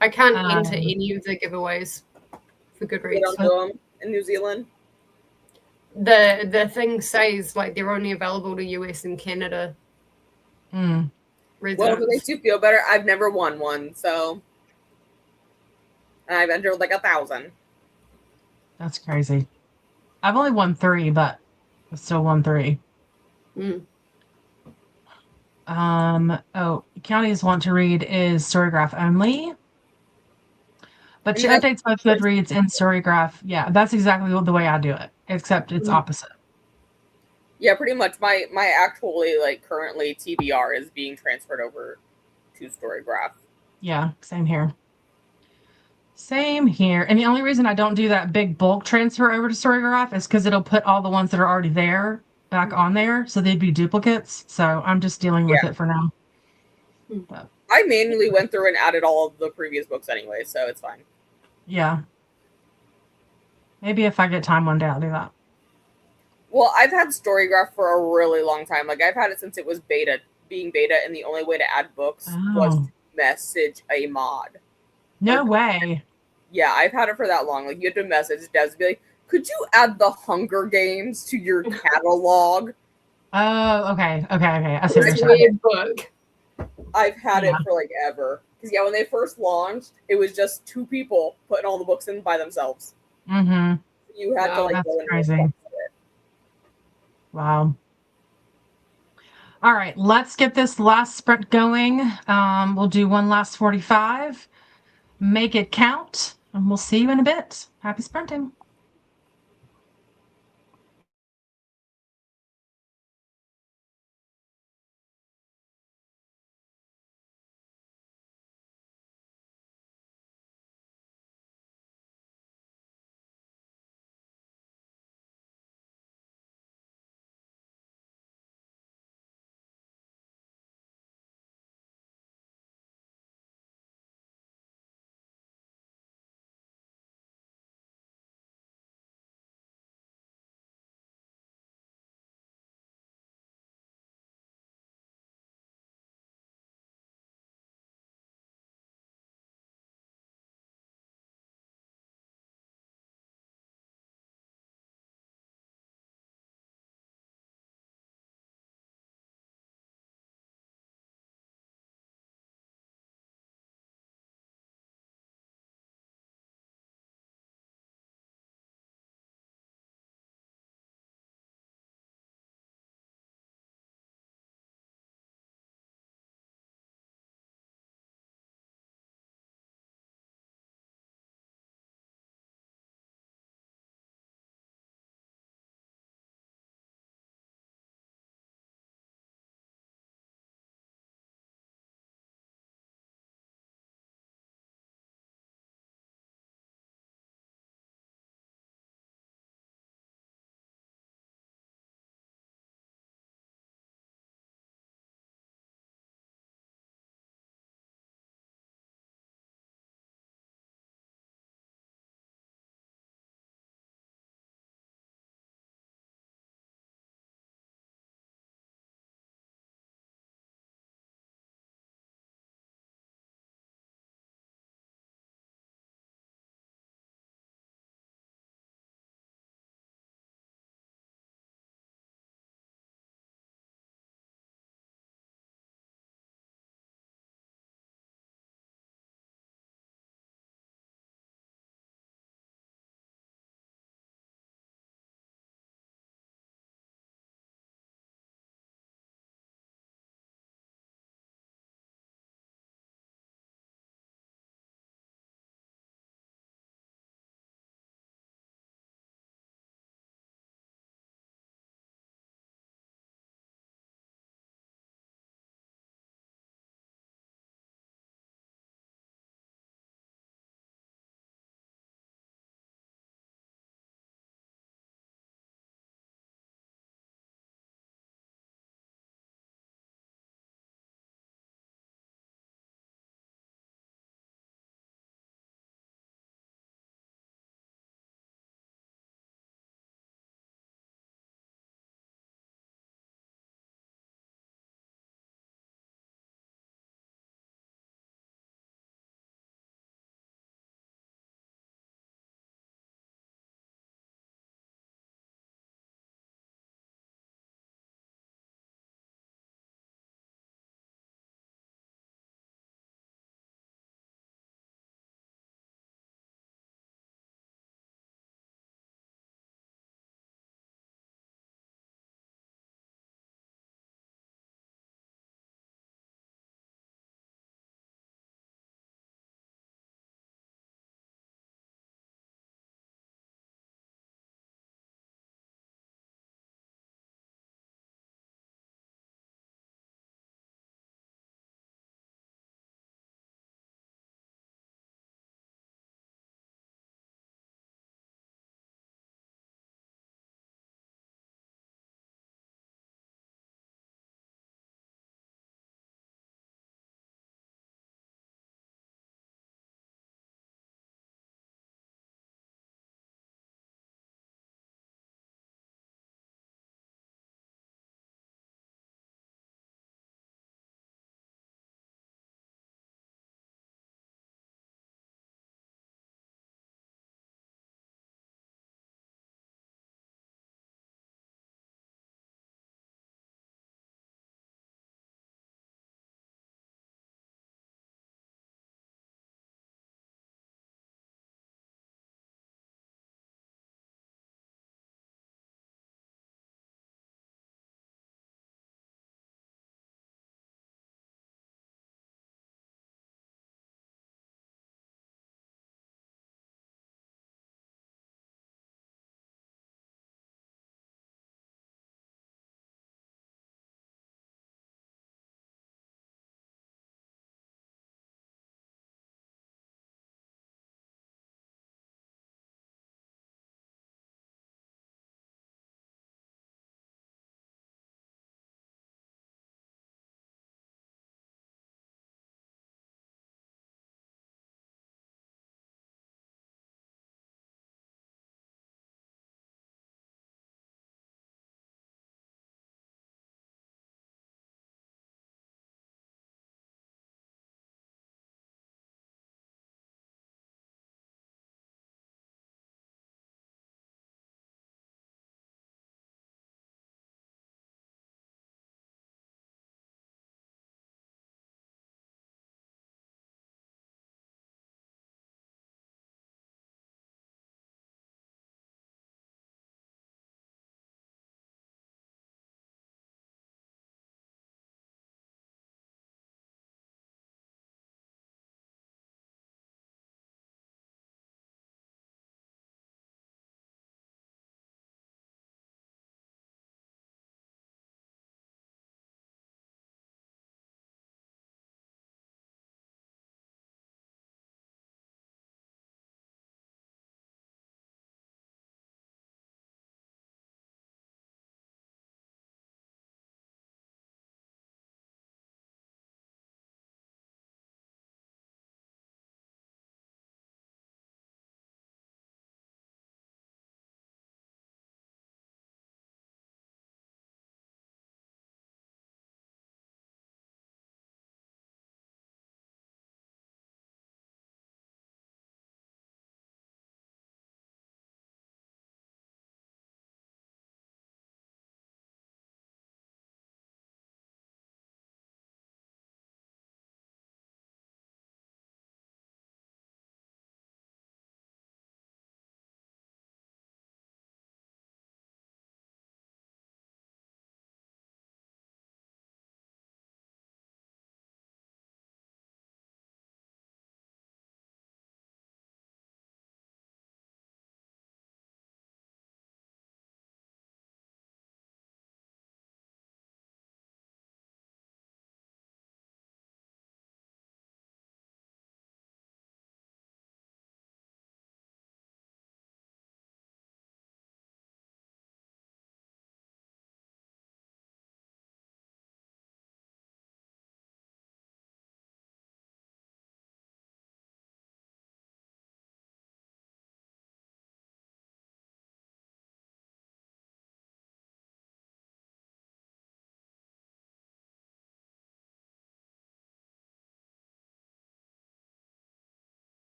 I can't enter any of the giveaways for Goodreads. You don't do them in New Zealand? The thing says like they're only available to US and Canada. Well, if it makes you feel better, I've never won one, so and I've entered like 1,000. That's crazy. I've only won 3, but I still won 3. Counties want to read is Storygraph only. But she updates both Goodreads and Storygraph. Yeah, that's exactly the way I do it, except it's opposite. Yeah, pretty much. My actually like currently TBR is being transferred over to Storygraph. Yeah, same here. Same here. And the only reason I don't do that big bulk transfer over to Storygraph is because it'll put all the ones that are already there back on there, so they'd be duplicates. So I'm just dealing with it for now. But I manually went through and added all of the previous books anyway, so it's fine. Yeah. Maybe if I get time one day, I'll do that. Well, I've had Storygraph for a really long time. Like I've had it since it was being beta, and the only way to add books was to message a mod. No way. Yeah, I've had it for that long. Like you had to message Des to be like, could you add the Hunger Games to your catalog? Oh, okay. I see what you're saying. Book. I've had it for like ever. Because when they first launched, it was just 2 people putting all the books in by themselves. Mm-hmm. You had to like that's go and crazy. it. Wow. All right, let's get this last sprint going. We'll do one last 45. Make it count, and we'll see you in a bit. Happy sprinting.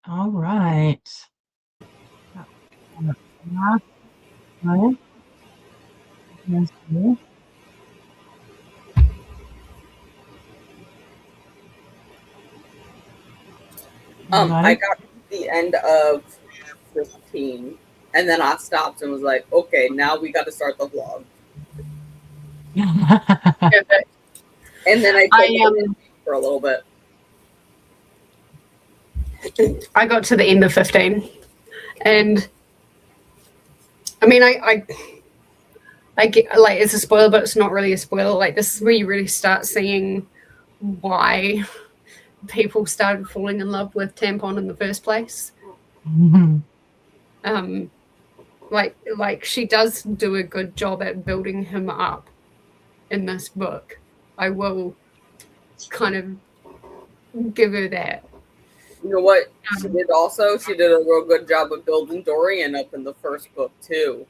All right. I got to the end of 15, and then I stopped and was like, okay, now we got to start the vlog. And then I took for a little bit. I got to the end of 15, and I mean, I get, like, it's a spoiler, but it's not really a spoiler. Like, this is where you really start seeing why people started falling in love with Tampon in the first place. Like she does do a good job at building him up in this book. I will kind of give her that. You know what she did also? She did a real good job of building Dorian up in the first book, too.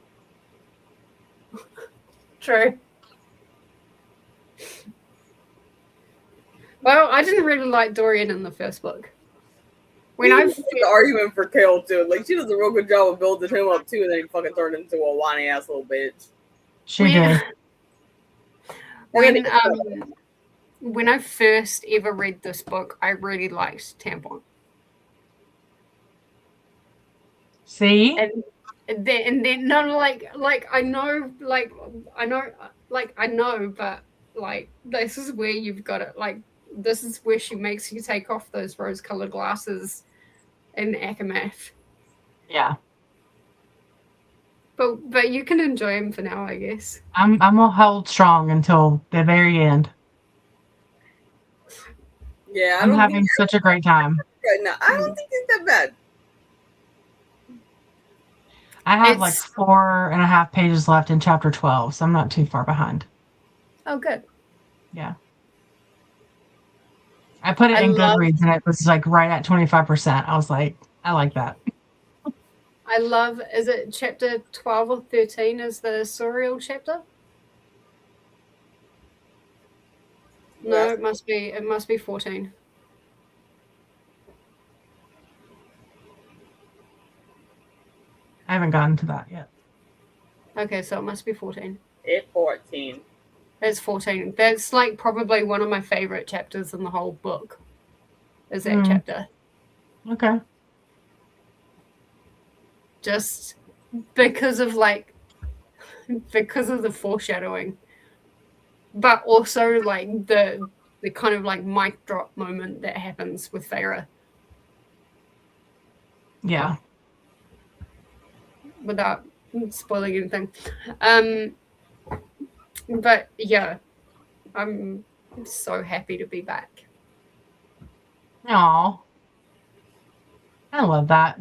True. Well, I didn't really like Dorian in the first book. When I the argument for Kale, too. Like, she does a real good job of building him up, too, and then he fucking turned into a whiny-ass little bitch. She did. When I first ever read this book, I really liked Tampon. See? And then no, like I know, but like this is where you've got it. Like this is where she makes you take off those rose-colored glasses in ACOTAR. Yeah. But you can enjoy him for now, I guess. I'm gonna hold strong until the very end. Yeah, I'm having such a great time. No, I don't think it's that bad. I have like 4.5 pages left in chapter 12, so I'm not too far behind. Oh, good. Yeah. I put it in Goodreads and it was like right at 25%. I was like, I like that. I love, is it chapter 12 or 13 is the Suriel chapter? No, it must be 14. I haven't gotten to that yet. Okay, so it must be 14. It's 14. It's 14. That's like probably one of my favorite chapters in the whole book. Is that chapter. Okay. Just because of the foreshadowing. But also like the kind of like mic drop moment that happens with Feyre. Yeah. Without spoiling anything. But yeah, I'm so happy to be back. Aw. I love that.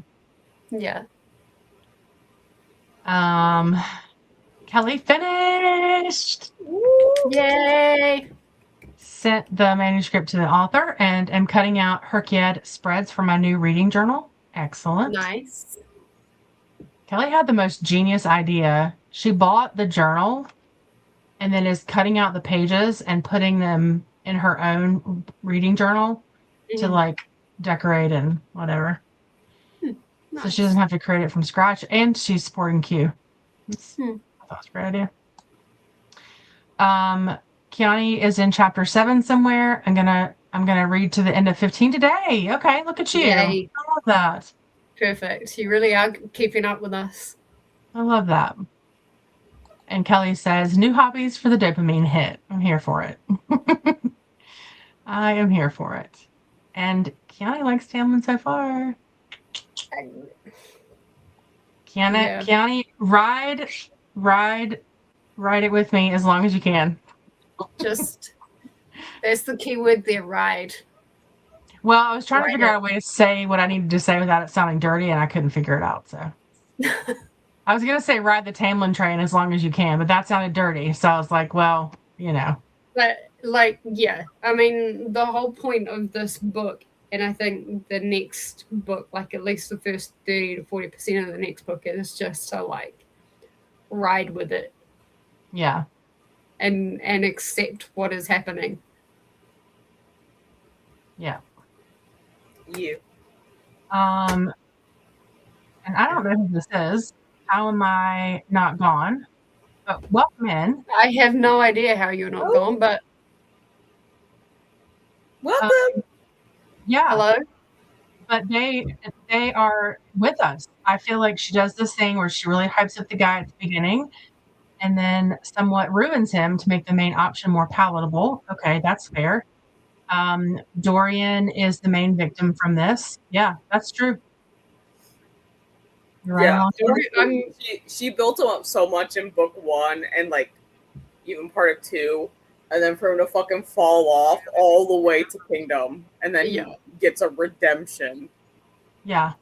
Yeah. Kelly finished. Yay! Sent the manuscript to the author and am cutting out Herkiad spreads for my new reading journal. Excellent. Nice. Kelly had the most genius idea. She bought the journal and then is cutting out the pages and putting them in her own reading journal to like decorate and whatever. Nice. So she doesn't have to create it from scratch, and she's supporting Q. I thought it was a great idea. Kiani is in chapter 7 somewhere. I'm gonna read to the end of 15 today. Okay, look at you. Yay. I love that. Perfect. You really are keeping up with us. I love that. And Kelly says, new hobbies for the dopamine hit. I'm here for it. I am here for it. And Kiani likes Tamlin so far. Kiani, ride it with me as long as you can. Just, that's the key word there, ride. Well, I was trying to figure out a way to say what I needed to say without it sounding dirty, and I couldn't figure it out, so. I was going to say ride the Tamlin train as long as you can, but that sounded dirty, so I was like, well, you know. But, like, yeah. I mean, the whole point of this book, and I think the next book, like at least the first 30 to 40% of the next book is just to, like, ride with it. Yeah. And accept what is happening. Yeah. You. And I don't know who this is. How am I not gone? But welcome in. I have no idea how you're not gone, but welcome. Yeah. Hello. But they are with us. I feel like she does this thing where she really hypes up the guy at the beginning and then somewhat ruins him to make the main option more palatable. Okay, that's fair. Dorian is the main victim from this. Yeah, that's true. You're right. Yeah, she built him up so much in book 1 and like even part of 2, and then for him to fucking fall off all the way to Kingdom, and then he gets a redemption. Yeah,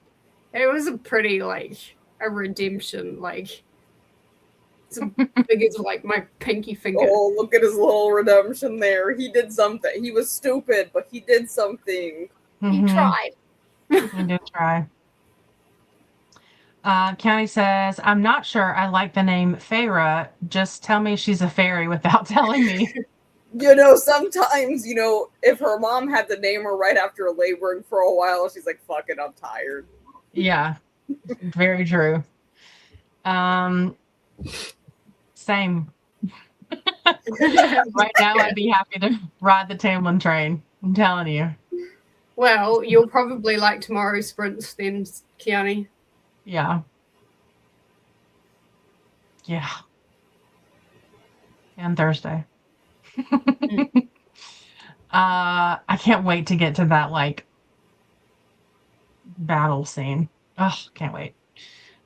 it was a pretty like a redemption, like it's big as like my pinky finger. Oh, look at his little redemption there. He did something. He was stupid, but he did something. He tried. He did try. County says, I'm not sure I like the name Feyre. Just tell me she's a fairy without telling me. Sometimes, if her mom had to name her right after laboring for a while, she's like, fuck it, I'm tired. Yeah, very true. Same. Right now, I'd be happy to ride the Tamlin train. I'm telling you. Well, you'll probably like tomorrow's sprints then, Keani. Yeah. Yeah. And Thursday. I can't wait to get to that like battle scene. Oh, can't wait.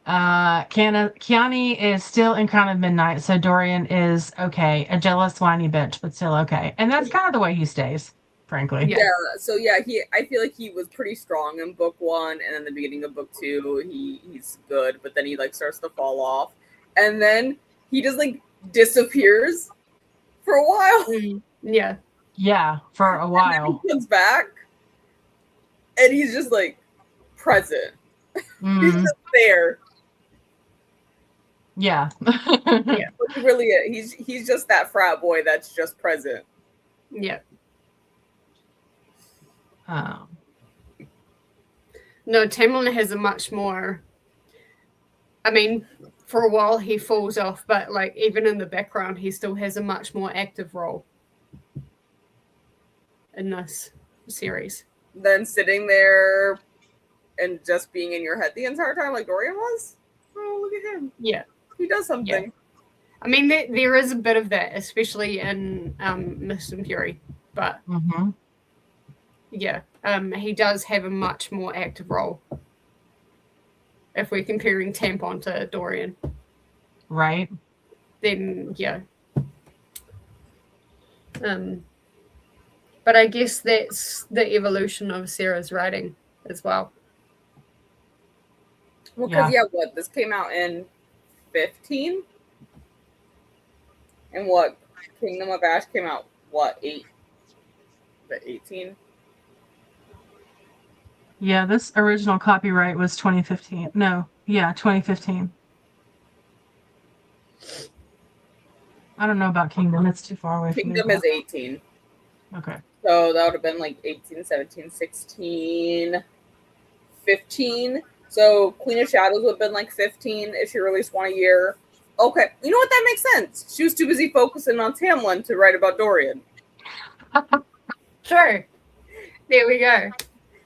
Kiani is still in Crown of Midnight, so Dorian is okay. A jealous, whiny bitch, but still okay. And that's kind of the way he stays, frankly. Yeah. So I feel like he was pretty strong in book 1, and in the beginning of book 2, he's good, but then he like starts to fall off, and then he just like disappears for a while. Yeah. Yeah, for a while. And then he comes back, and he's just like present. He's just there. Yeah. Yeah, he really is. He's just that frat boy that's just present. Yeah. No, Tamlin has a much more. I mean, for a while he falls off, but like even in the background, he still has a much more active role in this series than sitting there and just being in your head the entire time, like Dorian was. Oh, look at him! Yeah, he does something. Yeah. I mean, there is a bit of that, especially in Mist and Fury, but yeah, he does have a much more active role if we're comparing Tampon to Dorian. Right. Then, yeah. But I guess that's the evolution of Sarah's writing as well. Well, because, this came out in 15? And what? Kingdom of Ash came out, 18? Yeah, this original copyright was 2015. No, 2015. I don't know about Kingdom. It's too far away from me. Kingdom is 18. Okay. So that would have been like 18, 17, 16, 15. So Queen of Shadows would have been like 15 if she released one a year. Okay. You know what? That makes sense. She was too busy focusing on Tamlin to write about Dorian. Sure. There we go.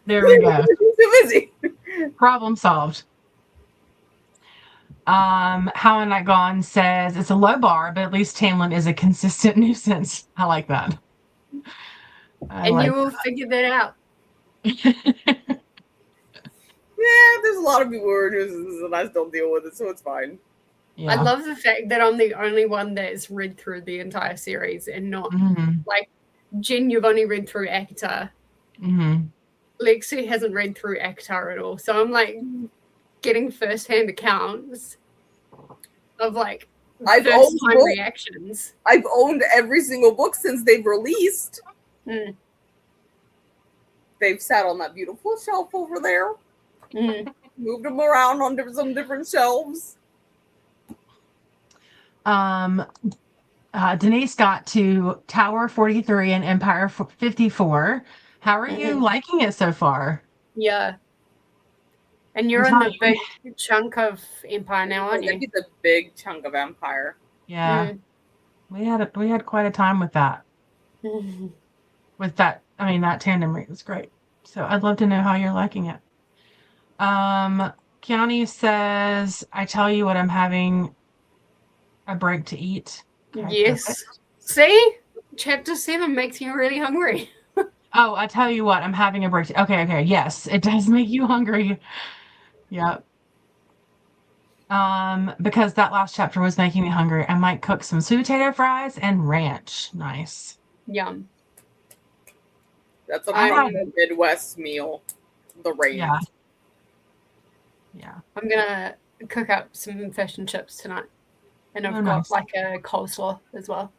There we go. Too busy. Problem solved. How I'm Not Gone says it's a low bar, but at least Tamlin is a consistent nuisance. I like that. You will figure that out. Yeah, there's a lot of people who are nuisances and I still deal with it, so it's fine. Yeah. I love the fact that I'm the only one that is read through the entire series and not like Jen, you've only read through ACOTAR. Lexi hasn't read through ACOTAR at all. So I'm like getting first-hand accounts of like first-time reactions. I've owned every single book since they've released. They've sat on that beautiful shelf over there. Moved them around on some different shelves. Denise got to Tower 43 and Empire 54. How are you liking it so far? Yeah. And you're in the big chunk of Empire now, aren't you? It's a big chunk of Empire. Yeah. We had quite a time with that. With that, I mean, that tandem read was great. So I'd love to know how you're liking it. Kiani says, I tell you what, I'm having a break to eat. Okay, yes. perfect. See? Chapter 7 makes you really hungry. Oh, I tell you what, I'm having a break. Okay. Yes, it does make you hungry. Yep. Because that last chapter was making me hungry. I might cook some sweet potato fries and ranch. Nice. Yum. That's a Midwest meal. The ranch. Yeah. I'm gonna cook up some fish and chips tonight. And I've got like a coleslaw as well.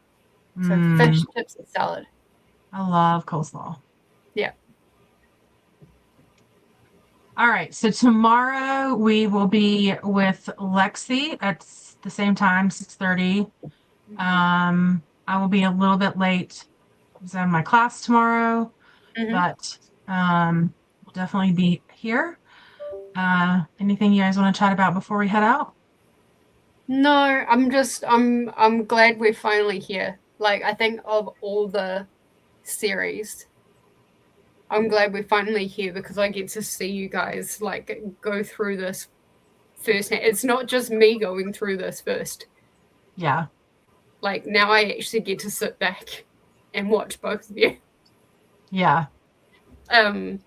So fish, chips, and salad. I love coleslaw. Yeah. All right. So tomorrow we will be with Lexi at the same time, 6:30. I will be a little bit late because I have my class tomorrow, but we'll definitely be here. Anything you guys want to chat about before we head out? No, I'm glad we're finally here. Like, I think of all the series, I'm glad we're finally here because I get to see you guys like go through this firsthand. It's not just me going through this first. Yeah. Like, now I actually get to sit back and watch both of you. Yeah. As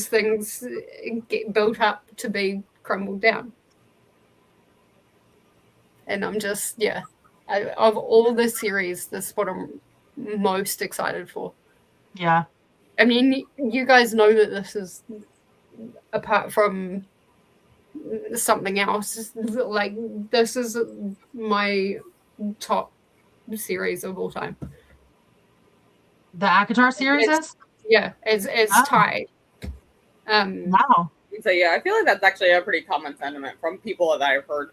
things get built up to be crumbled down. And I'm just, of all the series, this is what I'm most excited for. Yeah. I mean, you guys know that this is, apart from something else, like, this is my top series of all time. The ACOTAR series is? Yeah, it's tied. Wow. So yeah, I feel like that's actually a pretty common sentiment from people that I've heard.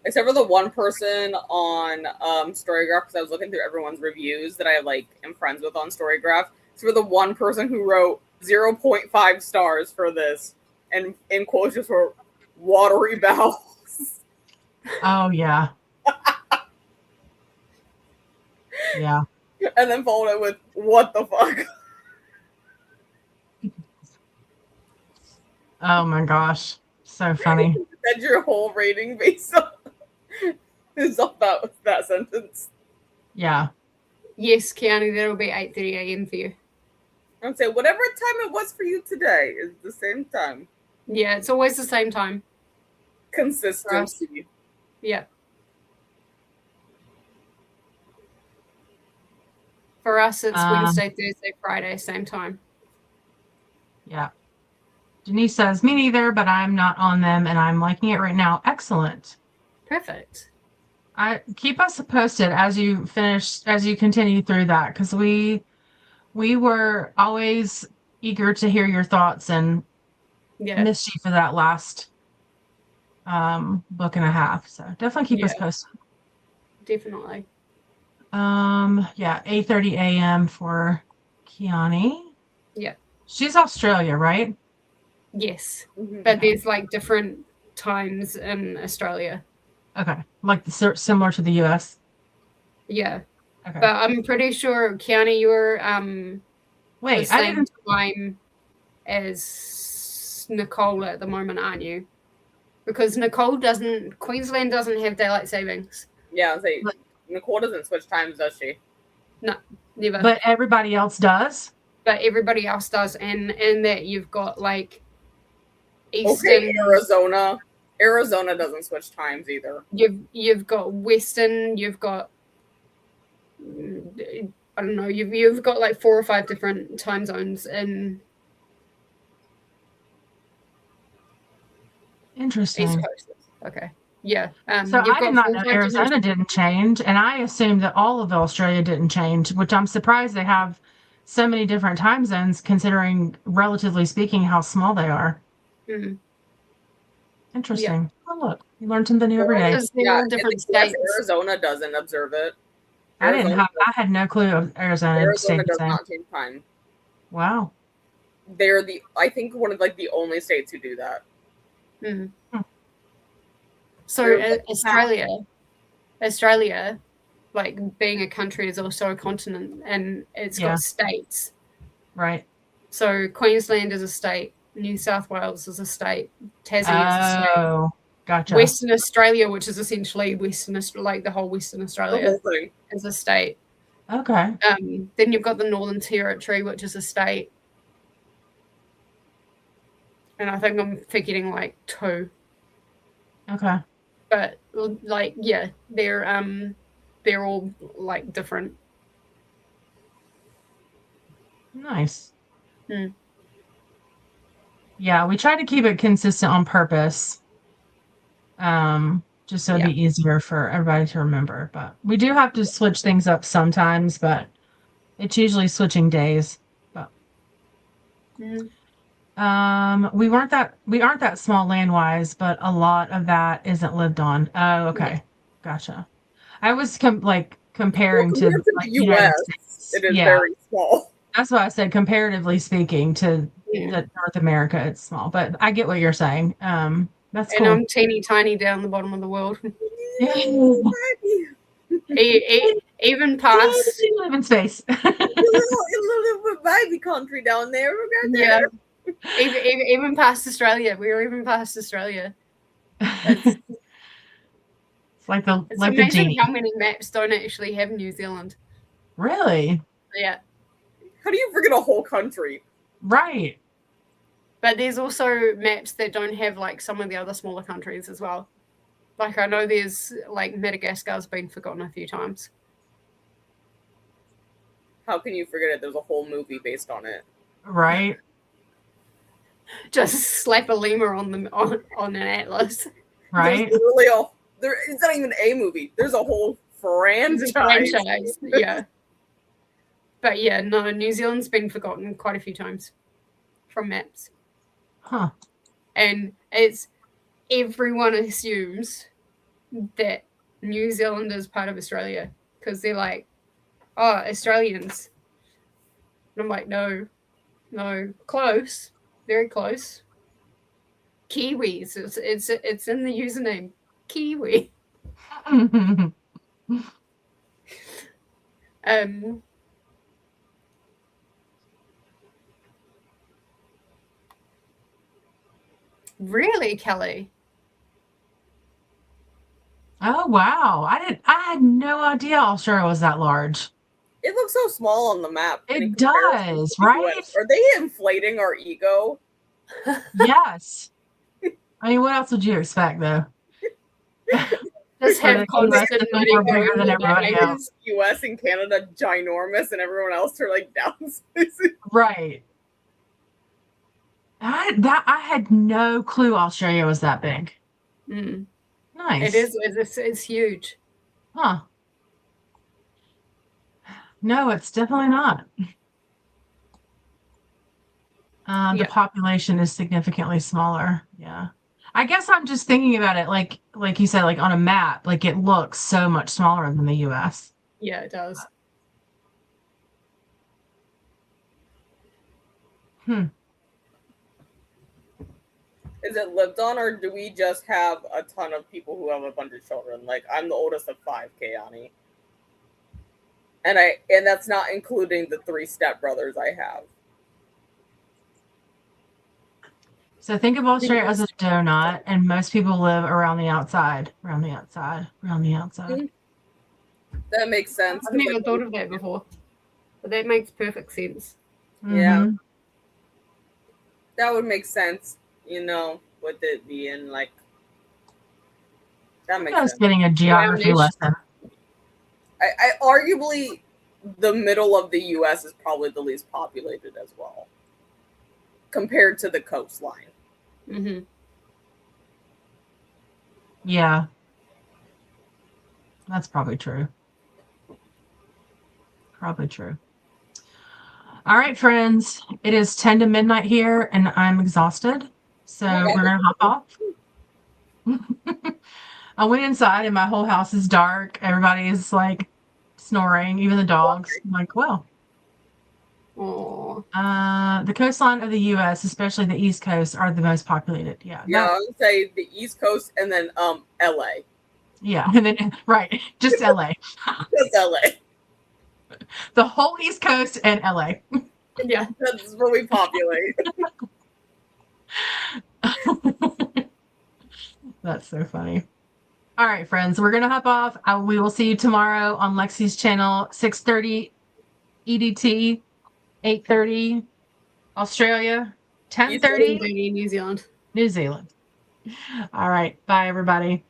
Except for the one person on Storygraph, because I was looking through everyone's reviews that I am friends with on Storygraph. So for the one person who wrote 0.5 stars for this, and in quotes just wrote watery bowels. Oh yeah. Yeah. And then followed it with what the fuck. Oh my gosh. So funny. Said your whole rating based on is off that sentence. Yeah. Yes, Kiani, that'll be 8:30 a.m. for you. I'm saying whatever time it was for you today is the same time. Yeah, it's always the same time. Consistency. Yeah. For us, it's Wednesday, Thursday, Friday, same time. Yeah. Denise says, me neither, but I'm not on them and I'm liking it right now. Excellent. Perfect. Keep us posted as you continue through that, because we were always eager to hear your thoughts and missed you for that last book and a half. So definitely keep us posted. Definitely. 8:30 a.m. for Kiani. Yeah. She's Australia, right? Yes. But there's different times in Australia. Okay. Similar to the US. Yeah. Okay. But I'm pretty sure, Kiani, you're the same time as Nicole at the moment, aren't you? Because Queensland doesn't have daylight savings. Yeah, Nicole doesn't switch times, does she? No, never. But everybody else does? But everybody else does, and that you've got Eastern. Okay, Arizona. Arizona doesn't switch times either. You've got Western. You've got I don't know. You've got 4 or 5 different time zones in. Interesting. East Coast. Okay. Yeah. So I did not know Arizona didn't change, and I assumed that all of Australia didn't change, which I'm surprised they have so many different time zones, considering, relatively speaking, how small they are. Mm-hmm. Interesting. Yeah. Oh, look, you learn something new every day. Different states. Arizona doesn't observe it. I had no clue of Arizona does not change time. Wow. they're I think one of like the only states who do that. So Australia, like being a country, is also a continent, and it's got states. Right. So Queensland is a state, New South Wales is a state, Tassie is a state. Oh, gotcha. Western Australia, which is essentially like the whole Western Australia, is a state. Okay. Then you've got the Northern Territory, which is a state. And I think I'm forgetting like 2. Okay. But like, yeah, they're all like different. Nice. Yeah, we try to keep it consistent on purpose. Just so it'd be easier for everybody to remember. But we do have to switch things up sometimes, but it's usually switching days. But we aren't that small land-wise, but a lot of that isn't lived on. Oh, okay. Yeah. Gotcha. I was comparing to the US. It is very small. That's why I said comparatively speaking to North America, it's small. But I get what you're saying. That's cool. And I'm teeny tiny down the bottom of the world. Even past you live in space. a little baby country down there. Yeah. Even past Australia. We're even past Australia. It's like amazing how many maps don't actually have New Zealand. Really? Yeah. How do you forget a whole country? Right. But there's also maps that don't have like some of the other smaller countries as well. Like I know there's like Madagascar's been forgotten a few times. How can you forget it? There's a whole movie based on it. Right. Just slap a lemur on an atlas. Right. There's literally it's not even a movie. There's a whole franchise. Yeah. But yeah, no, New Zealand's been forgotten quite a few times from maps. Huh. And everyone assumes that New Zealand is part of Australia because they're like, oh, Australians. And I'm like, no, close, very close. Kiwis, it's in the username, Kiwi. Really, Kelly? Oh wow! I had no idea Australia was that large. It looks so small on the map. It does, right? Are they inflating our ego? Yes. I mean, what else would you expect, though? Just have constant money bigger than everybody else. U.S. and Canada ginormous, and everyone else are like downsizing. Right. I had no clue Australia was that big. Nice. It is. It's huge. Huh. No, it's definitely not. The population is significantly smaller. Yeah. I guess I'm just thinking about it like you said, like on a map, like it looks so much smaller than the US. Yeah, it does. Is it lived on, or do we just have a ton of people who have a bunch of children? Like, I'm the oldest of 5, Kayani. And that's not including the 3 stepbrothers I have. So think of Australia as a donut, and most people live around the outside. Around the outside. That makes sense. I've never thought of that before. But that makes perfect sense. Yeah. That would make sense, with it being like... That makes sense. Getting a geography lesson. I arguably, the middle of the U.S. is probably the least populated as well, compared to the coastline. Yeah. That's probably true. All right, friends. It is 10 to midnight here, and I'm exhausted. So we're going to hop off. I went inside, and my whole house is dark. Everybody is, like, snoring, even the dogs. I'm like, well. Oh. The coastline of the U.S., especially the East Coast, are the most populated. Yeah. Yeah, I would say the East Coast and then LA. Yeah, and then right, just LA. Just LA. The whole East Coast and LA. Yeah. That's where we populate. That's so funny. All right, friends, we're gonna hop off. We will see you tomorrow on Lexi's channel, 6:30 EDT, 8:30 Australia, 10:30 New Zealand. New Zealand. All right, bye everybody.